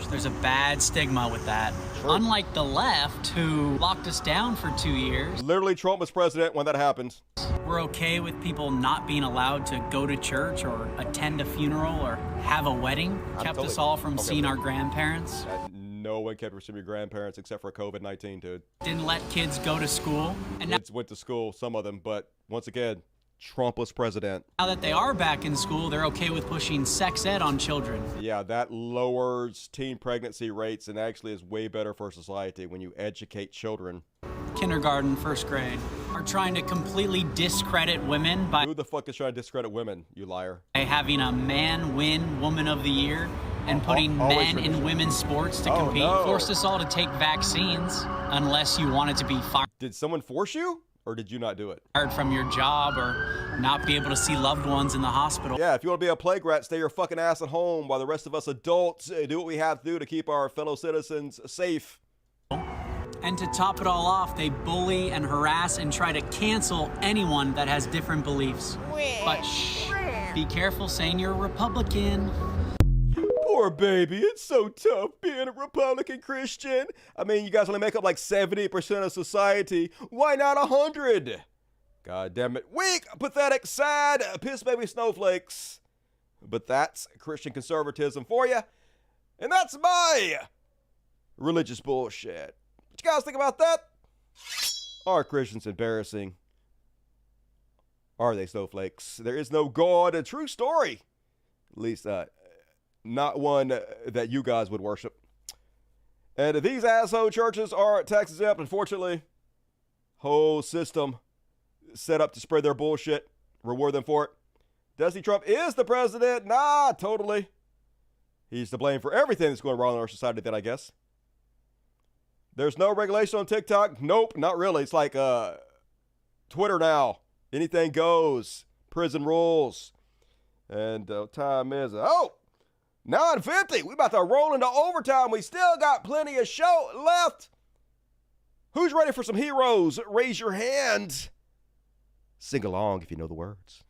There's a bad stigma with that. Sure. Unlike the left, who locked us down for 2 years. Literally, Trump was president when that happened. We're okay with people not being allowed to go to church or attend a funeral or have a wedding. Kept us all from seeing our grandparents. No one kept us from your grandparents except for COVID-19, dude. Didn't let kids go to school. And kids went to school, some of them, but once again, Trump was president. Now that they are back in school, they're okay with pushing sex ed on children. Yeah, that lowers teen pregnancy rates and actually is way better for society when you educate children. Kindergarten, first grade, are trying to completely discredit women by... Who the fuck is trying to discredit women, you liar? By having a man win Woman of the Year and putting men in women's sports to compete. No. Forced us all to take vaccines unless you wanted to be fired. Did someone force you? Or did you not do it? Fired from your job or not be able to see loved ones in the hospital. Yeah, if you want to be a plague rat, stay your fucking ass at home while the rest of us adults do what we have to do to keep our fellow citizens safe. And to top it all off, they bully and harass and try to cancel anyone that has different beliefs. But shh, be careful saying you're a Republican. Poor baby, it's so tough being a Republican Christian. I mean, you guys only make up like 70% of society. Why not 100? God damn it. Weak, pathetic, sad, piss baby snowflakes. But that's Christian conservatism for you. And that's my religious bullshit. What you guys think about that? Are Christians embarrassing? Are they snowflakes? There is no God, a true story. At least, not one that you guys would worship. And these asshole churches are tax exempt, unfortunately. Whole system set up to spread their bullshit. Reward them for it. Dusty Trump is the president. Nah, totally. He's to blame for everything that's going wrong in our society then, I guess. There's no regulation on TikTok. Nope, not really. It's like Twitter now. Anything goes. Prison rules. And time is... 9:50. We about to roll into overtime. We still got plenty of show left. Who's ready for some heroes? Raise your hand. Sing along if you know the words.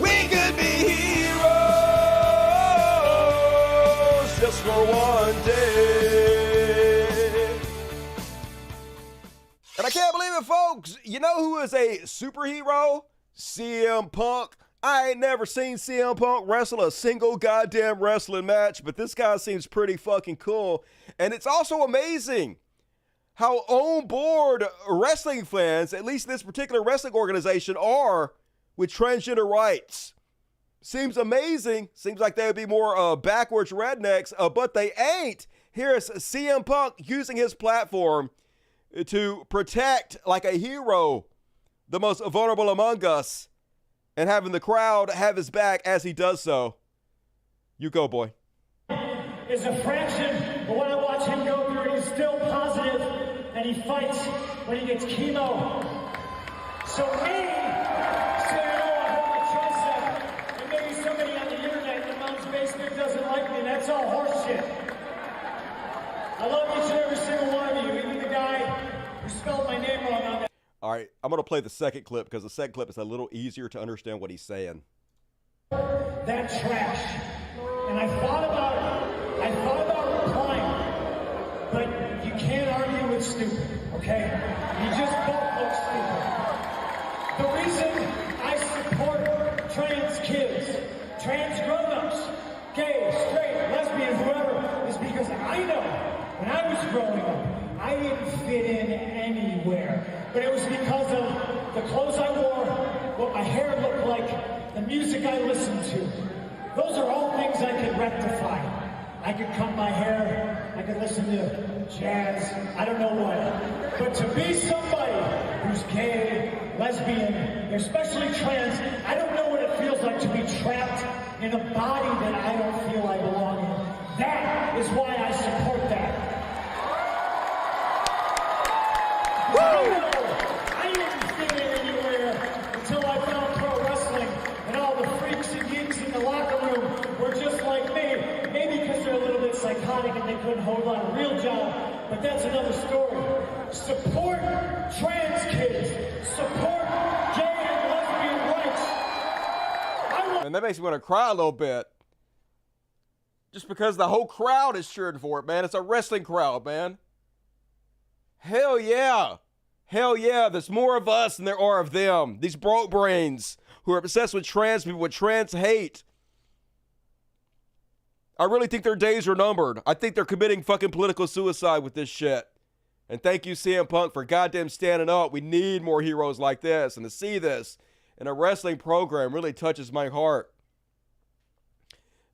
We could be heroes just for one day. And I can't believe it, folks. You know who is a superhero? CM Punk. I ain't never seen CM Punk wrestle a single goddamn wrestling match, but this guy seems pretty fucking cool. And it's also amazing how on board wrestling fans, at least this particular wrestling organization, are with transgender rights. Seems amazing. Seems like they would be more backwards rednecks, but they ain't. Here's CM Punk using his platform to protect, like a hero, the most vulnerable among us, and having the crowd have his back as he does so. You go, boy. It's a fraction, but when I watch him go through it, he's still positive, and he fights when he gets chemo. So me, saying, oh, I hope I trust him, and maybe somebody on the internet in mom's basement doesn't like me, that's all horseshit. I love each and every single one of you, even the guy who spelled my name wrong on that. All right, I'm going to play the second clip because the second clip is a little easier to understand what he's saying. That trash. And I thought about replying, but you can't argue with stupid, okay? You just both look stupid. The reason I support trans kids, trans grown-ups, gay, straight, lesbian, whoever, is because I know when I was growing up, I didn't fit in anywhere. But it was because of the clothes I wore, what my hair looked like, the music I listened to. Those are all things I could rectify. I could cut my hair, I could listen to jazz, I don't know what. But to be somebody who's gay, lesbian, especially trans, I don't know what it feels like to be trapped in a body that I don't feel I belong in. That is why I support that. I didn't fit in anywhere until I found pro wrestling, and all the freaks and geeks in the locker room were just like me. Maybe because they're a little bit psychotic and they couldn't hold on a real job, but that's another story. Support trans kids. Support gay and lesbian rights. And that makes me want to cry a little bit. Just because the whole crowd is cheering for it, man. It's a wrestling crowd, man. Hell yeah. Hell yeah. There's more of us than there are of them. These broke brains who are obsessed with trans people, with trans hate. I really think their days are numbered. I think they're committing fucking political suicide with this shit. And thank you, CM Punk, for goddamn standing up. We need more heroes like this. And to see this in a wrestling program really touches my heart.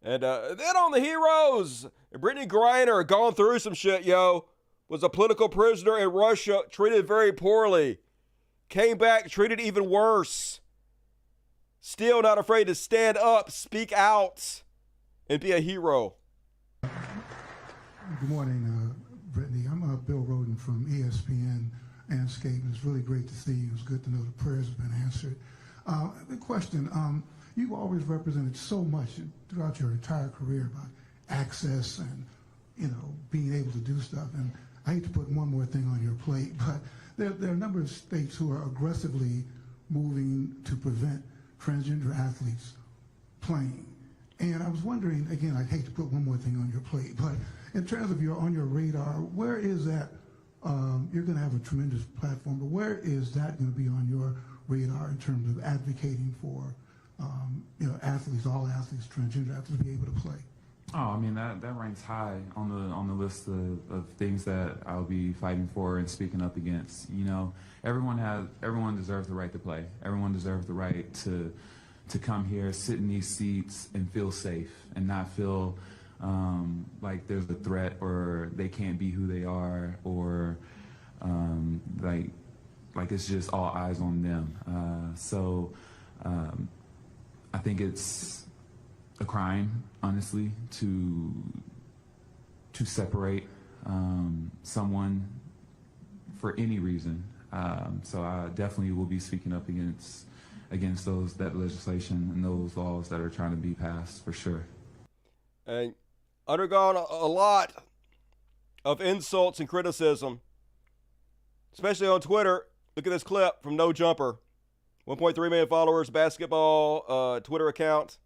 And then on the heroes, Brittany Griner gone through some shit, yo. Was a political prisoner in Russia, treated very poorly. Came back, treated even worse. Still not afraid to stand up, speak out, and be a hero. Good morning, Brittany. I'm Bill Roden from ESPN and Scape. It's really great to see you. It's good to know the prayers have been answered. The question, you've always represented so much throughout your entire career about access and, being able to do stuff. And I hate to put one more thing on your plate, but there are a number of states who are aggressively moving to prevent transgender athletes playing. And I was wondering, again, I hate to put one more thing on your plate, but in terms of on your radar, where is that? You're going to have a tremendous platform, but where is that going to be on your radar in terms of advocating for, athletes, all athletes, transgender athletes to be able to play? Oh, I mean, that ranks high on the list of things that I'll be fighting for and speaking up against. Everyone deserves the right to play. Everyone deserves the right to come here, sit in these seats, and feel safe and not feel like there's a threat or they can't be who they are or like it's just all eyes on them. So I think it's a crime, honestly, to separate someone for any reason. So I definitely will be speaking up against that legislation and those laws that are trying to be passed, for sure. And undergone a lot of insults and criticism, especially on Twitter. Look at this clip from No Jumper. 1.3 million followers, basketball Twitter account.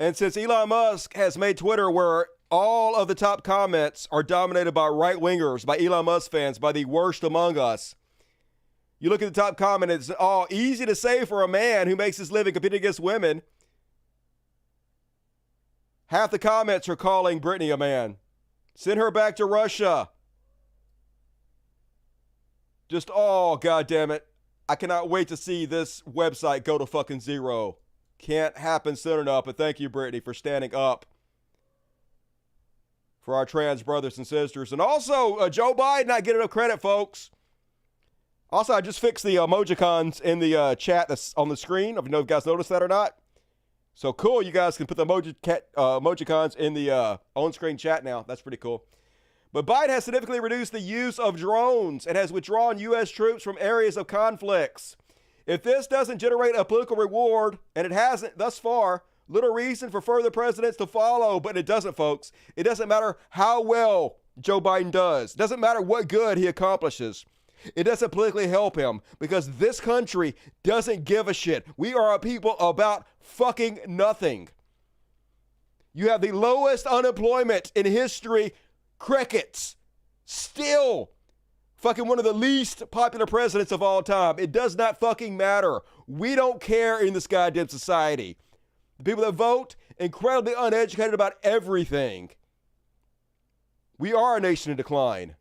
And since Elon Musk has made Twitter where all of the top comments are dominated by right-wingers, by Elon Musk fans, by the worst among us, you look at the top comment, it's all easy to say for a man who makes his living competing against women. Half the comments are calling Brittany a man. Send her back to Russia. Just, goddammit. I cannot wait to see this website go to fucking zero. Can't happen soon enough, but thank you, Brittany, for standing up for our trans brothers and sisters. And also, Joe Biden not getting enough credit, folks. Also, I just fixed the emojicons in the chat that's on the screen. I don't know if you guys noticed that or not. So cool, you guys can put the emojicons in the on-screen chat now. That's pretty cool. But Biden has significantly reduced the use of drones and has withdrawn U.S. troops from areas of conflicts. If this doesn't generate a political reward, and it hasn't thus far, little reason for further presidents to follow. But it doesn't, folks. It doesn't matter how well Joe Biden does. It doesn't matter what good he accomplishes. It doesn't politically help him because this country doesn't give a shit. We are a people about fucking nothing. You have the lowest unemployment in history. Crickets. Still fucking one of the least popular presidents of all time. It does not fucking matter. We don't care in this goddamn society. The people that vote, incredibly uneducated about everything. We are a nation in decline.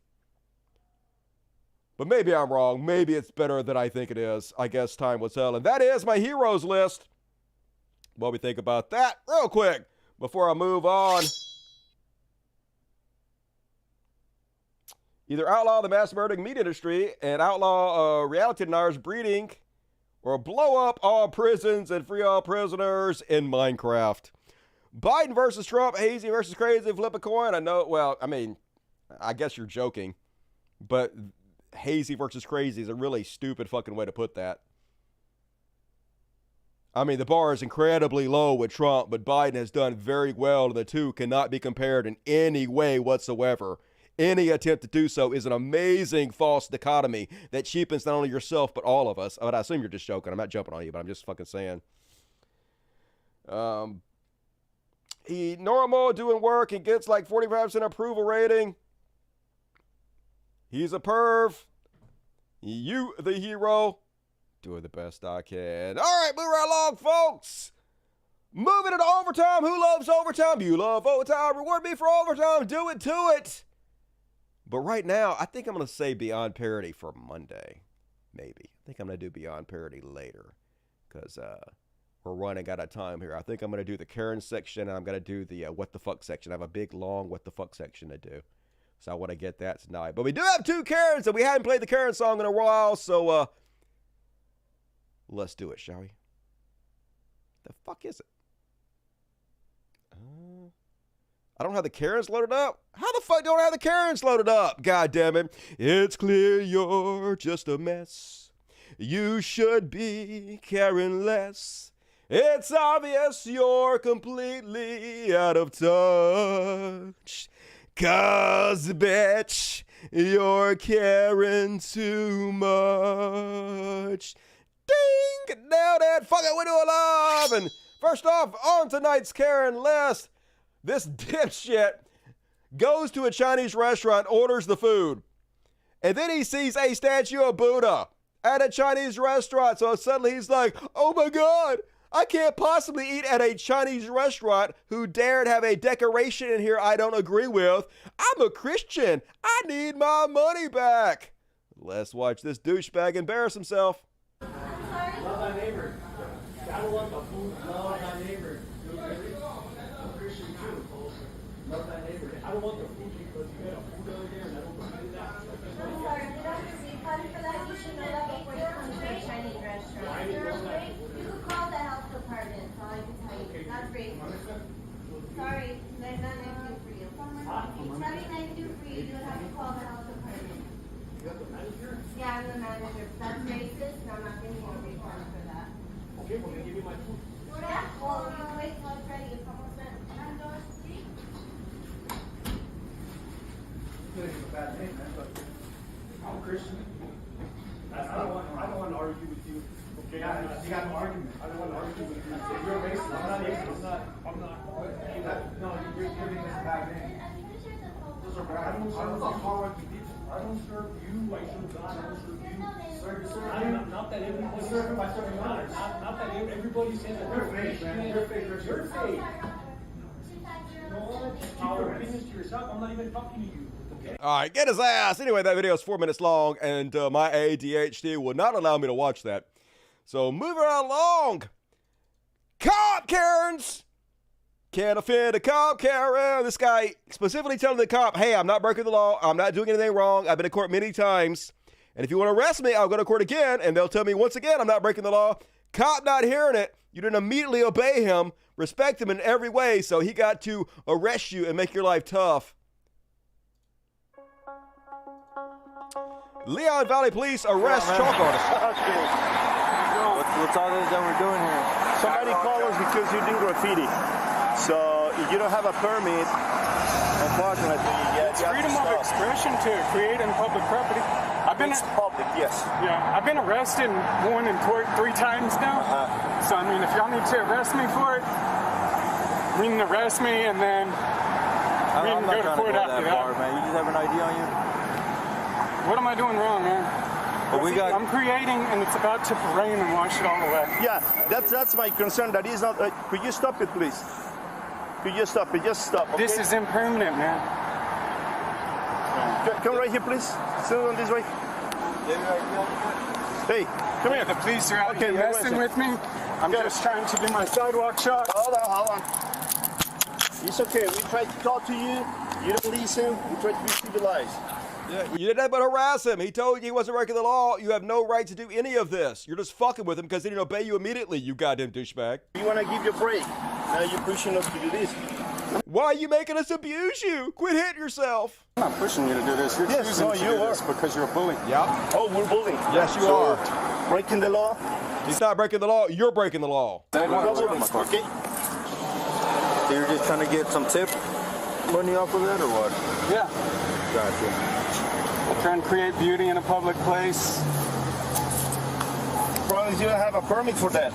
But maybe I'm wrong. Maybe it's better than I think it is. I guess time will tell. And that is my heroes list. What we think about that real quick before I move on. Either outlaw the mass murdering meat industry and outlaw reality deniers breeding, or blow up all prisons and free all prisoners in Minecraft. Biden versus Trump, hazy versus crazy, flip a coin. I know, well, I mean, I guess you're joking, but hazy versus crazy is a really stupid fucking way to put that. I mean, the bar is incredibly low with Trump, but Biden has done very well, and the two cannot be compared in any way whatsoever. Any attempt to do so is an amazing false dichotomy that cheapens not only yourself, but all of us. But I assume you're just joking. I'm not jumping on you, but I'm just fucking saying. He normal, doing work, and gets like 45% approval rating. He's a perv. You, the hero. Doing the best I can. All right, move right along, folks. Moving into overtime. Who loves overtime? You love overtime. Reward me for overtime. Do it to it. But right now, I think I'm going to say Beyond Parody for Monday. Maybe. I think I'm going to do Beyond Parody later. Because we're running out of time here. I think I'm going to do the Karen section. And I'm going to do the what the fuck section. I have a big, long what the fuck section to do. So I want to get that tonight. But we do have two Karens, and we haven't played the Karen song in a while. So let's do it, shall we? The fuck is it? I don't have the Karens loaded up. How the fuck don't I have the Karens loaded up? God damn it. It's clear you're just a mess. You should be caring less. It's obvious you're completely out of touch. 'Cause, bitch, you're caring too much. Ding! Nailed it. Fuck it, we do it live. And first off, on tonight's Karen list, this dipshit goes to a Chinese restaurant, orders the food, and then he sees a statue of Buddha at a Chinese restaurant. So suddenly he's like, oh my God, I can't possibly eat at a Chinese restaurant who dared have a decoration in here I don't agree with. I'm a Christian. I need my money back. Let's watch this douchebag embarrass himself. Love thy neighbor. Gotta love the food. Love thy neighbor. I'm Christian too. Love thy neighbor. I don't want the food because you got a food over there and I don't want to do that. I'm sorry, did I receive funds for that? You should know that before you come to a Chinese restaurant. You could call the health department, so I can tell you. Not free. Sorry, there's nothing I can do for you. There's nothing I can do for you. You would have to call the health department. You're the manager? Yeah, I'm the manager. That's racist, and I'm not giving you a refund for that. Okay, well, then give me my food. Yeah, well, you can wait till it's ready. It's almost done. It's a bad name, man, but I'm a Christian. I don't want to argue with you. Okay, you got an argument. I don't want to argue with you. You're racist. I'm not racist. I'm not. No, you're giving us a bad name. I don't serve hardworking people. I don't serve you. I serve God. I don't serve you. Not that everybody serves by serving others. Not that everybody says that you're fake, man. You're fake. You're fake. No, just keep your business to yourself. I'm not even talking to you. All right, get his ass. Anyway, that video is 4 minutes long, and my ADHD will not allow me to watch that. So moving right along. Cop Karens. Can't offend a cop, Karen. This guy specifically telling the cop, hey, I'm not breaking the law. I'm not doing anything wrong. I've been to court many times. And if you want to arrest me, I'll go to court again, and they'll tell me once again I'm not breaking the law. Cop not hearing it. You didn't immediately obey him, respect him in every way, so he got to arrest you and make your life tough. Leon Valley Police arrest chalk artist. What's all this that we're doing here? Somebody called us because you do graffiti. So if you don't have a permit, unfortunately, it's freedom of expression to create on public property. I've been public, yes. Yeah, I've been arrested and going in court 3 times now. So I mean, if y'all need to arrest me for it, we can arrest me and then we can go to court after that. Man. You just have an ID on you? What am I doing wrong, man? But I'm creating, and it's about to rain and wash it all away. Yeah, that's my concern. That is not. Could you stop it, please? Could you stop it? Just stop. Okay? This is impermanent, man. Come right here, please. Sit on this way. Hey, come here. The police are out here messing with me. I'm just trying to do my sidewalk shot. Hold on. It's okay. We tried to talk to you. You don't listen. We try to be civilized. Yeah, you did nothing but harass him. He told you he wasn't breaking the law. You have no right to do any of this. You're just fucking with him because he didn't obey you immediately, you goddamn douchebag. You want to give you a break. Now you're pushing us to do this. Why are you making us abuse you? Quit hitting yourself. I'm not pushing you to do this. You're choosing to do this because you're a bully. Yeah. Oh, we're bullying. Yes, you are. Breaking the law? He's not breaking the law. You're breaking the law. Okay. So you're just trying to get some tip money off of that or what? Yeah. Gotcha. Trying to create beauty in a public place. Problem is you don't have a permit for that.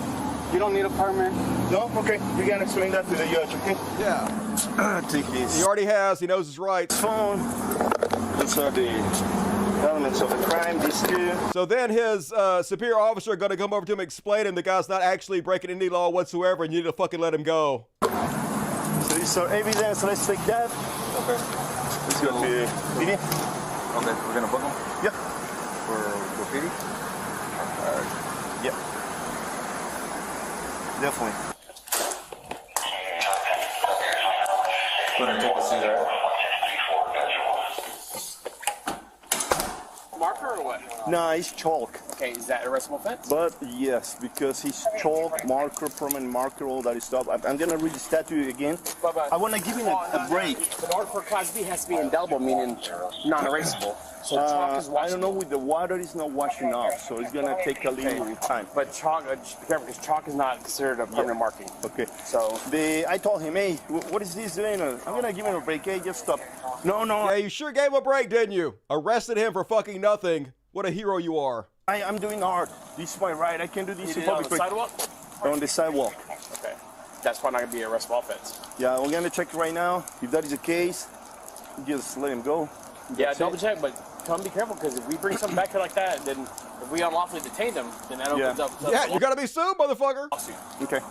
You don't need a permit. No? Okay. You can explain that to the judge, okay? Yeah. Take this. He already has. He knows his rights. Phone. These are the elements of the crime. These two. So then his superior officer going to come over to him and explain him the guy's not actually breaking any law whatsoever and you need to fucking let him go. So these are evidence. Let's take that. Okay. Let's go to video. Okay, we're gonna book them? Yeah. For graffiti? Yeah. Definitely. Gonna take the seat, right? Marker or what? No, it's chalk. Okay, is that arrestable offense? But yes, because he's chalk, marker, permanent marker, all that stuff. I'm gonna read the statute again. I wanna give him a break. In order for Class B, it has to be indelible, meaning non-erasable. So chalk is washing. I don't know, with the water is not washing off, so it's gonna take a little time. But chalk, be careful, because chalk is not considered a permanent marking. Okay. So I told him, hey, what is this doing? I'm gonna give him a break. Hey, just stop. No. Yeah, you sure gave him a break, didn't you? Arrested him for fucking nothing. What a hero you are. I'm doing art. This is my right. I can do this in public. On the sidewalk? On the sidewalk. Okay. That's probably not going to be an arrestable offense. Yeah, we're going to check right now. If that is the case, just let him go. Yeah, double check, but tell him be careful, because if we bring something back here like that, then if we unlawfully detain them, then that opens up. Yeah, you got to be sued, motherfucker. Okay.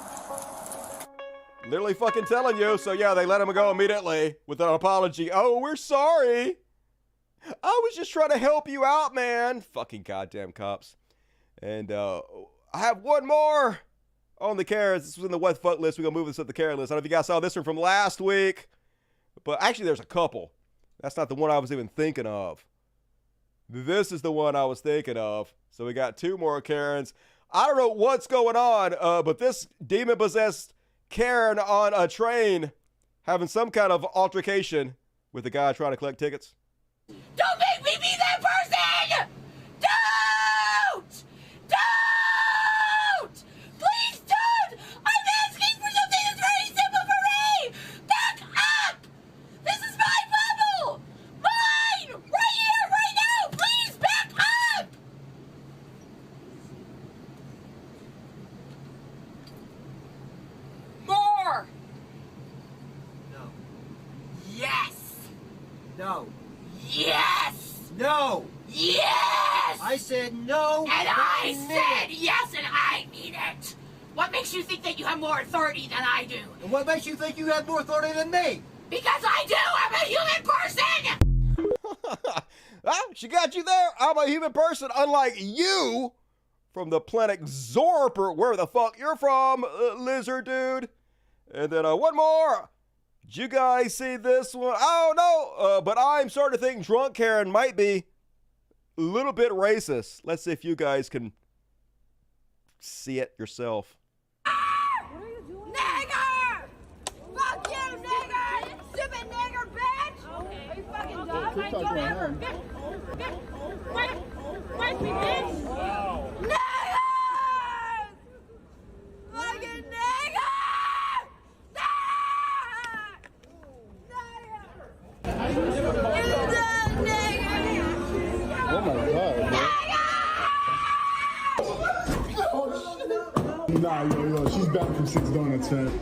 Literally fucking telling you. So yeah, they let him go immediately with an apology. Oh, we're sorry. I was just trying to help you out, man. Fucking goddamn cops. And I have one more on the Karens. This was in the what fuck list. We're going to move this up the Karen list. I don't know if you guys saw this one from last week. But actually, there's a couple. That's not the one I was even thinking of. This is the one I was thinking of. So we got 2 more Karens. I don't know what's going on, but this demon-possessed Karen on a train having some kind of altercation with the guy trying to collect tickets. Don't make me be that person! Don't! Don't! Please don't! I'm asking for something that's very simple for me! Back up! This is my bubble! Mine! Right here, right now! Please back up! More! No. Yes! No. Yes! No! Yes! I said no. And I said yes, and I mean it! What makes you think that you have more authority than I do? And what makes you think you have more authority than me? Because I do! I'm a human person! Ah, she got you there. I'm a human person, unlike you from the planet Zorper, where the fuck you're from, lizard dude. And then one more. Did you guys see this one? Oh, no, but I'm starting to think Drunk Karen might be a little bit racist. Let's see if you guys can see it yourself. Nigger! Fuck you, nigger! Stupid nigger, bitch! Are you fucking dumb? I don't ever. Wipe me, bitch! Nigger! Fucking nigger! Oh my God. Yo, she's back from 6 donuts, man.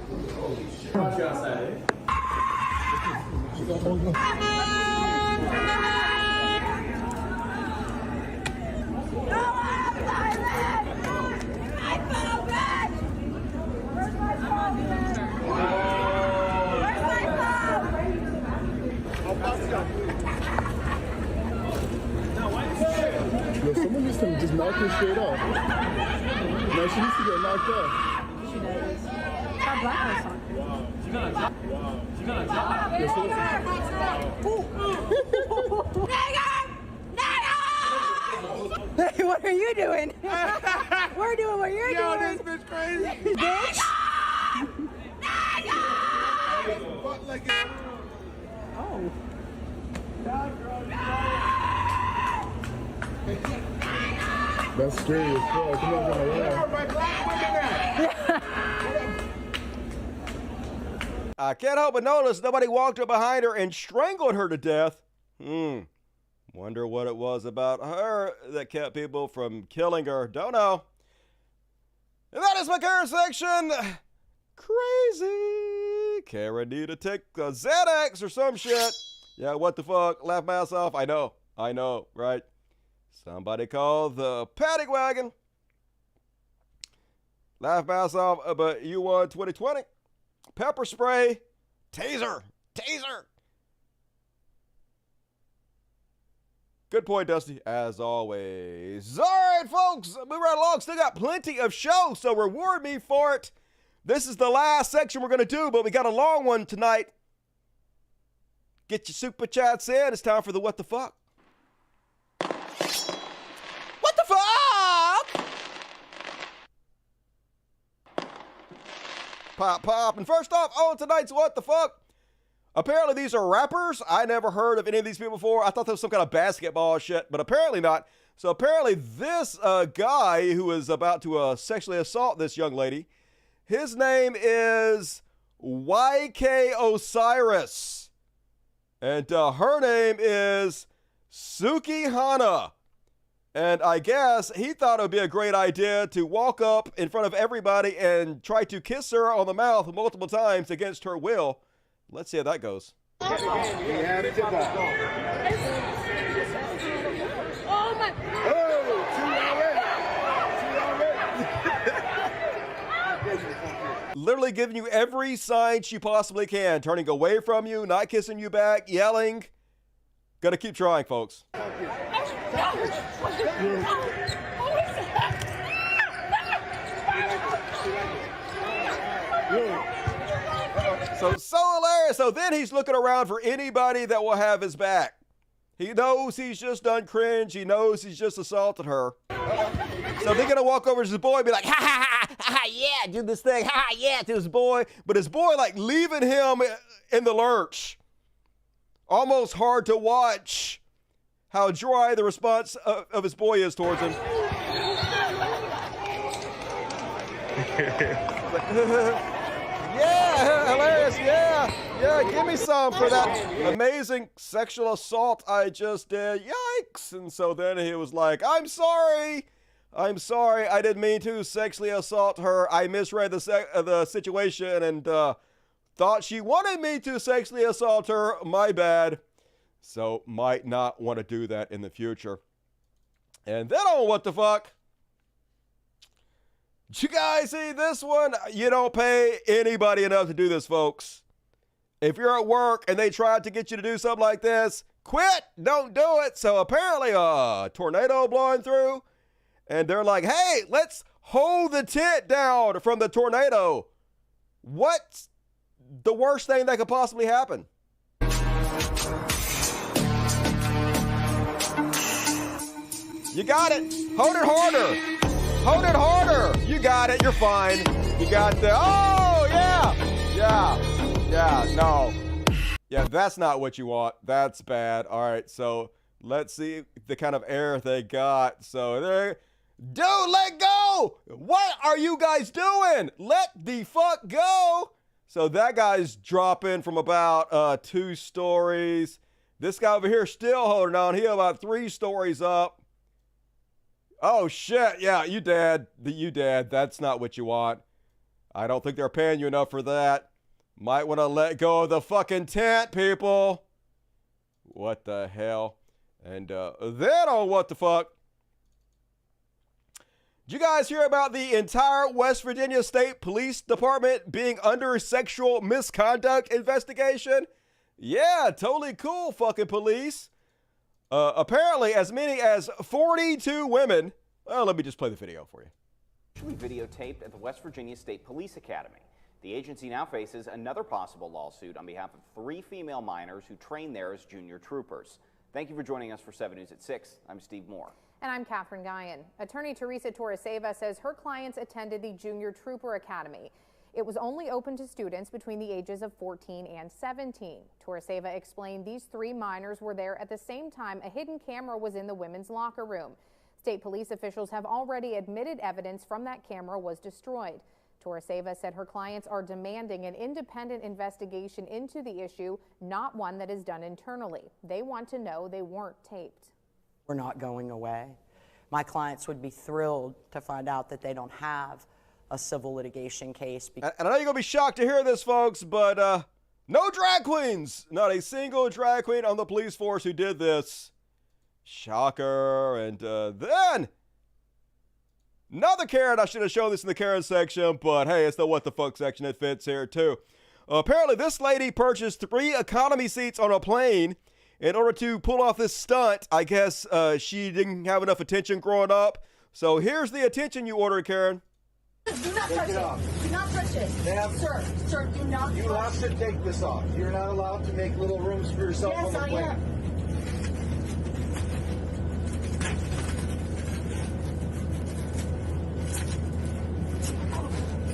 Yo, someone needs to just knock her straight off. No, she needs to get knocked off. She does. That black girl song. She's gonna drop. She's gonna drop. Hey, what are you doing? We're doing what you're doing. Yo, this bitch crazy. Bitch. Oh. That's scary as fuck. I'm not gonna lie. I can't help but notice nobody walked up behind her and strangled her to death. Wonder what it was about her that kept people from killing her. Don't know. And that is my current section. Crazy. Kara need to take a Xanax or some shit. Yeah, what the fuck? Laugh my ass off. I know, right? Somebody called the paddock wagon. Laugh my ass off, but you won 2020. Pepper spray. Taser. Good point, Dusty, as always. All right, folks, move right along. Still got plenty of show, so reward me for it. This is the last section we're going to do, but we got a long one tonight. Get your super chats in. It's time for the What the Fuck. What the fuck? Pop. And first off, on tonight's What the Fuck, apparently these are rappers. I never heard of any of these people before. I thought there was some kind of basketball shit, but apparently not. So apparently this guy who is about to sexually assault this young lady, his name is YK Osiris. And her name is Suki Hana. And I guess he thought it would be a great idea to walk up in front of everybody and try to kiss her on the mouth multiple times against her will. Let's see how that goes. Oh my. Literally giving you every sign she possibly can. Turning away from you, not kissing you back, yelling. Gotta keep trying, folks. So hilarious. So then he's looking around for anybody that will have his back. He knows he's just done cringe. He knows he's just assaulted her. So they're gonna walk over to his boy and be like, ha ha ha ha, yeah, do this thing, ha ha, yeah, to his boy. But his boy like leaving him in the lurch. Almost hard to watch how dry the response of his boy is towards him. Yeah, hilarious, yeah, give me some for that amazing sexual assault I just did, yikes. And so then he was like, I'm sorry, I didn't mean to sexually assault her, I misread the situation and thought she wanted me to sexually assault her, my bad. So might not want to do that in the future. And then on What the Fuck? Did you guys see this one? You don't pay anybody enough to do this, folks. If you're at work and they try to get you to do something like this, quit, don't do it. So apparently a tornado blowing through and they're like, hey, let's hold the tent down from the tornado. What's the worst thing that could possibly happen? You got it. Hold it harder. Hold it harder. You got it. You're fine. You got the, oh, yeah, no. Yeah, that's not what you want. That's bad. All right, so let's see the kind of error they got. So there, dude, let go. What are you guys doing? Let the fuck go. So that guy's dropping from about 2 stories. This guy over here still holding on. He about 3 stories up. Oh shit, yeah, you dead. That's not what you want. I don't think they're paying you enough for that. Might want to let go of the fucking tent, people. What the hell? And then on what the fuck? Did you guys hear about the entire West Virginia State Police Department being under sexual misconduct investigation? Yeah, totally cool, fucking police. Apparently, as many as 42 women. Well, let me just play the video for you. Videotaped at the West Virginia State Police Academy. The agency now faces another possible lawsuit on behalf of 3 female minors who trained there as junior troopers. Thank you for joining us for 7 News at 6. I'm Steve Moore. And I'm Catherine Guyon. Attorney Teresa Torreseva says her clients attended the Junior Trooper Academy. It was only open to students between the ages of 14 and 17. Torreseva explained these 3 minors were there at the same time a hidden camera was in the women's locker room. State police officials have already admitted evidence from that camera was destroyed. Torreseva said her clients are demanding an independent investigation into the issue, not one that is done internally. They want to know they weren't taped. We're not going away. My clients would be thrilled to find out that they don't have a civil litigation case. And I know you're going to be shocked to hear this, folks, but no drag queens. Not a single drag queen on the police force who did this. Shocker. And then another Karen. I should have shown this in the Karen section, but hey, it's the what the fuck section. It fits here too. Apparently, this lady purchased 3 economy seats on a plane in order to pull off this stunt. I guess she didn't have enough attention growing up. So here's the attention you ordered, Karen. Do not touch it. Do not touch it. Sir, do not touch it. You have to take this off. You're not allowed to make little rooms for yourself on the plane. Yes, I am.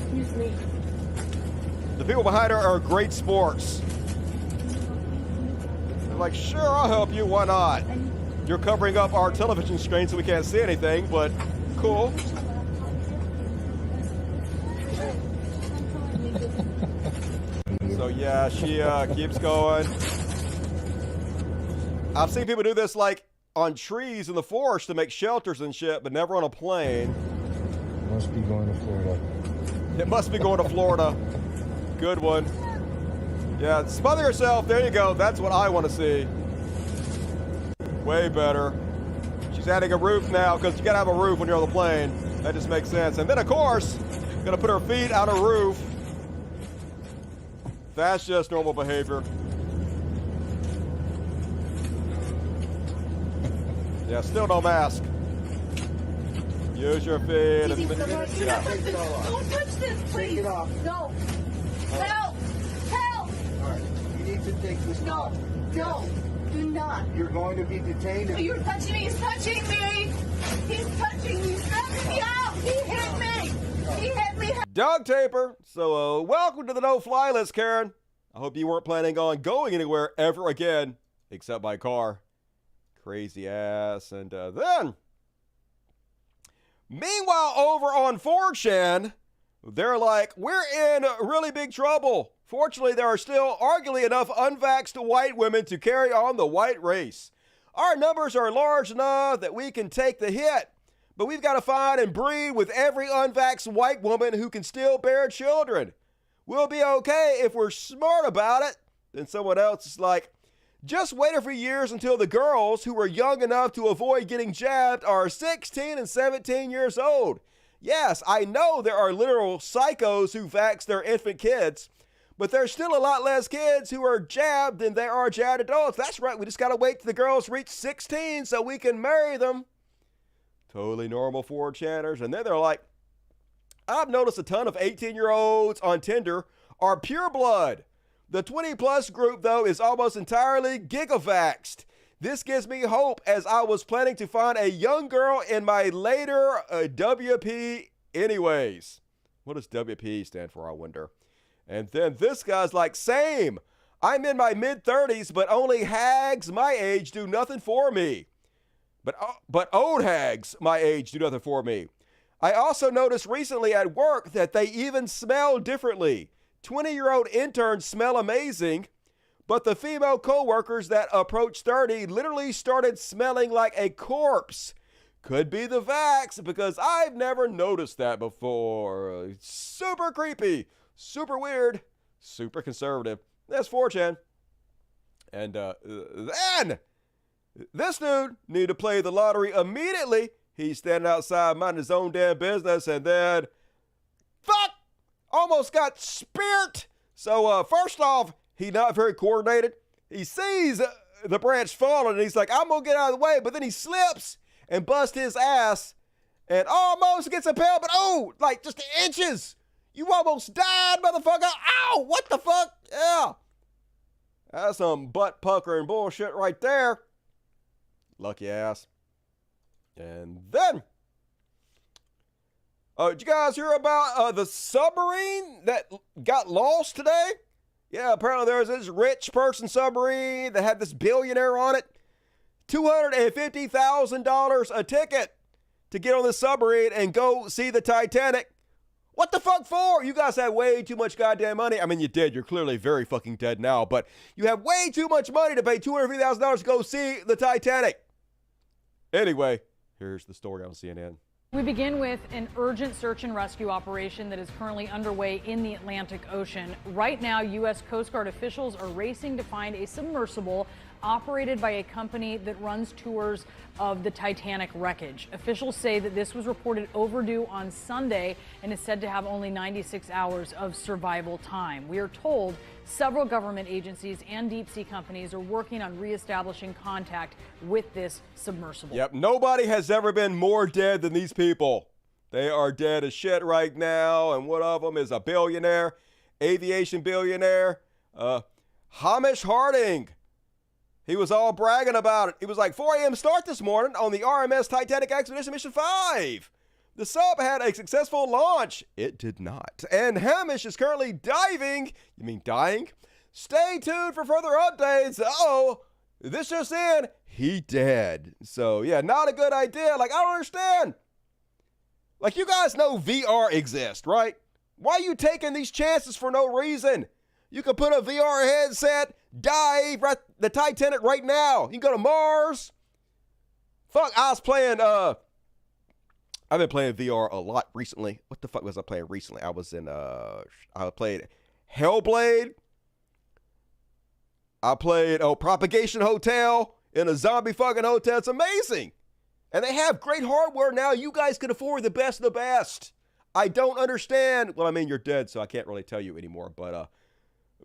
Excuse me. The people behind her are great sports. I'm like, sure, I'll help you. Why not? You're covering up our television screen so we can't see anything, but cool. So yeah, she keeps going. I've seen people do this like on trees in the forest to make shelters and shit, but never on a plane. Must be going to Florida. It must be going to Florida. Good one. Yeah, smother yourself. There you go. That's what I want to see. Way better. She's adding a roof now because you got to have a roof when you're on the plane. That just makes sense. And then, of course, going to put her feet on a roof. That's just normal behavior. Yeah, still no mask. Use your feet. Easy, don't touch this, please. Take it off. No. Help! Help! All right. You need to take this off. No. Do not. You're going to be detained. You're touching me. He's touching me. He's touching me. He's grabbing me out. He hit me. He hit me. Dog taper. So welcome to the no-fly list, Karen. I hope you weren't planning on going anywhere ever again, except by car. Crazy ass. And then, meanwhile, over on 4chan, they're like, we're in really big trouble. Fortunately, there are still arguably enough unvaxxed white women to carry on the white race. Our numbers are large enough that we can take the hit, but we've got to find and breed with every unvaxxed white woman who can still bear children. We'll be okay if we're smart about it. Then someone else is like, just wait a few years until the girls who are young enough to avoid getting jabbed are 16 and 17 years old. Yes, I know there are literal psychos who vax their infant kids, but there's still a lot less kids who are jabbed than there are jabbed adults. That's right, we just got to wait till the girls reach 16 so we can marry them. Totally normal 4chaners. And then they're like, I've noticed a ton of 18-year-olds on Tinder are pure blood. The 20-plus group, though, is almost entirely gigavaxxed. This gives me hope as I was planning to find a young girl in my later WP anyways. What does WP stand for, I wonder? And then this guy's like, same. I'm in my mid-30s, but only hags my age do nothing for me. But old hags my age do nothing for me. I also noticed recently at work that they even smell differently. 20-year-old interns smell amazing, but the female co-workers that approach 30 literally started smelling like a corpse. Could be the vax, because I've never noticed that before. Super creepy, super weird, super conservative. That's 4chan. And then this dude needed to play the lottery immediately. He's standing outside minding his own damn business, and then fuck, almost got speared. So first off, he not very coordinated. He sees the branch falling, and he's like, I'm gonna get out of the way, but then he slips and busts his ass and almost gets impaled, but oh, like just inches. You almost died, motherfucker. Ow, what the fuck? Yeah. That's some butt puckering bullshit right there. Lucky ass. And then, did you guys hear about the submarine that got lost today? Yeah, apparently there was this rich person submarine that had this billionaire on it. $250,000 a ticket to get on the submarine and go see the Titanic. What the fuck for? You guys had way too much goddamn money. I mean, you did. You're clearly very fucking dead now, but you have way too much money to pay $250,000 to go see the Titanic. Anyway, here's the story on CNN. We begin with an urgent search and rescue operation that is currently underway in the Atlantic Ocean. Right now, U.S. Coast Guard officials are racing to find a submersible operated by a company that runs tours of the Titanic wreckage. Officials say that this was reported overdue on Sunday and is said to have only 96 hours of survival time. We are told several government agencies and deep sea companies are working on reestablishing contact with this submersible. Yep, nobody has ever been more dead than these people. They are dead as shit right now, and one of them is a billionaire, aviation billionaire, Hamish Harding. He was all bragging about it. It was like 4 a.m. start this morning on the RMS Titanic Expedition Mission 5. The sub had a successful launch. It did not. And Hamish is currently diving. You mean dying? Stay tuned for further updates. Uh-oh. This just in. He dead. So, yeah, not a good idea. Like, I don't understand. Like, you guys know VR exists, right? Why are you taking these chances for no reason? You can put a VR headset, dive right the Titanic right now. You can go to Mars. Fuck, I was playing, I've been playing VR a lot recently. What the fuck was I playing recently? I was in, I played Hellblade. I played, Propagation Hotel in a zombie fucking hotel. It's amazing. And they have great hardware now. You guys can afford the best of the best. I don't understand. Well, I mean, you're dead, so I can't really tell you anymore, but,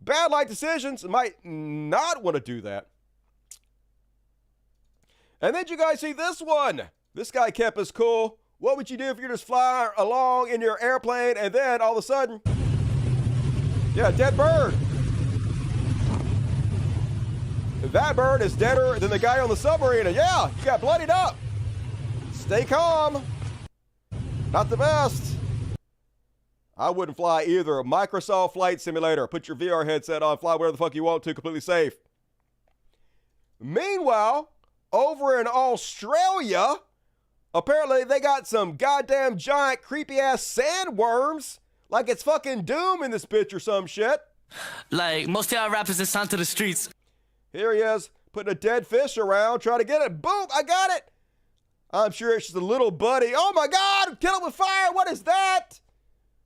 bad life decisions might not want to do that. And then you guys see this one. This guy kept us cool. What would you do if you're just flying along in your airplane and then all of a sudden, yeah, dead bird. That bird is deader than the guy on the submarine. And yeah, you got bloodied up. Stay calm. Not the best. I wouldn't fly either. A Microsoft Flight Simulator. Put your VR headset on, fly wherever the fuck you want to, completely safe. Meanwhile, over in Australia, apparently they got some goddamn giant creepy ass sandworms. Like it's fucking Doom in this bitch or some shit. Like most of y'all rappers is signed to the streets. Here he is, putting a dead fish around, trying to get it. Boom, I got it. I'm sure it's just a little buddy. Oh my God, kill it with fire. What is that?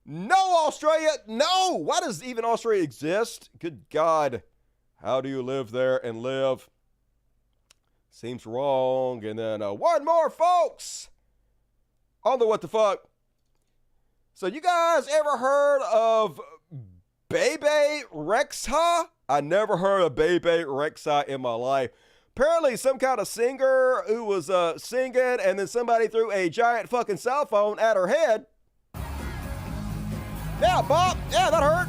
No, Australia, no. Why does even Australia exist? Good God. How do you live there and live? Seems wrong. And then one more, folks. On the what the fuck. So you guys ever heard of Bebe Rexha? I never heard of Bebe Rexha in my life. Apparently some kind of singer who was singing and then somebody threw a giant fucking cell phone at her head. Yeah, Bob. Yeah, that hurt.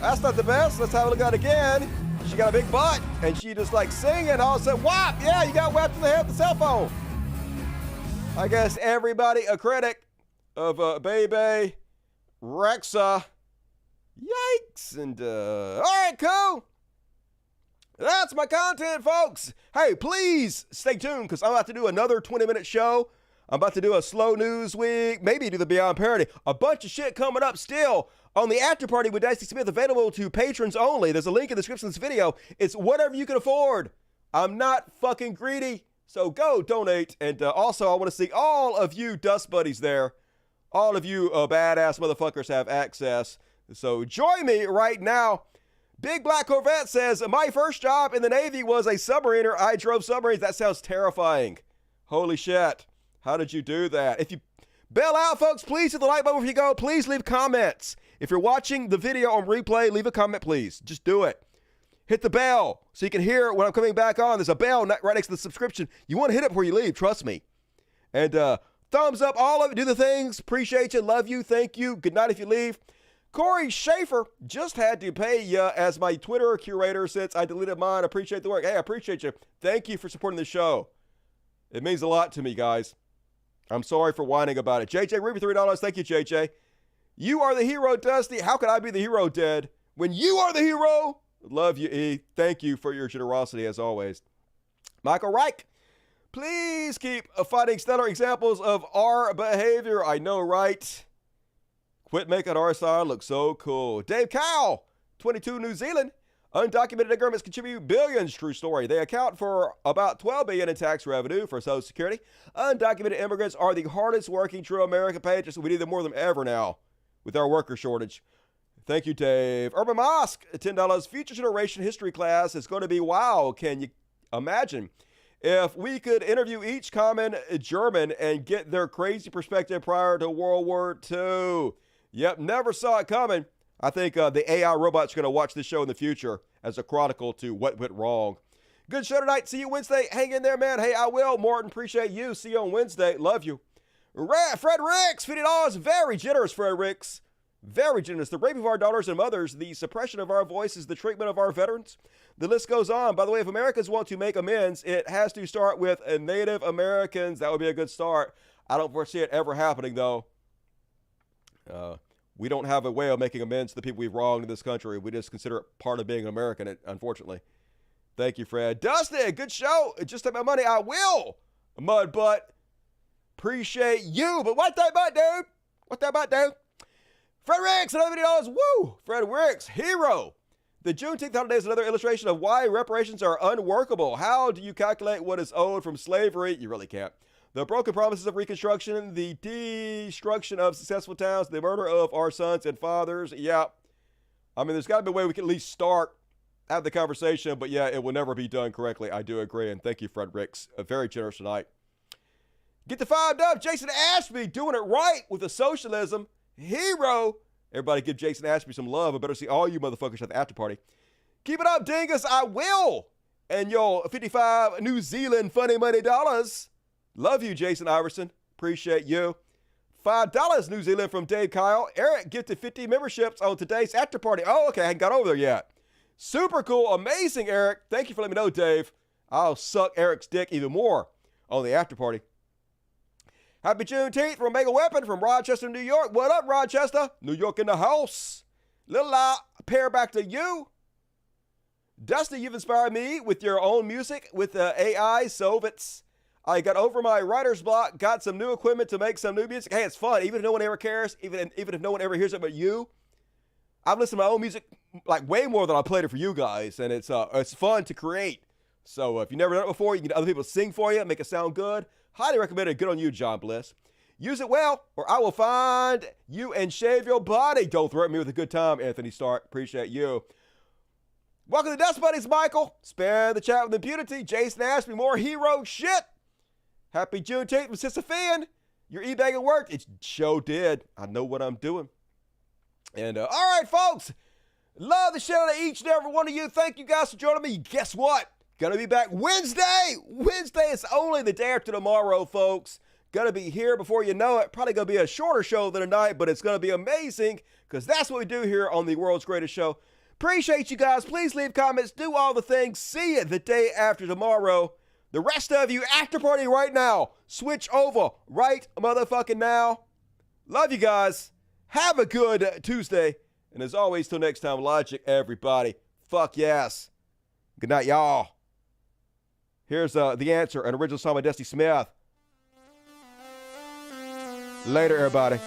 That's not the best. Let's have a look at it again. She got a big butt, and she just like singing. All of a sudden, whop! Yeah, you got whacked in the head with the cell phone. I guess everybody a critic of Bebe Rexha. Yikes! And all right, cool. That's my content, folks. Hey, please stay tuned because I'm about to do another 20-minute show. I'm about to do a slow news week, maybe do the Beyond Parody. A bunch of shit coming up still on the after party with Dicey Smith, available to patrons only. There's a link in the description of this video. It's whatever you can afford. I'm not fucking greedy. So go donate. And also, I want to see all of you Dust Buddies there. All of you badass motherfuckers have access. So join me right now. Big Black Corvette says, my first job in the Navy was a submariner. I drove submarines. That sounds terrifying. Holy shit. How did you do that? If you bail out, folks, please hit the like button before you go. Please leave comments. If you're watching the video on replay, leave a comment, please. Just do it. Hit the bell so you can hear when I'm coming back on. There's a bell right next to the subscription. You want to hit it before you leave. Trust me. And thumbs up, all of it. Do the things. Appreciate you. Love you. Thank you. Good night if you leave. Corey Schaefer just had to pay you as my Twitter curator since I deleted mine. Appreciate the work. Hey, I appreciate you. Thank you for supporting the show. It means a lot to me, guys. I'm sorry for whining about it. JJ Ruby, $3. Thank you, JJ. You are the hero, Dusty. How could I be the hero, Dead? When you are the hero? Love you, E. Thank you for your generosity, as always. Michael Reich. Please keep finding stellar examples of our behavior. I know, right? Quit making our side look so cool. Dave Cowell, 22, New Zealand. Undocumented immigrants contribute billions. True story. They account for about $12 billion in tax revenue for Social Security. Undocumented immigrants are the hardest working true American patriots. We need them more than ever now with our worker shortage. Thank you, Dave. Urban Mosque, $10. Future generation history class is going to be wow. Can you imagine? If we could interview each common German and get their crazy perspective prior to World War II. Yep, never saw it coming. I think the AI robots are going to watch this show in the future as a chronicle to what went wrong. Good show tonight. See you Wednesday. Hang in there, man. Hey, I will. Morton, appreciate you. See you on Wednesday. Love you. Fred Ricks, $50. Very generous, Fred Ricks. Very generous. The rape of our daughters and mothers, the suppression of our voices, the treatment of our veterans. The list goes on. By the way, if Americans want to make amends, it has to start with Native Americans. That would be a good start. I don't foresee it ever happening, though. We don't have a way of making amends to the people we've wronged in this country. We just consider it part of being American, unfortunately. Thank you, Fred. Dustin, good show. Just take my money. I will. Mud butt. Appreciate you. But what that butt, dude? What that butt, dude? Fred Ricks, another $50. Woo! Fred Ricks, hero. The Juneteenth holiday is another illustration of why reparations are unworkable. How do you calculate what is owed from slavery? You really can't. The broken promises of Reconstruction, the destruction of successful towns, the murder of our sons and fathers. Yeah. I mean, there's got to be a way we can at least start, have the conversation, but yeah, it will never be done correctly. I do agree, and thank you, Fred Ricks. Very generous tonight. Get the 5 dub. Jason Ashby doing it right with the socialism. Hero. Everybody give Jason Ashby some love. I better see all you motherfuckers at the after party. Keep it up, dingus. I will. And yo, 55 New Zealand funny money dollars. Love you, Jason Iverson. Appreciate you. $5 New Zealand from Dave Kyle. Eric gifted 50 memberships on today's after party. Oh, okay. I haven't got over there yet. Super cool. Amazing, Eric. Thank you for letting me know, Dave. I'll suck Eric's dick even more on the after party. Happy Juneteenth from Omega Weapon from Rochester, New York. What up, Rochester? New York in the house. Little pair back to you. Dusty, you've inspired me with your own music with AI, so I got over my writer's block, got some new equipment to make some new music. Hey, it's fun. Even if no one ever cares, even if no one ever hears it but you. I've listened to my own music like way more than I played it for you guys, and it's fun to create. So if you've never done it before, you can get other people to sing for you, make it sound good. Highly recommend it. Good on you, John Bliss. Use it well, or I will find you and shave your body. Don't threaten me with a good time, Anthony Stark. Appreciate you. Welcome to Dust Buddies, Michael. Spare the chat with impunity. Jason Ashby, more hero shit. Happy Juneteenth from Sisyphean. Your e-bagging worked. It sure did. I know what I'm doing. And all right, folks. Love the show to each and every one of you. Thank you guys for joining me. Guess what? Gonna be back Wednesday. Wednesday is only the day after tomorrow, folks. Gonna be here before you know it. Probably gonna be a shorter show than tonight, but it's gonna be amazing because that's what we do here on the world's greatest show. Appreciate you guys. Please leave comments. Do all the things. See you the day after tomorrow. The rest of you, after party right now. Switch over right motherfucking now. Love you guys. Have a good Tuesday. And as always, till next time, Logic, everybody. Fuck yes. Good night, y'all. Here's The Answer, an original song by Dusty Smith. Later, everybody.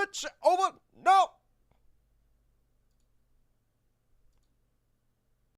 switch over. No.